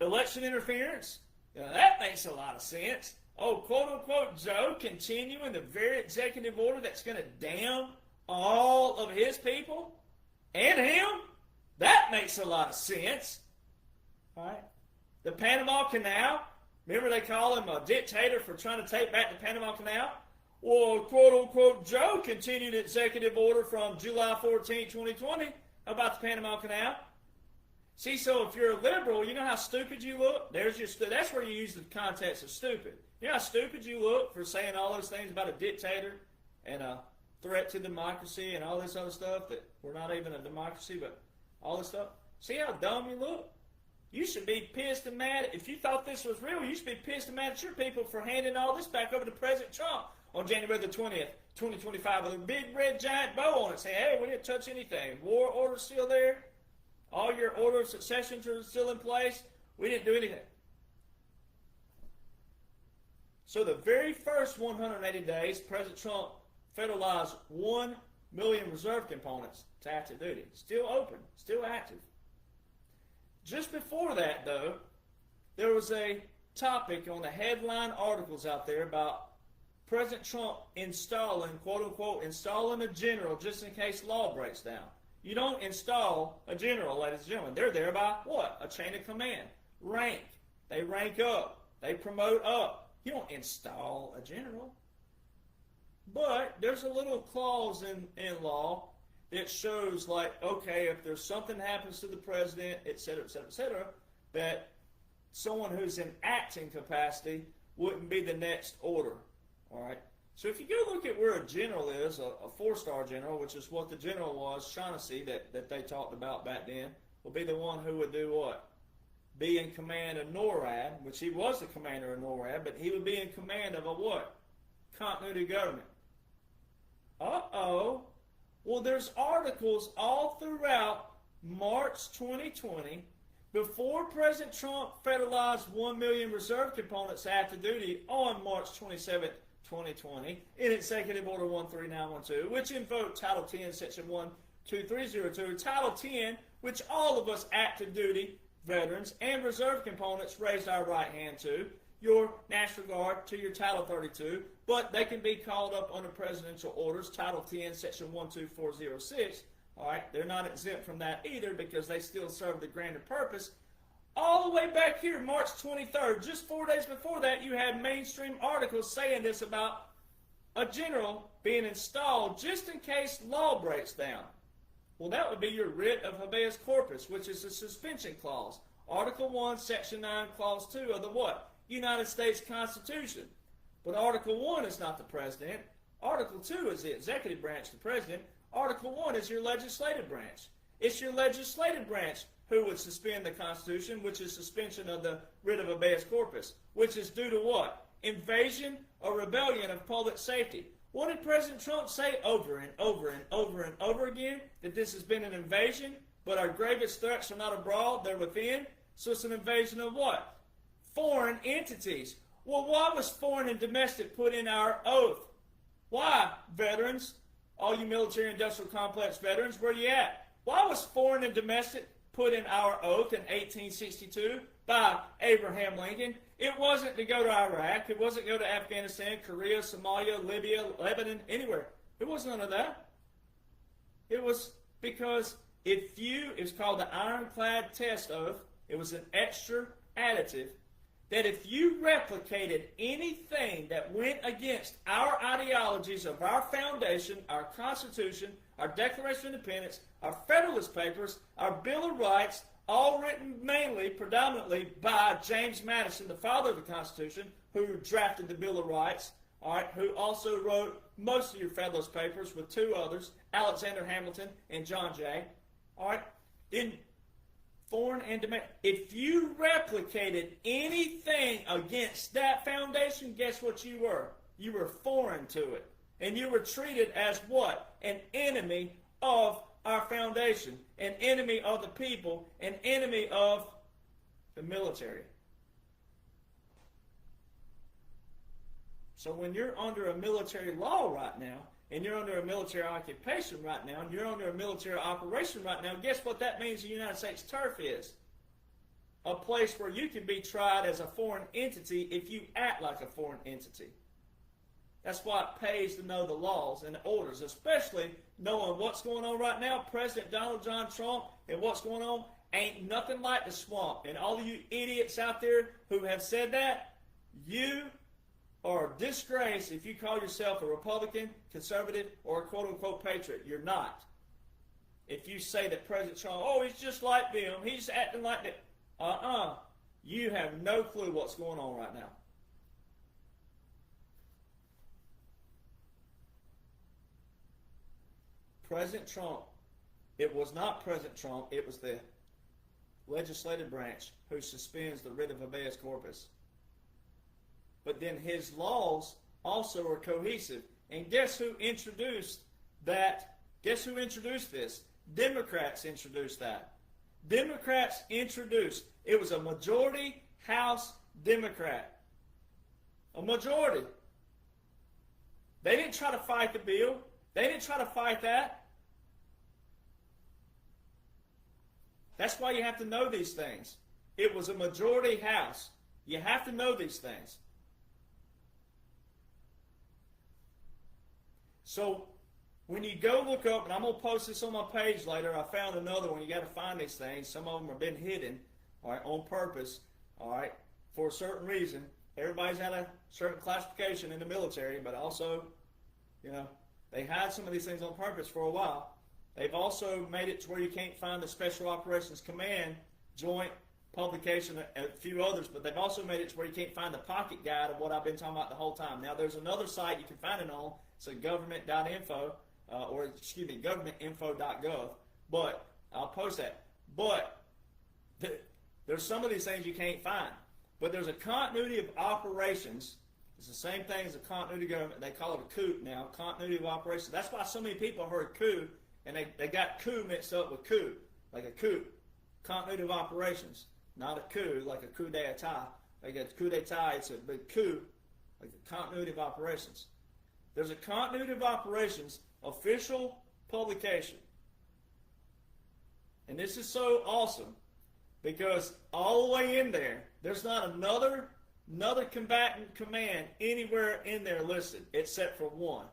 Election interference. Now, that makes a lot of sense. Quote unquote, Joe continuing the very executive order that's going to damn all of his people and him. That makes a lot of sense. All right. The Panama Canal. Remember they call him a dictator for trying to take back the Panama Canal? Well, quote-unquote, Joe continued executive order from July 14, 2020 about the Panama Canal. See, so if you're a liberal, you know how stupid you look? That's where you use the context of stupid. You know how stupid you look for saying all those things about a dictator and a threat to democracy and all this other stuff, that we're not even a democracy, but all this stuff? See how dumb you look? You should be pissed and mad. If you thought this was real, you should be pissed and mad at your people for handing all this back over to President Trump on January the 20th, 2025, with a big red giant bow on it saying, hey, we didn't touch anything. War order's still there. All your order of successions are still in place. We didn't do anything. So the very first 180 days, President Trump federalized 1 million reserve components to active duty. Still open, still active. Just before that, though, there was a topic on the headline articles out there about President Trump installing, quote-unquote, installing a general just in case law breaks down. You don't install a general, ladies and gentlemen. They're there by what? A chain of command. Rank. They rank up. They promote up. You don't install a general. But there's a little clause in law it shows, like, okay, if there's something happens to the president, et cetera, that someone who's in acting capacity wouldn't be the next order. All right? So if you go look at where a general is, a 4-star general, which is what the general was, Jonhson, that they talked about back then, will be the one who would do what? Be in command of NORAD, which he was the commander of NORAD, but he would be in command of a what? Continuity government. Uh-oh. Well, there's articles all throughout March 2020, before President Trump federalized 1 million reserve components active duty on March 27, 2020, in Executive Order 13912, which invoked Title 10, Section 12302, Title 10, which all of us active duty veterans and reserve components raised our right hand to, your National Guard to your Title 32, but they can be called up under presidential orders, Title 10, Section 12406. All right, they're not exempt from that either because they still serve the grander purpose. All the way back here, March 23rd, just 4 days before that, you had mainstream articles saying this about a general being installed just in case law breaks down. Well, that would be your writ of habeas corpus, which is a suspension clause. Article 1, Section 9, Clause 2 of the what? United States Constitution. But Article 1 is not the president. Article 2 is the executive branch, the president. Article 1 is your legislative branch. It's your legislative branch who would suspend the Constitution, which is suspension of the writ of habeas corpus, which is due to what? Invasion or rebellion of public safety. What did President Trump say over and over and over and over again? That this has been an invasion, but our gravest threats are not abroad, they're within. So it's an invasion of what? Foreign entities. Well, why was foreign and domestic put in our oath? Why, veterans? All you military industrial complex veterans, where you at? Why was foreign and domestic put in our oath in 1862 by Abraham Lincoln? It wasn't to go to Iraq. It wasn't to go to Afghanistan, Korea, Somalia, Libya, Lebanon, anywhere. It wasn't none of that. It was because it's called the ironclad test oath. It was an extra additive that if you replicated anything that went against our ideologies of our foundation, our Constitution, our Declaration of Independence, our Federalist Papers, our Bill of Rights, all written predominantly by James Madison, the father of the Constitution, who drafted the Bill of Rights, all right, who also wrote most of your Federalist Papers with two others, Alexander Hamilton and John Jay, all right, in foreign and domestic. If you replicated anything against that foundation, guess what you were? You were foreign to it. And you were treated as what? An enemy of our foundation, an enemy of the people, an enemy of the military. So when you're under a military law right now, and you're under a military occupation right now, and you're under a military operation right now, guess what that means the United States turf is? A place where you can be tried as a foreign entity if you act like a foreign entity. That's why it pays to know the laws and the orders, especially knowing what's going on right now. President Donald John Trump and what's going on ain't nothing like the swamp. And all of you idiots out there who have said that, you are a disgrace if you call yourself a Republican, conservative, or a quote-unquote patriot. You're not. If you say that President Trump, oh, he's just like them, he's acting like that. You have no clue what's going on right now. President Trump, it was not President Trump, it was the legislative branch who suspends the writ of habeas corpus. But then his laws also are cohesive. And guess who introduced that? Guess who introduced this? Democrats introduced that. Democrats introduced. It was a majority House Democrat. A majority. They didn't try to fight the bill. They didn't try to fight that. That's why you have to know these things. It was a majority House. You have to know these things. So when you go look up, and I'm going to post this on my page later, I found another one. You got to find these things. Some of them have been hidden, all right, on purpose, all right, for a certain reason. Everybody's had a certain classification in the military, but also, you know, they hide some of these things on purpose for a while. They've also made it to where you can't find the Special Operations Command joint publication, a few others, but they've also made it to where you can't find the pocket guide of what I've been talking about the whole time. Now, there's another site you can find it on. It's a government.info, governmentinfo.gov, but I'll post that. But there's some of these things you can't find. But there's a continuity of operations. It's the same thing as a continuity of government. They call it a coup now, continuity of operations. That's why so many people heard coup, and they got coup mixed up with coup, like a coup. Continuity of operations, not a coup, like a coup d'etat. Like a coup d'etat, it's a big coup, like the continuity of operations. There's a continuity of operations official publication. And this is so awesome because all the way in there, there's not another combatant command anywhere in there listed except for one,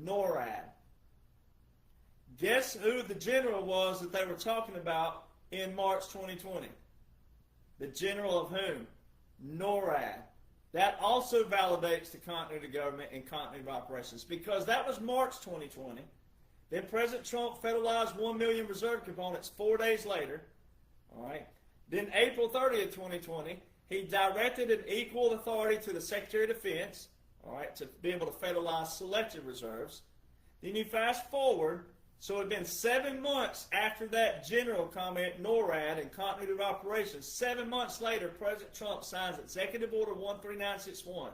NORAD. Guess who the general was that they were talking about in March 2020? The general of whom? NORAD. That also validates the continuity of government and continuity of operations because that was March 2020. Then President Trump federalized 1 million reserve components 4 days later. All right. Then April 30th, 2020, he directed an equal authority to the Secretary of Defense, all right, to be able to federalize selected reserves. Then you fast forward, so it had been 7 months after that general comment, NORAD, and continuity of operations. 7 months later, President Trump signs Executive Order 13961,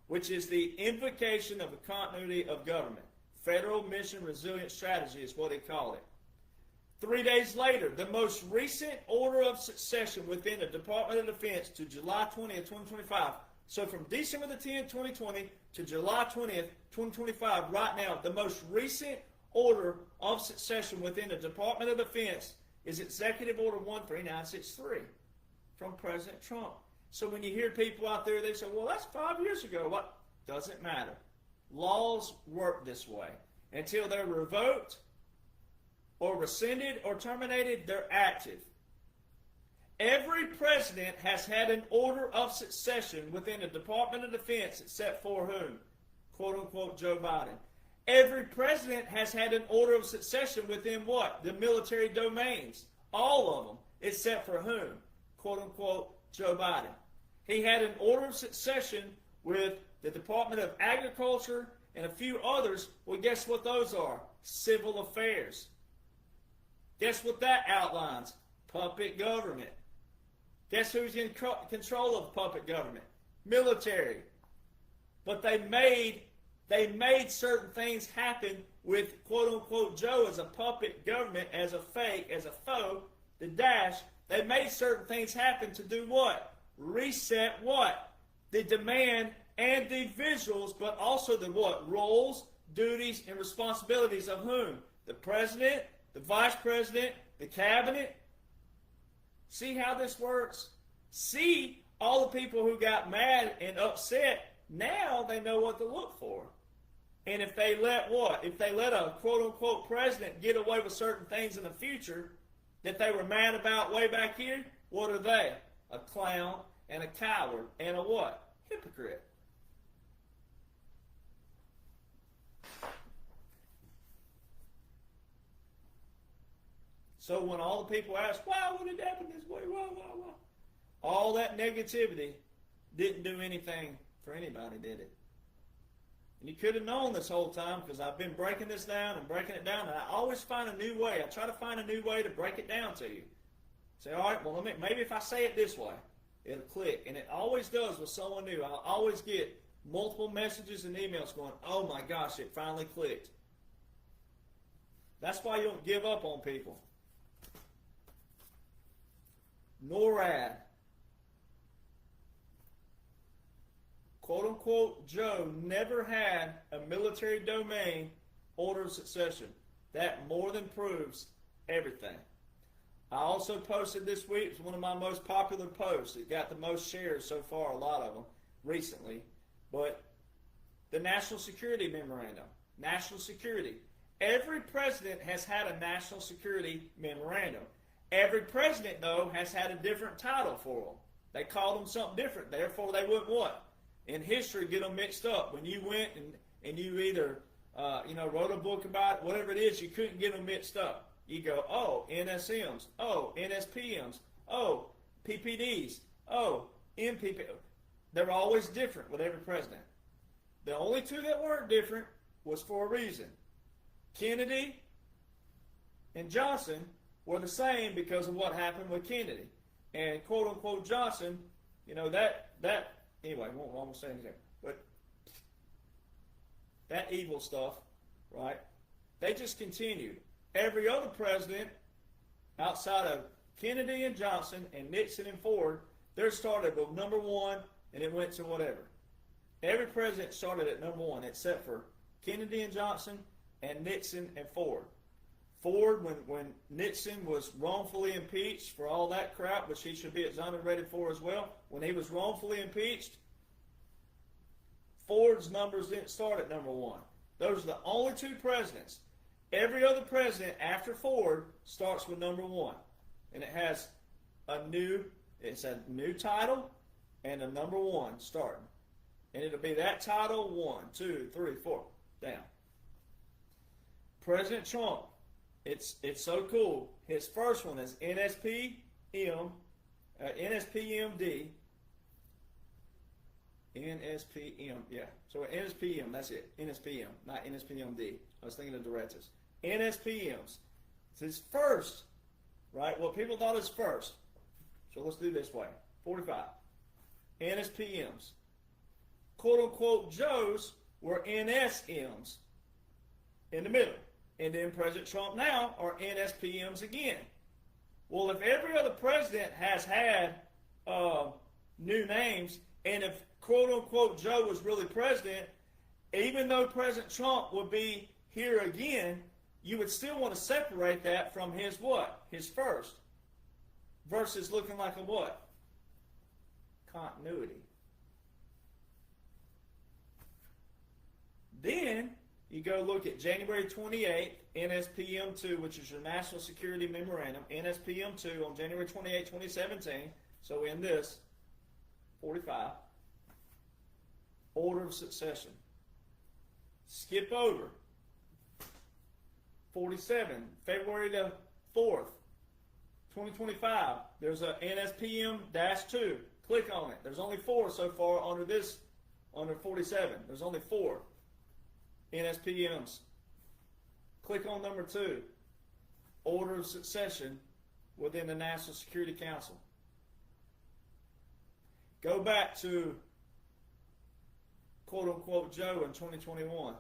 which is the invocation of the continuity of government. Federal Mission Resilient Strategy is what they call it. 3 days later, the most recent order of succession within the Department of Defense to July 20th, 2025. So from December the 10th, 2020 to July 20th, 2025, right now, the most recent order of succession within the Department of Defense is Executive Order 13963 from President Trump. So when you hear people out there, they say, well, that's 5 years ago. What? Doesn't matter. Laws work this way. Until they're revoked, or rescinded or terminated, they're active. Every president has had an order of succession within the Department of Defense except for whom? Quote unquote Joe Biden. Every president has had an order of succession within what? The military domains. All of them, except for whom? Quote unquote Joe Biden. He had an order of succession with the Department of Agriculture and a few others. Well, guess what those are? Civil affairs. Guess what that outlines? Puppet government. Guess who's in control of puppet government? Military. But they made certain things happen with quote-unquote Joe as a puppet government, as a fake, as a foe, the dash. They made certain things happen to do what? Reset what? The demand and the visuals, but also the what? Roles, duties, and responsibilities of whom? The president, the vice president, the cabinet. See how this works? See all the people who got mad and upset, now they know what to look for. And if they let what? If they let a quote-unquote president get away with certain things in the future that they were mad about way back here, what are they? A clown and a coward and a what? Hypocrite. So when all the people ask, why would it happen this way? Why? All that negativity didn't do anything for anybody, did it? And you could have known this whole time, because I've been breaking this down and breaking it down, and I always find a new way. I try to find a new way to break it down to you. Say, all right, well, maybe if I say it this way, it'll click. And it always does with someone new. I'll always get multiple messages and emails going, oh my gosh, it finally clicked. That's why you don't give up on people. NORAD. Quote-unquote Joe never had a military domain order of succession. That more than proves everything. I also posted this week, it's one of my most popular posts. It got the most shares so far, a lot of them, recently. But the National Security Memorandum. National Security. Every president has had a National Security Memorandum. Every president, though, has had a different title for them. They called them something different. Therefore, they wouldn't what? In history, get them mixed up. When you went and you either wrote a book about it, whatever it is, you couldn't get them mixed up. You go, oh, NSMs, oh, NSPMs, oh, PPDs, oh, MPP. They're always different with every president. The only two that weren't different was for a reason. Kennedy and Johnson were the same because of what happened with Kennedy. And quote-unquote Johnson, anyway, I won't say anything. But that evil stuff, right, they just continued. Every other president outside of Kennedy and Johnson and Nixon and Ford, they started with number one and it went to whatever. Every president started at number one except for Kennedy and Johnson and Nixon and Ford. Ford, when Nixon was wrongfully impeached for all that crap, which he should be exonerated for as well, when he was wrongfully impeached, Ford's numbers didn't start at number one. Those are the only two presidents. Every other president after Ford starts with number one. And it has it's a new title and a number one starting. And it'll be that title 1, 2, 3, 4, down. President Trump, it's so cool. His first one is NSPMD. NSPM, yeah. So NSPM, that's it. NSPM, not NSPMD. I was thinking of directors. NSPMs. It's his first, right? What people thought is first. So let's do this way. 45. NSPMs. Quote-unquote Joes were NSMs in the middle. And then President Trump now are NSPMs again. Well, if every other president has had new names, and if quote-unquote Joe was really president, even though President Trump would be here again, you would still want to separate that from his what? His first. Versus looking like a what? Continuity. Then, You go look at January 28th, NSPM2, which is your National Security Memorandum, NSPM2 on January 28, 2017. So in this, 45, order of succession. Skip over 47, February the 4th, 2025. There's a NSPM-2. Click on it. There's only 4 so far under this, under 47. There's only 4 NSPMs. Click on number 2, order of succession within the National Security Council. Go back to quote-unquote Joe in 2021.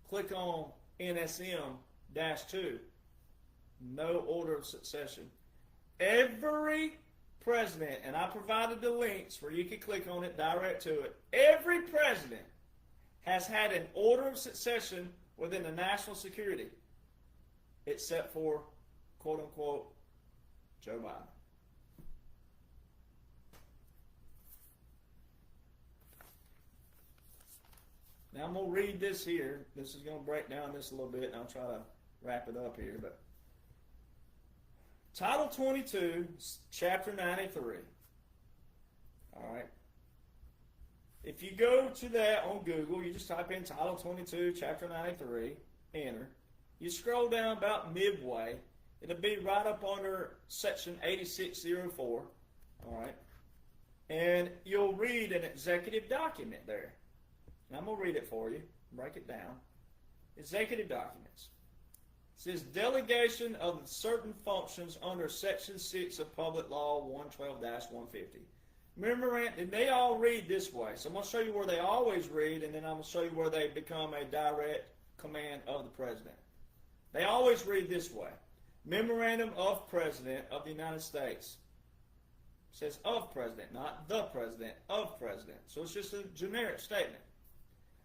Click on NSM-2. No order of succession. Every president, and I provided the links where you can click on it, direct to it. Every president has had an order of succession within the national security, except for quote-unquote Joe Biden. Now I'm going to read this here. This is going to break down this a little bit, and I'll try to wrap it up here. But Title 22, Chapter 93. All right. If you go to that on Google, you just type in Title 22, Chapter 93, enter. You scroll down about midway. It'll be right up under Section 8604. All right. And you'll read an executive document there. And I'm going to read it for you, break it down. Executive documents. It says delegation of certain functions under Section 6 of Public Law 112-150. Memorandum, and they all read this way. So I'm going to show you where they always read, and then I'm going to show you where they become a direct command of the President. They always read this way. Memorandum of President of the United States. It says of President, not the President, of President. So it's just a generic statement.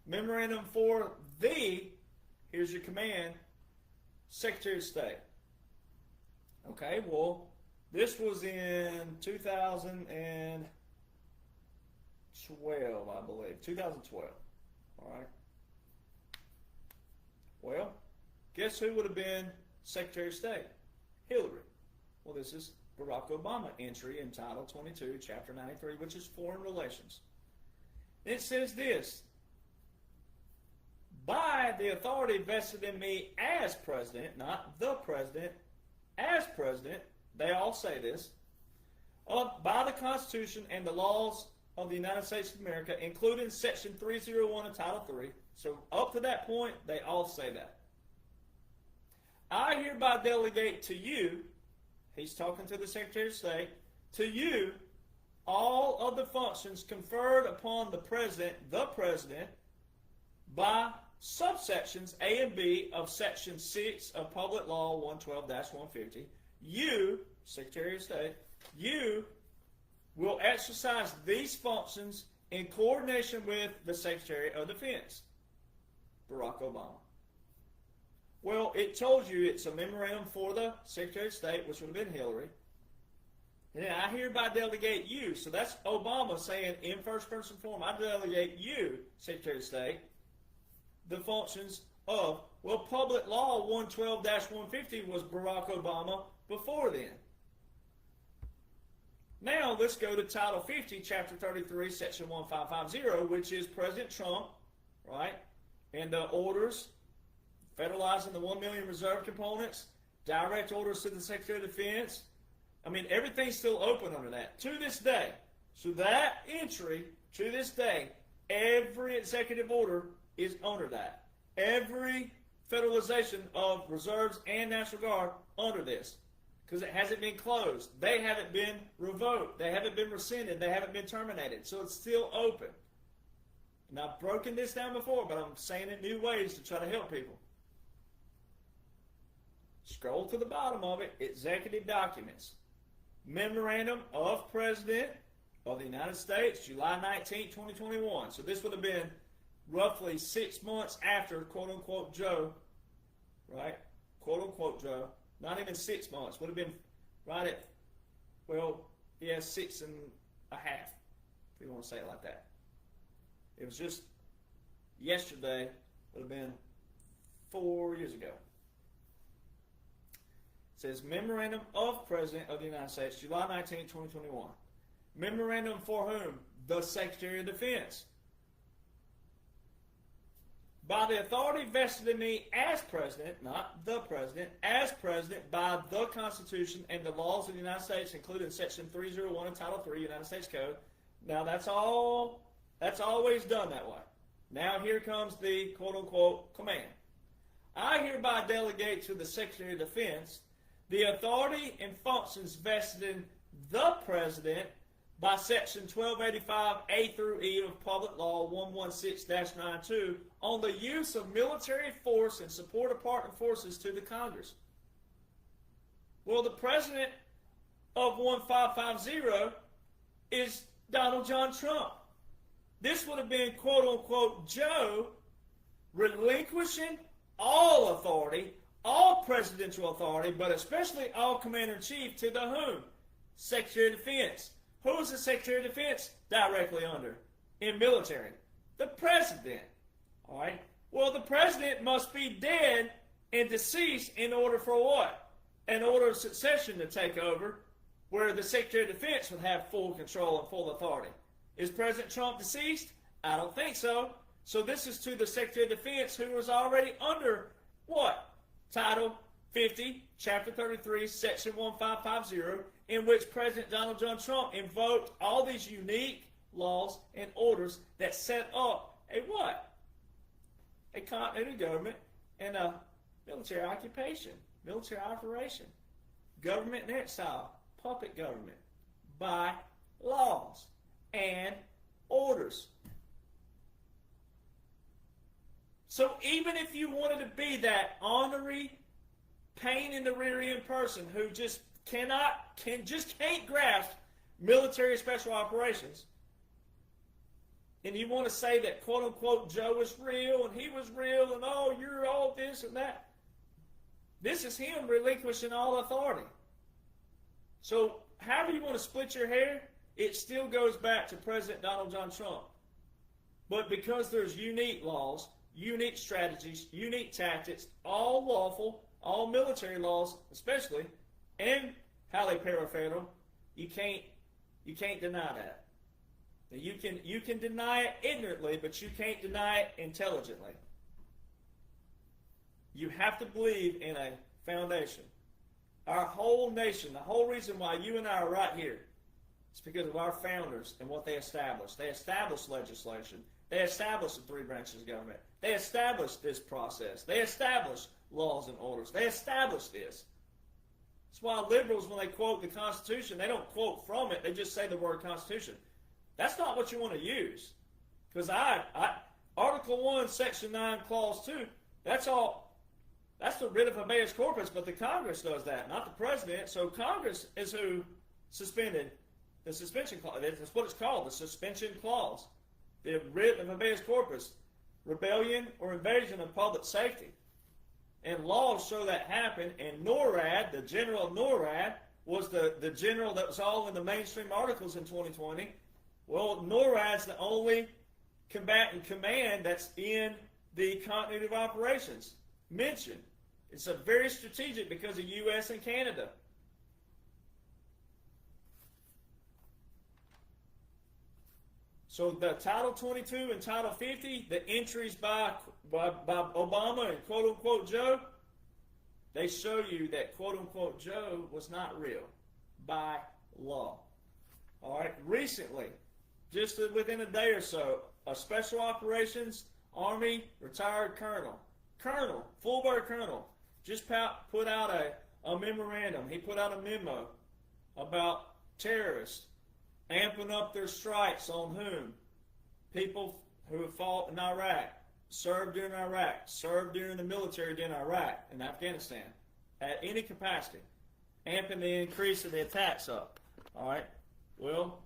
Memorandum for the, here's your command, Secretary of State. Okay, well, this was in 2012, I believe. 2012. All right. Well, guess who would have been Secretary of State? Hillary. Well, this is Barack Obama entry in Title 22, Chapter 93, which is Foreign Relations. It says this. By the authority vested in me as President, not the President, as President, they all say this, by the Constitution and the laws of the United States of America, including Section 301 of Title 3. So up to that point, they all say that. I hereby delegate to you, he's talking to the Secretary of State, to you all of the functions conferred upon the President, by subsections A and B of Section 6 of Public Law 112-150, you, Secretary of State, you will exercise these functions in coordination with the Secretary of Defense, Barack Obama. Well, it told you it's a memorandum for the Secretary of State, which would have been Hillary. And I hereby delegate you. So that's Obama saying in first person form, I delegate you, Secretary of State, the functions of, well, Public Law 112-150 was Barack Obama before then. Now let's go to Title 50, Chapter 33, Section 1550, which is President Trump, right? And the orders, federalizing the 1 million reserve components, direct orders to the Secretary of Defense. I mean, everything's still open under that to this day. So that entry, to this day, every executive order is under that. Every federalization of reserves and National Guard under this. Because it hasn't been closed. They haven't been revoked. They haven't been rescinded. They haven't been terminated. So it's still open. And I've broken this down before, but I'm saying it new ways to try to help people. Scroll to the bottom of it, executive documents. Memorandum of President of the United States, July 19, 2021. So this would have been roughly 6 months after, quote-unquote, Joe, right? Quote-unquote, Joe. Not even 6 months. Would have been right at, well, yeah, 6 and a half, if you want to say it like that. It was just yesterday Would have been 4 years ago. It says Memorandum of President of the United States, July 19, 2021. Memorandum for whom? The Secretary of Defense. By the authority vested in me as President, not the President, as President by the Constitution and the laws of the United States, including Section 301 and Title 3 United States Code. Now that's always done that way. Now here comes the quote-unquote command. I hereby delegate to the Secretary of Defense the authority and functions vested in the President by Section 1285A through E of Public Law 116-92 on the use of military force and support of partner forces to the Congress. Well, the President of 1550 is Donald John Trump. This would have been, quote-unquote, Joe relinquishing all authority, all presidential authority, but especially all Commander-in-Chief to the whom? Secretary of Defense. Who is the Secretary of Defense directly under in military? The President. All right. Well, the President must be dead and deceased in order for what? In order of succession to take over, where the Secretary of Defense would have full control and full authority. Is President Trump deceased? I don't think so. So this is to the Secretary of Defense who was already under what? Title 50, Chapter 33, Section 1550, in which President Donald John Trump invoked all these unique laws and orders that set up a what? A continuity government and a military occupation, military operation, government in exile, puppet government, by laws and orders. So even if you wanted to be that honorary, pain in the rear end person who just can't grasp military special operations, and you want to say that quote unquote Joe is real and he was real and oh you're all this and that, this is him relinquishing all authority. So however you want to split your hair, it still goes back to President Donald John Trump. But because there's unique laws, unique strategies, unique tactics, all lawful, all military laws especially, and highly parafederal, you can't deny that. Now you can deny it ignorantly, but you can't deny it intelligently. You have to believe in a foundation. Our whole nation, the whole reason why you and I are right here, is because of our founders and what they established. They established legislation. They established the three branches of government. They established this process. They established laws and orders. They established this. That's why liberals, when they quote the Constitution, they don't quote from it. They just say the word Constitution. That's not what you want to use. Because Article 1, Section 9, Clause 2, that's the writ of habeas corpus, but the Congress does that, not the President. So Congress is who suspended the suspension clause. That's what it's called, the suspension clause. The writ of habeas corpus, rebellion or invasion of public safety. And laws show that happened, and NORAD, the general of NORAD, was the general that was all in the mainstream articles in 2020. Well, NORAD's the only combatant command that's in the continuity of operations mentioned. It's a very strategic because of U.S. and Canada. So the Title 22 and Title 50, the entries by Obama and quote-unquote Joe, they show you that quote-unquote Joe was not real by law. All right, recently, just within a day or so, a Special Operations Army retired colonel, full-bird colonel, just put out a memorandum. He put out a memo about terrorists amping up their strikes on whom? People who have fought in Iraq, served during Iraq, served during the military in Iraq and Afghanistan, at any capacity, amping the increase of the attacks up. All right? Well,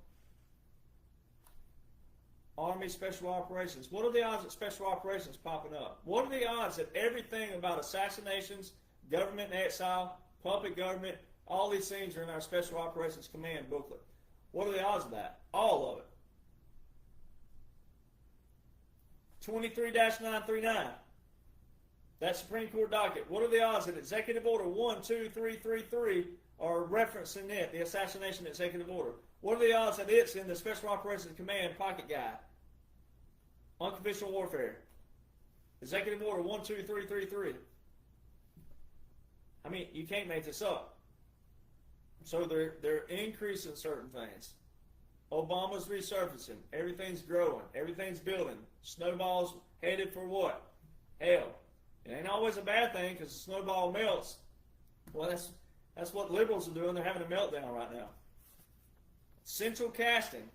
Army Special Operations. What are the odds that Special Operations popping up? What are the odds that everything about assassinations, government in exile, puppet government, all these things are in our Special Operations Command booklet? What are the odds of that? All of it. 23-939. that Supreme Court docket, what are the odds that Executive Order 12333 are referencing it, the assassination executive order? What are the odds that it's in the Special Operations Command pocket guide? Unconventional warfare. Executive Order 12333. I mean, you can't make this up. So they're increasing certain things. Obama's resurfacing. Everything's growing. Everything's building. Snowball's headed for what? Hell. It ain't always a bad thing because the snowball melts. Well, that's what liberals are doing. They're having a meltdown right now. Central casting.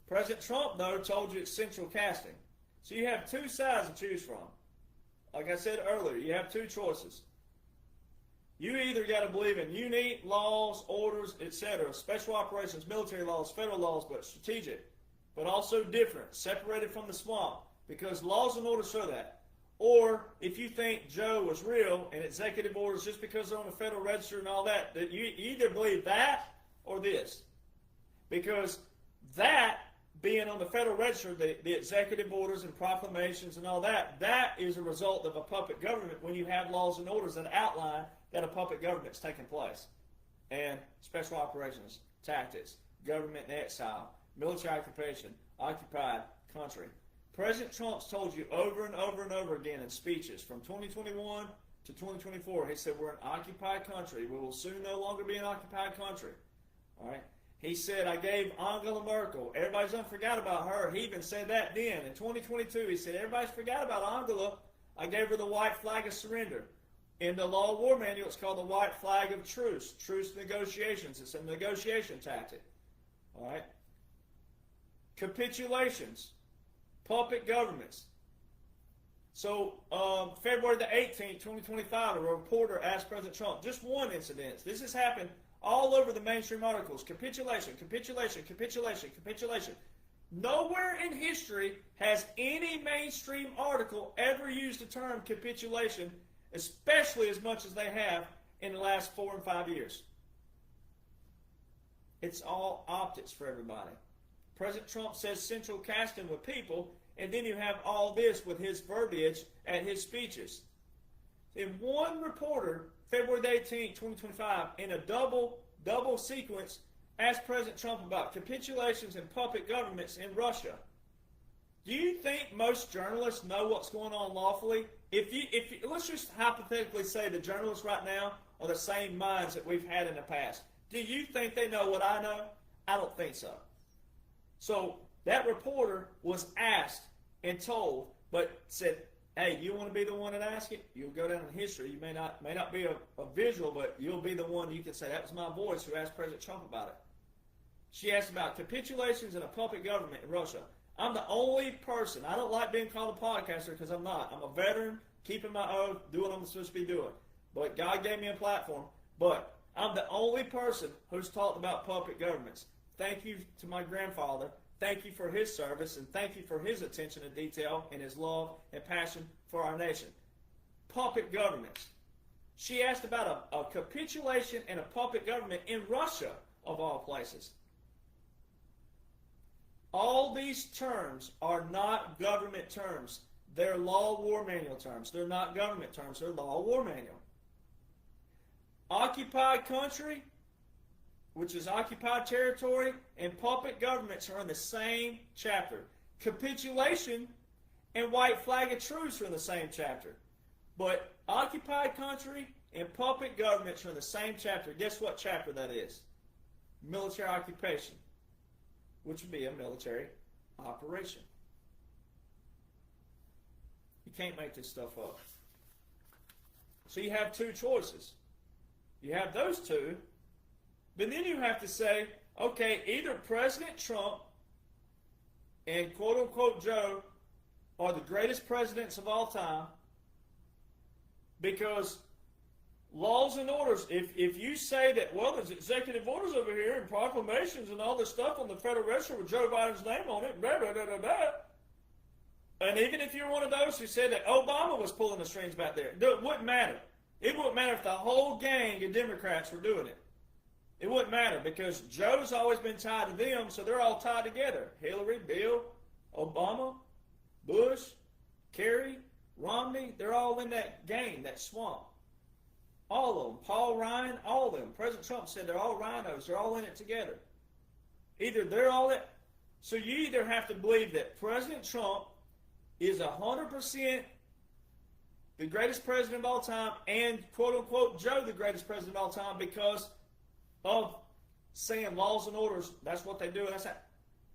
President Trump, though, told you it's central casting. So you have two sides to choose from. Like I said earlier, you have two choices. You either got to believe in unique laws, orders, etc., special operations, military laws, federal laws, but strategic, but also different, separated from the swamp, because laws and orders show that. Or if you think Joe was real and executive orders just because they're on the Federal Register and all that, that you either believe that or this. Because that, being on the Federal Register, the executive orders and proclamations and all that, that is a result of a puppet government when you have laws and orders that outline that a puppet government's taking place. And special operations, tactics, government in exile, military occupation, occupied country. President Trump's told you over and over and over again in speeches from 2021 to 2024, he said we're an occupied country. We will soon no longer be an occupied country. All right. He said, I gave Angela Merkel. Everybody's forgot about her. He even said that then. In 2022, he said, everybody's forgot about Angela. I gave her the white flag of surrender. In the law war manual, it's called the white flag of truce. Truce negotiations. It's a negotiation tactic. All right. Capitulations. Puppet governments. So, February the 18th, 2025, a reporter asked President Trump, just one incident. This has happened all over the mainstream articles. Capitulation, capitulation, capitulation, capitulation. Nowhere in history has any mainstream article ever used the term capitulation, especially as much as they have in the last 4 and 5 years. It's all optics for everybody. President Trump says central casting with people, and then you have all this with his verbiage at his speeches. In one reporter, February 18, 2025, in a double sequence, asked President Trump about capitulations and puppet governments in Russia. Do you think most journalists know what's going on lawfully? If let's just hypothetically say the journalists right now are the same minds that we've had in the past. Do you think they know what I know? I don't think so. So that reporter was asked and told, but said, hey, you want to be the one that asks it? You'll go down in history. You may not be a visual, but you'll be the one you can say, that was my voice who asked President Trump about it. She asked about capitulations and a puppet government in Russia. I'm the only person. I don't like being called a podcaster because I'm not. I'm a veteran, keeping my oath, doing what I'm supposed to be doing. But God gave me a platform. But I'm the only person who's talked about puppet governments. Thank you to my grandfather. Thank you for his service, and thank you for his attention to detail and his love and passion for our nation. Puppet governments. She asked about a capitulation and a puppet government in Russia, of all places. All these terms are not government terms. They're law war manual terms. They're not government terms. They're law war manual. Occupied country, which is occupied territory, and puppet governments are in the same chapter. Capitulation and white flag of truce are in the same chapter. But occupied country and puppet governments are in the same chapter. Guess what chapter that is? Military occupation, which would be a military operation. You can't make this stuff up. So you have two choices. You have those two. But then you have to say, okay, either President Trump and quote-unquote Joe are the greatest presidents of all time, because laws and orders, if you say that, well, there's executive orders over here and proclamations and all this stuff on the Federal Register with Joe Biden's name on it, blah, blah, blah, blah, blah. And even if you're one of those who said that Obama was pulling the strings back there, it wouldn't matter. It wouldn't matter if the whole gang of Democrats were doing it. It wouldn't matter, because Joe's always been tied to them, so they're all tied together. Hillary, Bill, Obama, Bush, Kerry, Romney, they're all in that game, that swamp. All of them. Paul Ryan, all of them. President Trump said they're all rhinos. They're all in it together. Either they're all in. So you either have to believe that President Trump is 100% the greatest president of all time and quote-unquote Joe the greatest president of all time because of saying laws and orders. That's what they do. And that's how.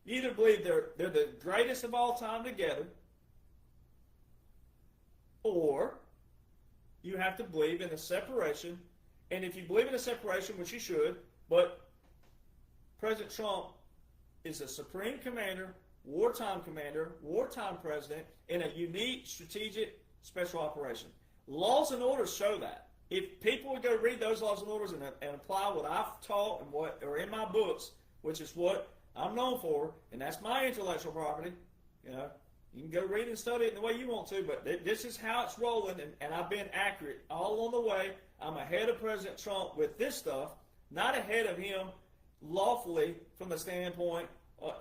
You either believe they're the greatest of all time together, or you have to believe in a separation. And if you believe in a separation, which you should, but President Trump is a supreme commander, wartime president, in a unique strategic special operation. Laws and orders show that. If people would go read those laws and orders and apply what I've taught and what are in my books, which is what I'm known for, and that's my intellectual property, you know, you can go read and study it the way you want to, but this is how it's rolling, and I've been accurate all along the way. I'm ahead of President Trump with this stuff, not ahead of him lawfully from the standpoint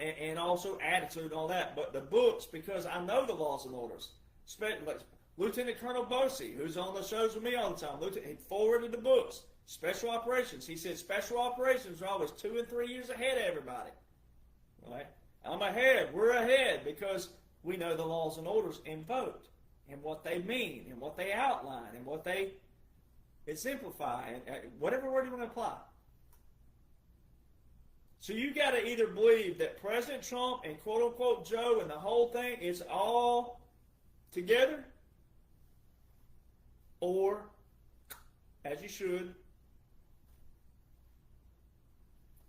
and also attitude and all that, but the books, because I know the laws and orders. Lieutenant Colonel Bosey, who's on the shows with me all the time, he forwarded the books. Special operations. He said special operations are always 2 and 3 years ahead of everybody. Right? I'm ahead. We're ahead because we know the laws and orders invoked and what they mean and what they outline and what they exemplify and whatever word you want to apply. So you got to either believe that President Trump and quote-unquote Joe and the whole thing is all together, or, as you should,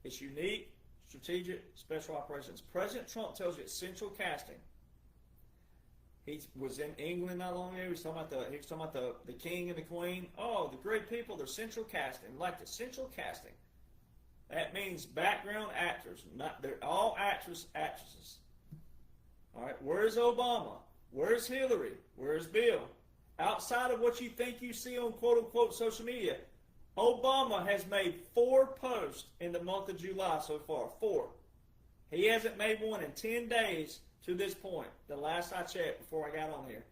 it's unique, strategic, special operations. President Trump tells you it's central casting. He was in England not long ago. He was talking about the king and the queen. Oh, the great people, they're central casting. Like the central casting. That means background actors. They're all actresses. All right, where's Obama? Where's Hillary? Where's Bill? Outside of what you think you see on quote-unquote social media, Obama has made 4 posts in the month of July so far. 4. He hasn't made one in 10 days to this point, the last I checked before I got on here.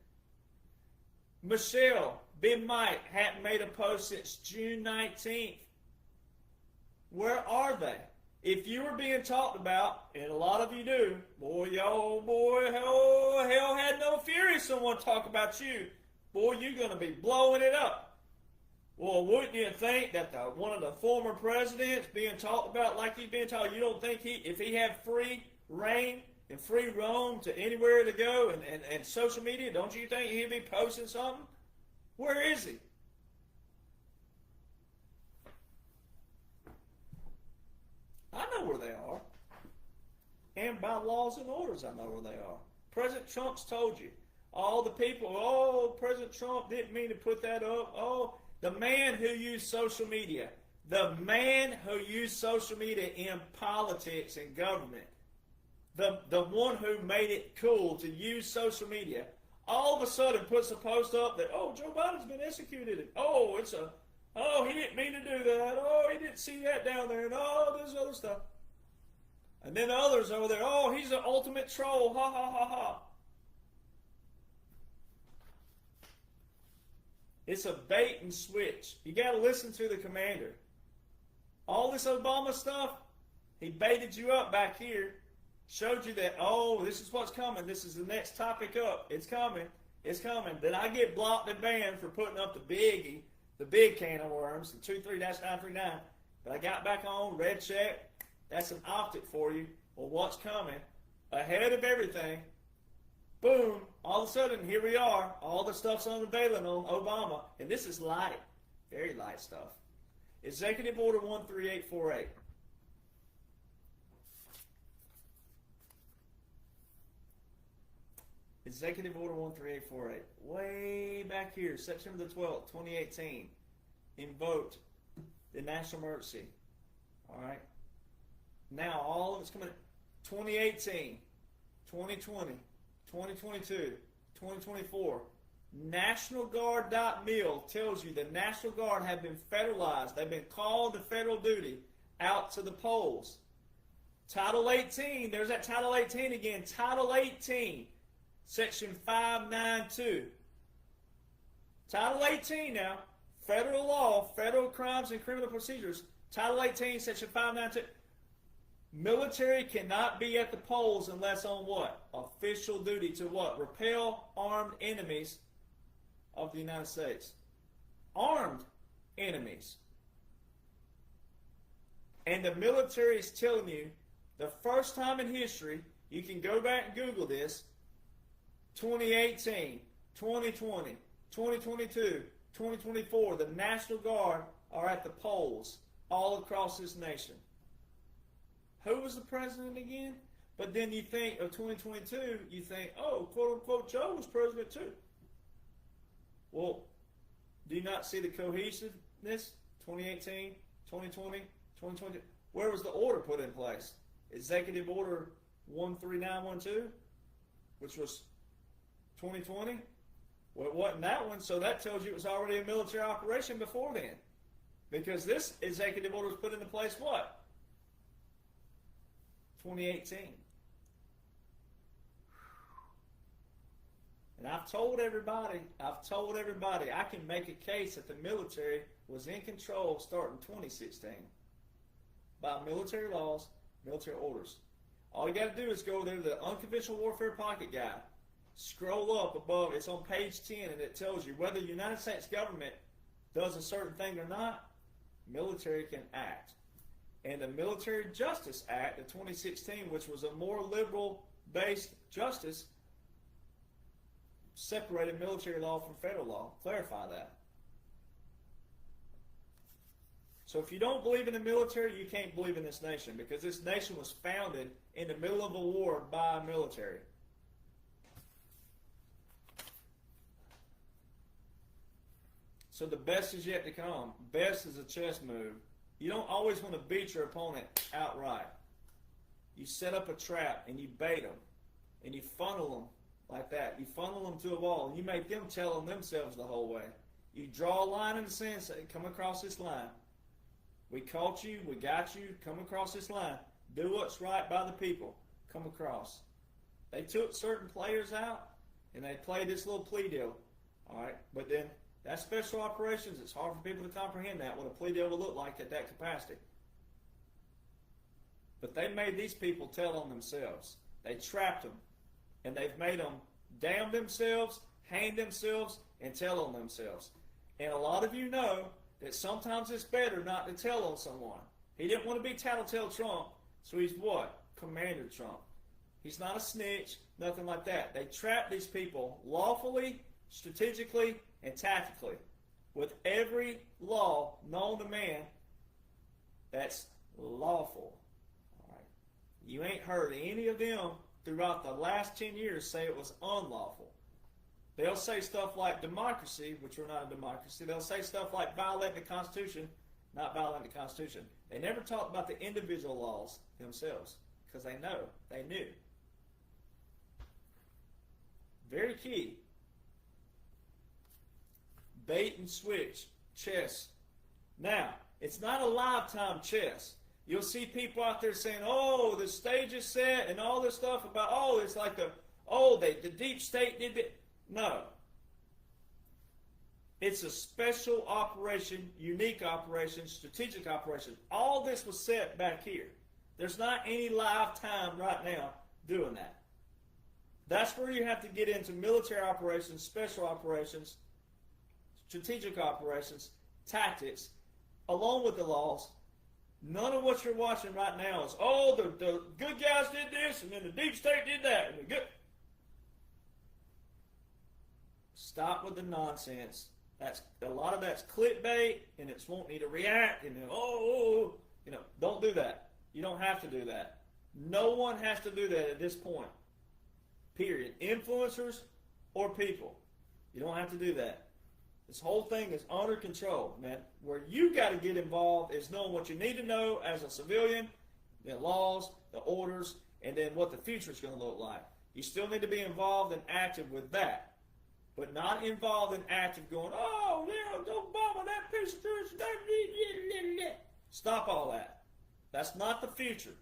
Michelle, Big Mike, hadn't made a post since June 19th. Where are they? If you were being talked about, and a lot of you do, hell had no fury if someone talk about you. Boy, you're going to be blowing it up. Well, wouldn't you think that one of the former presidents being talked about like he's being talked, you don't think if he had free reign and free roam to anywhere to go and social media, don't you think he'd be posting something? Where is he? I know where they are. And by laws and orders, I know where they are. President Trump's told you. All the people, President Trump didn't mean to put that up. The man who used social media. The man who used social media in politics and government. The one who made it cool to use social media. All of a sudden puts a post up that, Joe Biden's been executed. He didn't mean to do that. He didn't see that down there. And this other stuff. And then others over there, he's an ultimate troll. Ha, ha, ha, ha. It's a bait and switch. You got to listen to the commander. All this Obama stuff, he baited you up back here, showed you that, this is what's coming. This is the next topic up. It's coming. It's coming. Then I get blocked and banned for putting up the big can of worms, the 23-939. But I got back on, red check. That's an optic for you. Well, what's coming? Ahead of everything. Boom, all of a sudden, here we are. All the stuff's unveiling on Obama. And this is light, very light stuff. Executive Order 13848. Executive Order 13848. Way back here, September the 12th, 2018. Invoked the national emergency. All right. Now, all of it's coming. 2018, 2020. 2022, 2024, NationalGuard.mil tells you the National Guard have been federalized. They've been called to federal duty out to the polls. Title 18, there's that Title 18 again. Title 18, Section 592. Title 18 now, federal law, federal crimes and criminal procedures. Title 18, Section 592. Military cannot be at the polls unless on what? Official duty to what? Repel armed enemies of the United States. Armed enemies. And the military is telling you, the first time in history, you can go back and Google this, 2018, 2020, 2022, 2024, the National Guard are at the polls all across this nation. Who was the president again? But then you think of 2022, you think, oh, quote unquote, Joe was president too. Well, do you not see the cohesiveness? 2018, 2020, 2020. Where was the order put in place? Executive Order 13912, which was 2020. Well, it wasn't that one, so that tells you it was already a military operation before then. Because this executive order was put into place what? 2018. And I've told everybody, I can make a case that the military was in control starting 2016 by military laws, military orders. All you got to do is go there to the Unconventional Warfare Pocket Guide. Scroll up above, it's on page 10, and it tells you whether the United States government does a certain thing or not, military can act. And the Military Justice Act of 2016, which was a more liberal-based justice, separated military law from federal law. Clarify that. So if you don't believe in the military, you can't believe in this nation, because this nation was founded in the middle of a war by a military. So the best is yet to come. Best is a chess move. You don't always want to beat your opponent outright. You set up a trap and you bait them and you funnel them like that. You funnel them to a wall and you make them tell on themselves the whole way. You draw a line in the sand and say, come across this line. We caught you, we got you, come across this line. Do what's right by the people. Come across. They took certain players out and they played this little plea deal. All right, but then that's special operations. It's hard for people to comprehend that, what a plea deal would look like at that capacity. But they made these people tell on themselves. They trapped them, and they've made them damn themselves, hang themselves, and tell on themselves. And a lot of you know that sometimes it's better not to tell on someone. He didn't want to be Tattletale Trump, so he's what? Commander Trump. He's not a snitch, nothing like that. They trapped these people lawfully, strategically, and tactically, with every law known to man that's lawful. All right. You ain't heard any of them throughout the last 10 years say it was unlawful. They'll say stuff like democracy, which we're not a democracy. They'll say stuff like violating the Constitution, not violating the Constitution. They never talked about the individual laws themselves, because they knew. Very key. Bait and switch, chess. Now, it's not a lifetime chess. You'll see people out there saying, oh, the stage is set and all this stuff about, oh, it's like the deep state did it. No. It's a special operation, unique operation, strategic operation. All this was set back here. There's not any lifetime right now doing that. That's where you have to get into military operations, special operations, strategic operations, tactics, along with the laws. None of what you're watching right now is, oh, the good guys did this, and then the deep state did that. And the good. Stop with the nonsense. A lot of that's clickbait, and it's wanting you to react, and then, don't do that. You don't have to do that. No one has to do that at this point. Period. Influencers or people. You don't have to do that. This whole thing is under control, man. Where you got to get involved is knowing what you need to know as a civilian, the laws, the orders, and then what the future is going to look like. You still need to be involved and active with that, but not involved and active going, oh, yeah, Obama, that piece of dirt. Stop all that. That's not the future.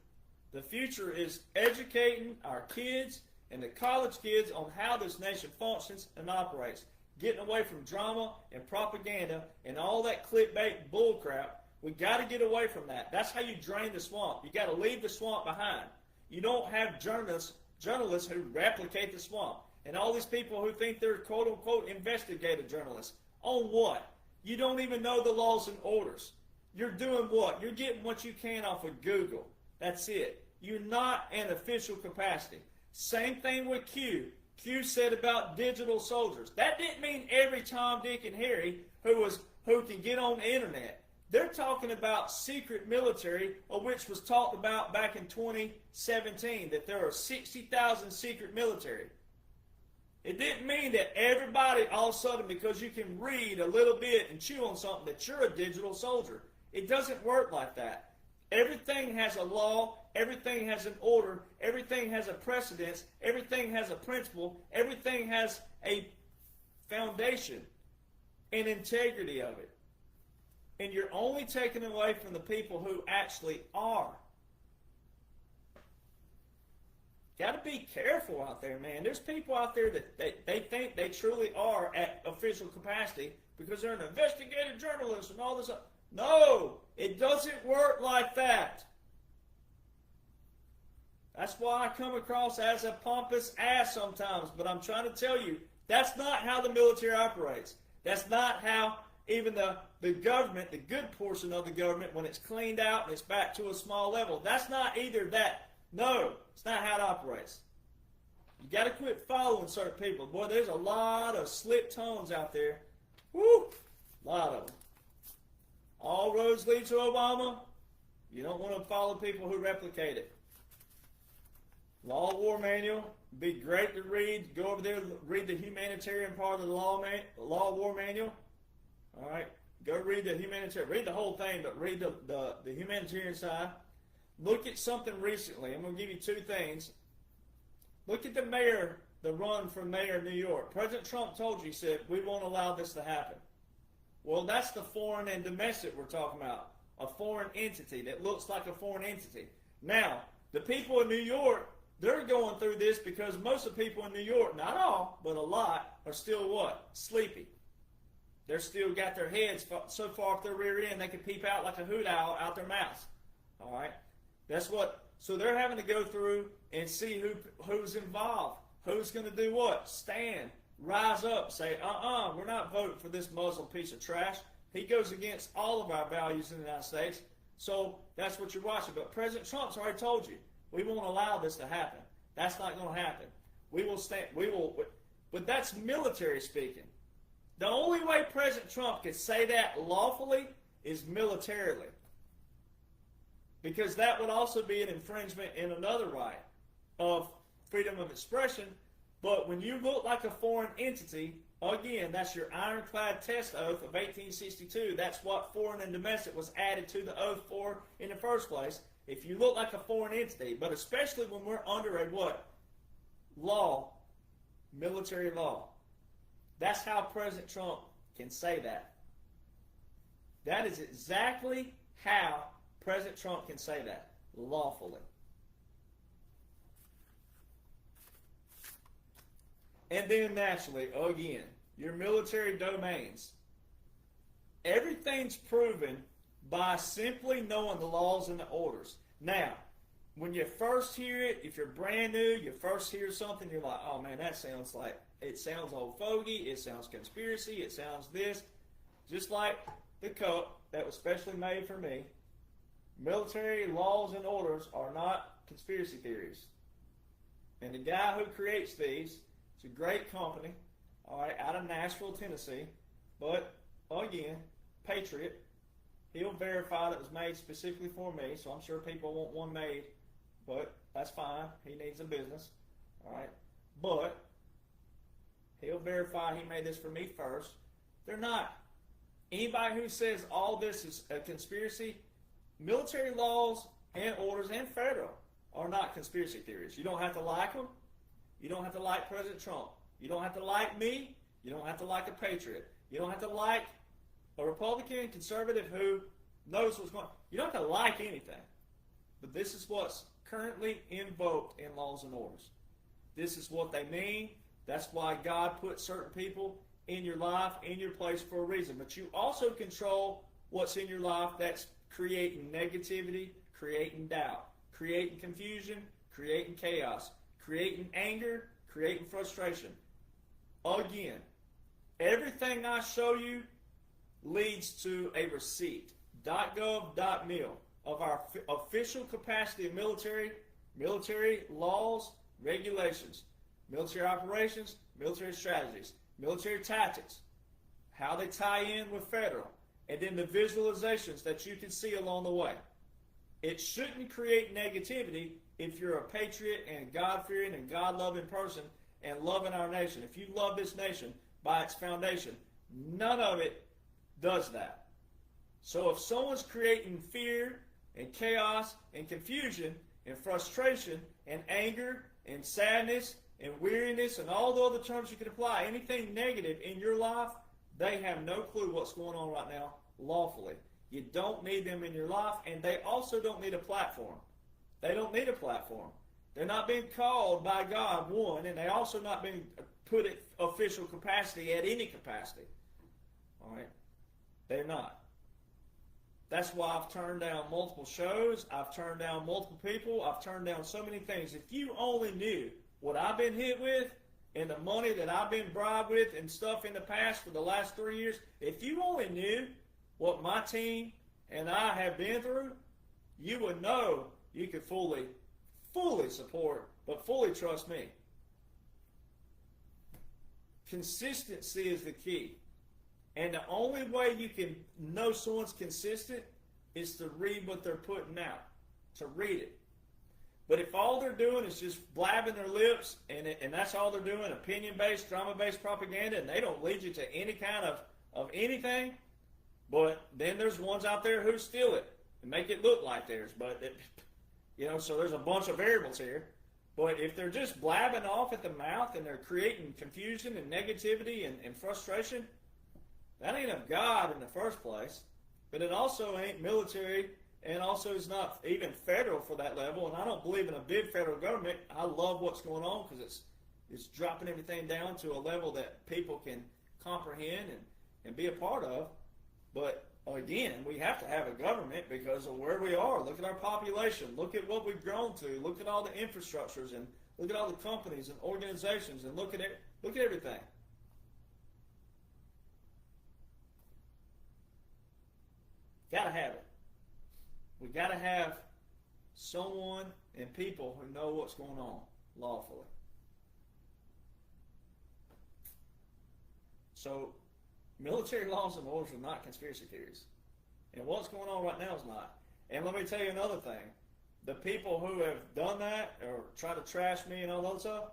The future is educating our kids and the college kids on how this nation functions and operates. getting away from drama and propaganda and all that clickbait bullcrap. We got to get away from that. That's how you drain the swamp. You got to leave the swamp behind. You don't have journalists who replicate the swamp. And all these people who think they're quote-unquote investigative journalists. On what? You don't even know the laws and orders. You're doing what? You're getting what you can off of Google. That's it. You're not in official capacity. Same thing with Q. Q said about digital soldiers. That didn't mean every Tom, Dick, and Harry who can get on the internet. They're talking about secret military, of which was talked about back in 2017, that there are 60,000 secret military. It didn't mean that everybody all of a sudden, because you can read a little bit and chew on something, that you're a digital soldier. It doesn't work like that. Everything has a law, everything has an order, everything has a precedence, everything has a principle, everything has a foundation and integrity of it. And you're only taking away from the people who actually are. Got to be careful out there, man. There's people out there that they think they truly are at official capacity because they're an investigative journalist and all this. No, it doesn't work like that. That's why I come across as a pompous ass sometimes, but I'm trying to tell you, that's not how the military operates. That's not how even the government, the good portion of the government, when it's cleaned out and it's back to a small level, that's not either that. No, it's not how it operates. You got to quit following certain people. Boy, there's a lot of slick tones out there. Woo! A lot of them. All roads lead to Obama. You don't want to follow people who replicate it. Law of War Manual. Be great to read. Go over there, read the humanitarian part of the Law of War Manual. All right? Go read the humanitarian. Read the whole thing, but read the humanitarian side. Look at something recently. I'm going to give you two things. Look at the run for mayor of New York. President Trump told you, he said, we won't allow this to happen. Well, that's the foreign and domestic we're talking about. A foreign entity that looks like a foreign entity. Now, the people in New York, they're going through this because most of the people in New York, not all, but a lot, are still what? Sleepy. They're still got their heads so far off their rear end they can peep out like a hoot owl out their mouths. All right? That's what, so they're having to go through and see who's involved. Who's going to do what? Stand, rise up, say, we're not voting for this Muslim piece of trash. He goes against all of our values in the United States. So that's what you're watching. But President Trump's already told you, we won't allow this to happen. That's not going to happen. But that's military speaking. The only way President Trump could say that lawfully is militarily. Because that would also be an infringement in another right of freedom of expression. But when you look like a foreign entity, again, that's your ironclad test oath of 1862. That's what foreign and domestic was added to the oath for in the first place. If you look like a foreign entity, but especially when we're under a what? Law, military law. That's how President Trump can say that. That is exactly how President Trump can say that lawfully. And then naturally, again, your military domains. Everything's proven by simply knowing the laws and the orders. Now, when you first hear it, if you're brand new, you first hear something, you're like, oh man, that sounds like, it sounds old fogey, it sounds conspiracy, it sounds this. Just like the cup that was specially made for me. Military laws and orders are not conspiracy theories. And the guy who creates these, it's a great company, all right, out of Nashville, Tennessee, but again, patriot. He'll verify that it was made specifically for me, so I'm sure people want one made, but that's fine. He needs a business, all right? But he'll verify he made this for me first. They're not. Anybody who says all this is a conspiracy, military laws and orders and federal are not conspiracy theories. You don't have to like them. You don't have to like President Trump. You don't have to like me. You don't have to like a patriot. You don't have to like a Republican, conservative who knows what's going on. You don't have to like anything. But this is what's currently invoked in laws and orders. This is what they mean. That's why God put certain people in your life, in your place for a reason. But you also control what's in your life that's creating negativity, creating doubt, creating confusion, creating chaos, creating anger, creating frustration. Again, everything I show you leads to a receipt, .gov.mil, of our official capacity of military laws, regulations, military operations, military strategies, military tactics, how they tie in with federal, and then the visualizations that you can see along the way. It shouldn't create negativity if you're a patriot and God-fearing and God-loving person and loving our nation. If you love this nation by its foundation, none of it does that. So if someone's creating fear and chaos and confusion and frustration and anger and sadness and weariness and all the other terms you can apply, anything negative in your life, they have no clue what's going on right now lawfully. You don't need them in your life, and they also don't need a platform. They don't need a platform. They're not being called by God, one, and they're also not being put at official capacity at any capacity. All right? They're not. That's why I've turned down multiple shows. I've turned down multiple people. I've turned down so many things. If you only knew what I've been hit with and the money that I've been bribed with and stuff in the past for the last 3 years, if you only knew what my team and I have been through, you would know you could fully support, but fully trust me. Consistency is the key. And the only way you can know someone's consistent is to read what they're putting out, to read it. But if all they're doing is just blabbing their lips, and that's all they're doing, opinion-based, drama-based propaganda, and they don't lead you to any kind of anything, but then there's ones out there who steal it and make it look like theirs. But, so there's a bunch of variables here. But if they're just blabbing off at the mouth and they're creating confusion and negativity and frustration, that ain't of God in the first place. But it also ain't military, and also is not even federal for that level. And I don't believe in a big federal government. I love what's going on because it's dropping everything down to a level that people can comprehend and be a part of. But again, we have to have a government because of where we are. Look at our population. Look at what we've grown to. Look at all the infrastructures, and look at all the companies and organizations, and look at everything. Got to have it. We got to have someone and people who know what's going on lawfully. So, military laws and orders are not conspiracy theories. And what's going on right now is not. And let me tell you another thing. The people who have done that or try to trash me and all that stuff,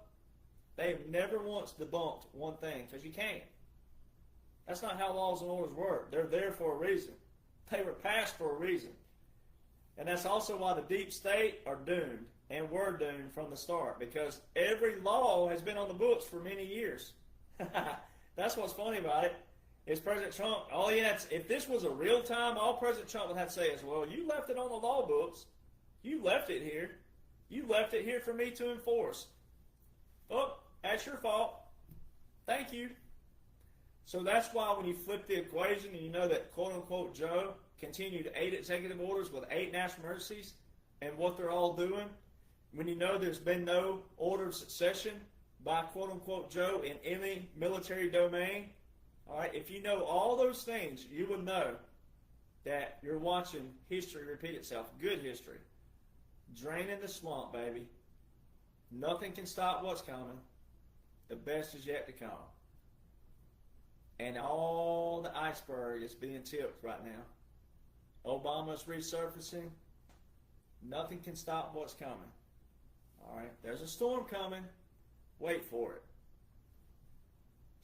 they've never once debunked one thing, because you can't. That's not how laws and orders work. They're there for a reason. They were passed for a reason. And that's also why the deep state are doomed, and were doomed from the start, because every law has been on the books for many years. That's what's funny about it. Is President Trump, if this was a real time, all President Trump would have to say is, well, you left it on the law books. You left it here. You left it here for me to enforce. Oh, that's your fault. Thank you. So that's why when you flip the equation and you know that quote-unquote Joe continued 8 executive orders with 8 national emergencies and what they're all doing, when you know there's been no order of succession by quote-unquote Joe in any military domain, all right, if you know all those things, you would know that you're watching history repeat itself. Good history. Draining the swamp, baby. Nothing can stop what's coming. The best is yet to come. And all the iceberg is being tipped right now. Obama's resurfacing. Nothing can stop what's coming. All right, there's a storm coming. Wait for it.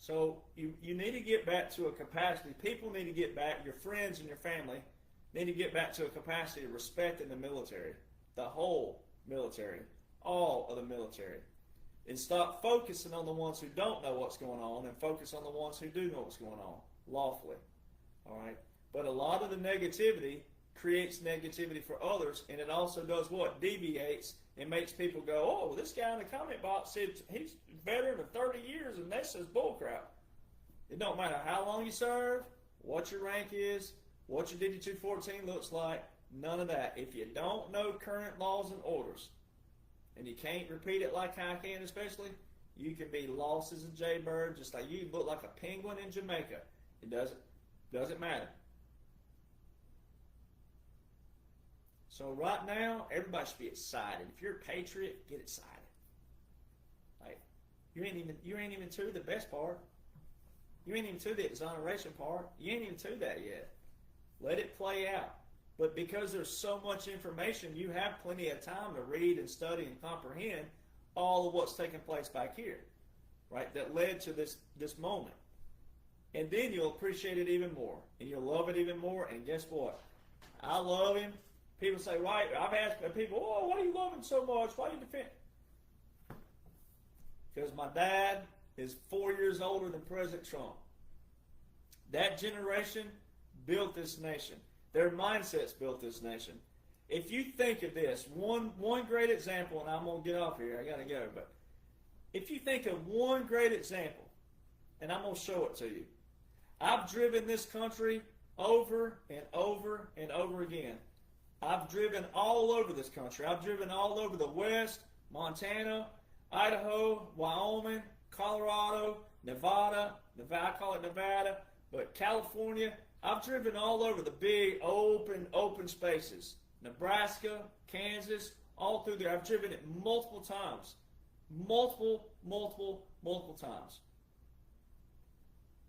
So you need to get back to a capacity. People need to get back, your friends and your family need to get back to a capacity of respecting the military, the whole military, all of the military. And stop focusing on the ones who don't know what's going on and focus on the ones who do know what's going on, lawfully. All right? But a lot of the negativity creates negativity for others, and it also does what? Deviates and makes people go, oh, this guy in the comment box said he's veteran of 30 years, and this is bullcrap. It don't matter how long you serve, what your rank is, what your DD-214 looks like, none of that. If you don't know current laws and orders, and you can't repeat it like I can especially, you can be lost as a jaybird, just like you look like a penguin in Jamaica. It doesn't matter. So right now, everybody should be excited. If you're a patriot, get excited. Like, you ain't even to the best part. You ain't even to the exoneration part. You ain't even to that yet. Let it play out. But because there's so much information, you have plenty of time to read and study and comprehend all of what's taking place back here, right? That led to this moment. And then you'll appreciate it even more. And you'll love it even more. And guess what? I love him. People say, right, I've asked people, oh, why do you love him so much? Why do you defend? Because my dad is 4 years older than President Trump. That generation built this nation. Their mindsets built this nation. If you think of this, one great example, and I'm going to get off here, I got to go, but if you think of one great example, and I'm going to show it to you. I've driven this country over and over and over again. I've driven all over this country. I've driven all over the West, Montana, Idaho, Wyoming, Colorado, Nevada, I call it Nevada, but California. I've driven all over the big open spaces. Nebraska, Kansas, all through there. I've driven it multiple times. Multiple times.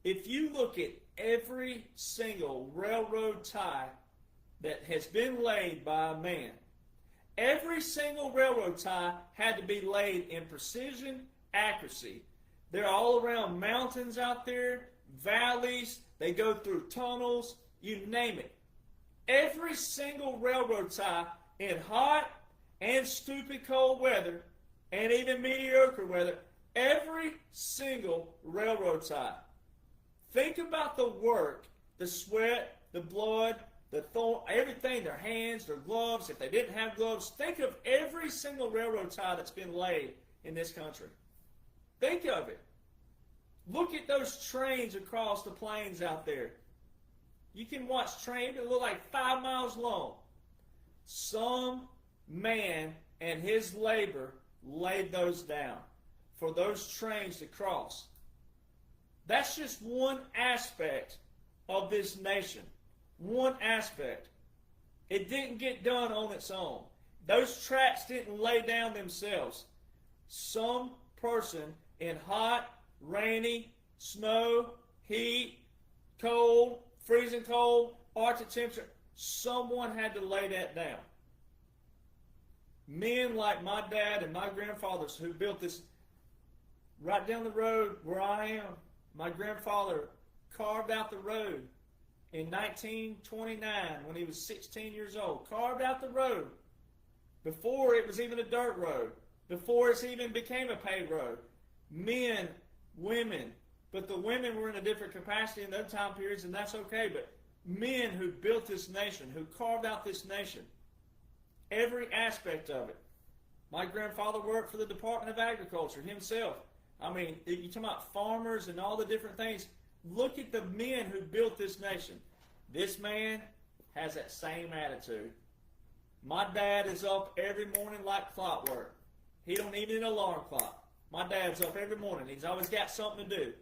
If you look at every single railroad tie that has been laid by a man, every single railroad tie had to be laid in precision, accuracy. They're all around mountains out there, valleys, they go through tunnels, you name it. Every single railroad tie in hot and stupid cold weather, and even mediocre weather, every single railroad tie. Think about the work, the sweat, the blood, the thorn, everything, their hands, their gloves, if they didn't have gloves. Think of every single railroad tie that's been laid in this country. Think of it. Look at those trains across the plains out there. You can watch trains that look like 5 miles long. Some man and his labor laid those down for those trains to cross. That's just one aspect of this nation. One aspect. It didn't get done on its own. Those tracks didn't lay down themselves. Some person in hot, rainy, snow, heat, cold, freezing cold, Arctic temperature, someone had to lay that down. Men like my dad and my grandfathers who built this right down the road where I am. My grandfather carved out the road in 1929 when he was 16 years old. Carved out the road before it was even a dirt road, before it even became a paved road. Men, women, but the women were in a different capacity in those time periods, and that's okay, but men who built this nation, who carved out this nation, every aspect of it. My grandfather worked for the Department of Agriculture himself. I mean, you talk about farmers and all the different things. Look at the men who built this nation. This man has that same attitude. My dad is up every morning like clockwork. He don't need an alarm clock. My dad's up every morning. He's always got something to do.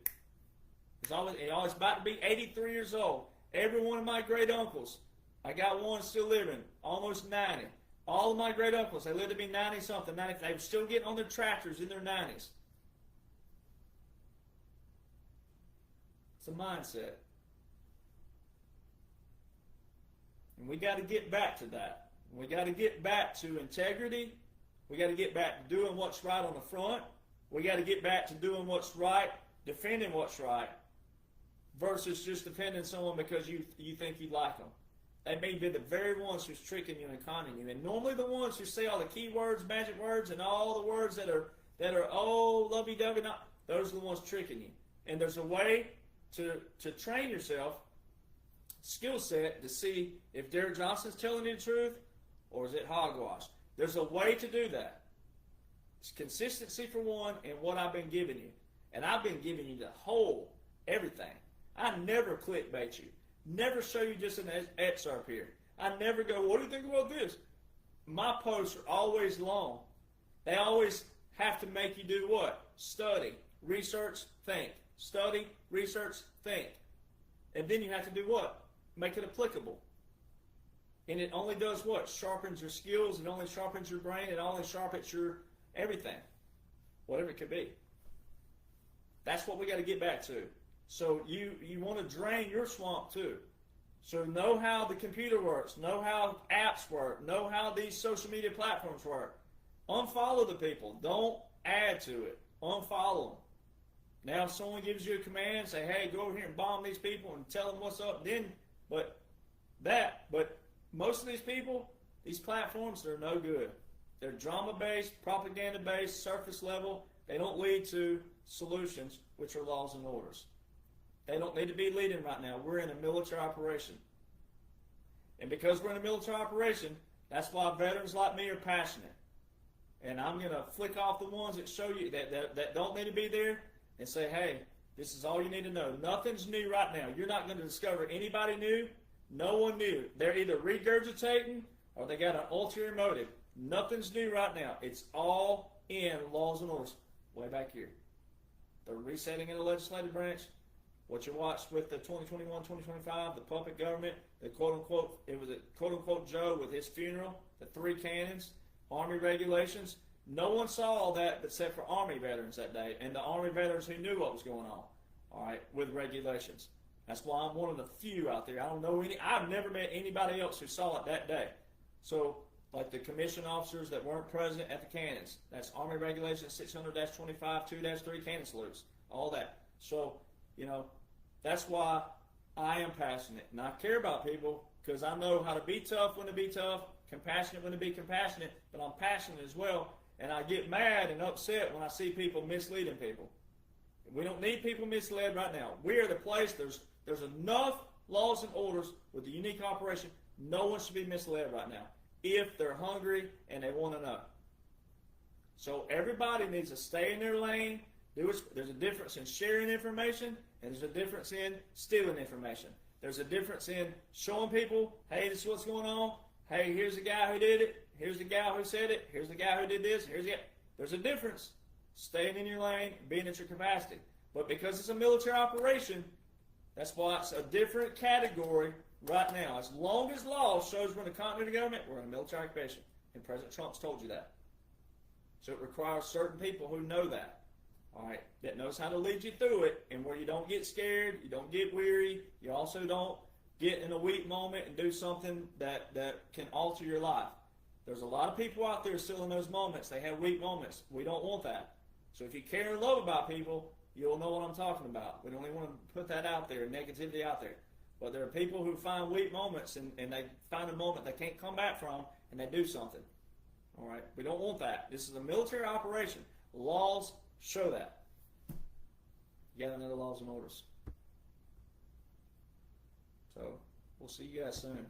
He's always about to be 83 years old. Every one of my great uncles, I got one still living, almost 90. All of my great uncles, they lived to be 90-something, 90. They were still getting on their tractors in their 90s. It's a mindset. And we got to get back to that. We got to get back to integrity. We got to get back to doing what's right on the front. We got to get back to doing what's right, defending what's right, versus just defending someone because you think you like them. They may be the very ones who's tricking you and conning you. And normally the ones who say all the key words, magic words, and all the words that are lovey-dovey, those are the ones tricking you. And there's a way to train yourself, skill set, to see if Derek Johnson's telling you the truth or is it hogwash. There's a way to do that. It's consistency for one and what I've been giving you. And I've been giving you the whole everything. I never clickbait you. Never show you just an excerpt here. I never go, what do you think about this? My posts are always long. They always have to make you do what? Study, research, think. Study, research, think. And then you have to do what? Make it applicable. And it only does what? Sharpens your skills. It only sharpens your brain. It only sharpens your everything. Whatever it could be. That's what we got to get back to. So you want to drain your swamp too. So know how the computer works. Know how apps work. Know how these social media platforms work. Unfollow the people. Don't add to it. Unfollow them. Now if someone gives you a command, say, hey, go over here and bomb these people and tell them what's up, then, but most of these people, these platforms, they're no good. They're drama-based, propaganda-based, surface level. They don't lead to solutions, which are laws and orders. They don't need to be leading right now. We're in a military operation. And because we're in a military operation, that's why veterans like me are passionate. And I'm going to flick off the ones that show you that don't need to be there and say, hey, this is all you need to know. Nothing's new right now. You're not going to discover anybody new. No one new. They're either regurgitating or they got an ulterior motive. Nothing's new right now. It's all in laws and orders. Way back here. The resetting in the legislative branch. What you watched with the 2021-2025, the puppet government, the quote-unquote, it was a quote-unquote Joe with his funeral, the 3 cannons, Army regulations. No one saw all that except for Army veterans that day, and the Army veterans who knew what was going on, all right, with regulations. That's why I'm one of the few out there. I don't know I've never met anybody else who saw it that day. So, like the commission officers that weren't present at the cannons, that's Army Regulations 600-25, 2-3 cannon salutes, all that. So, you know, that's why I am passionate. And I care about people because I know how to be tough when to be tough, compassionate when to be compassionate, but I'm passionate as well. And I get mad and upset when I see people misleading people. We don't need people misled right now. We are the place, there's enough laws and orders with the unique operation. No one should be misled right now if they're hungry and they want to know. So everybody needs to stay in their lane. There's a difference in sharing information, and there's a difference in stealing information. There's a difference in showing people, hey, this is what's going on. Hey, here's the guy who did it. Here's the guy who said it. Here's the guy who did this. There's a difference. Staying in your lane, being at your capacity. But because it's a military operation, that's why it's a different category right now. As long as law shows we're in a continuity government, we're in a military occupation. And President Trump's told you that. So it requires certain people who know that. All right, that knows how to lead you through it, and where you don't get scared, you don't get weary, you also don't get in a weak moment and do something that can alter your life. There's a lot of people out there still in those moments. They have weak moments. We don't want that. So if you care and love about people, you'll know what I'm talking about. We don't even want to put that out there, negativity out there. But there are people who find weak moments, and they find a moment they can't come back from, and they do something. All right, we don't want that. This is a military operation. Laws show that. You got to know the laws and orders. So, we'll see you guys soon.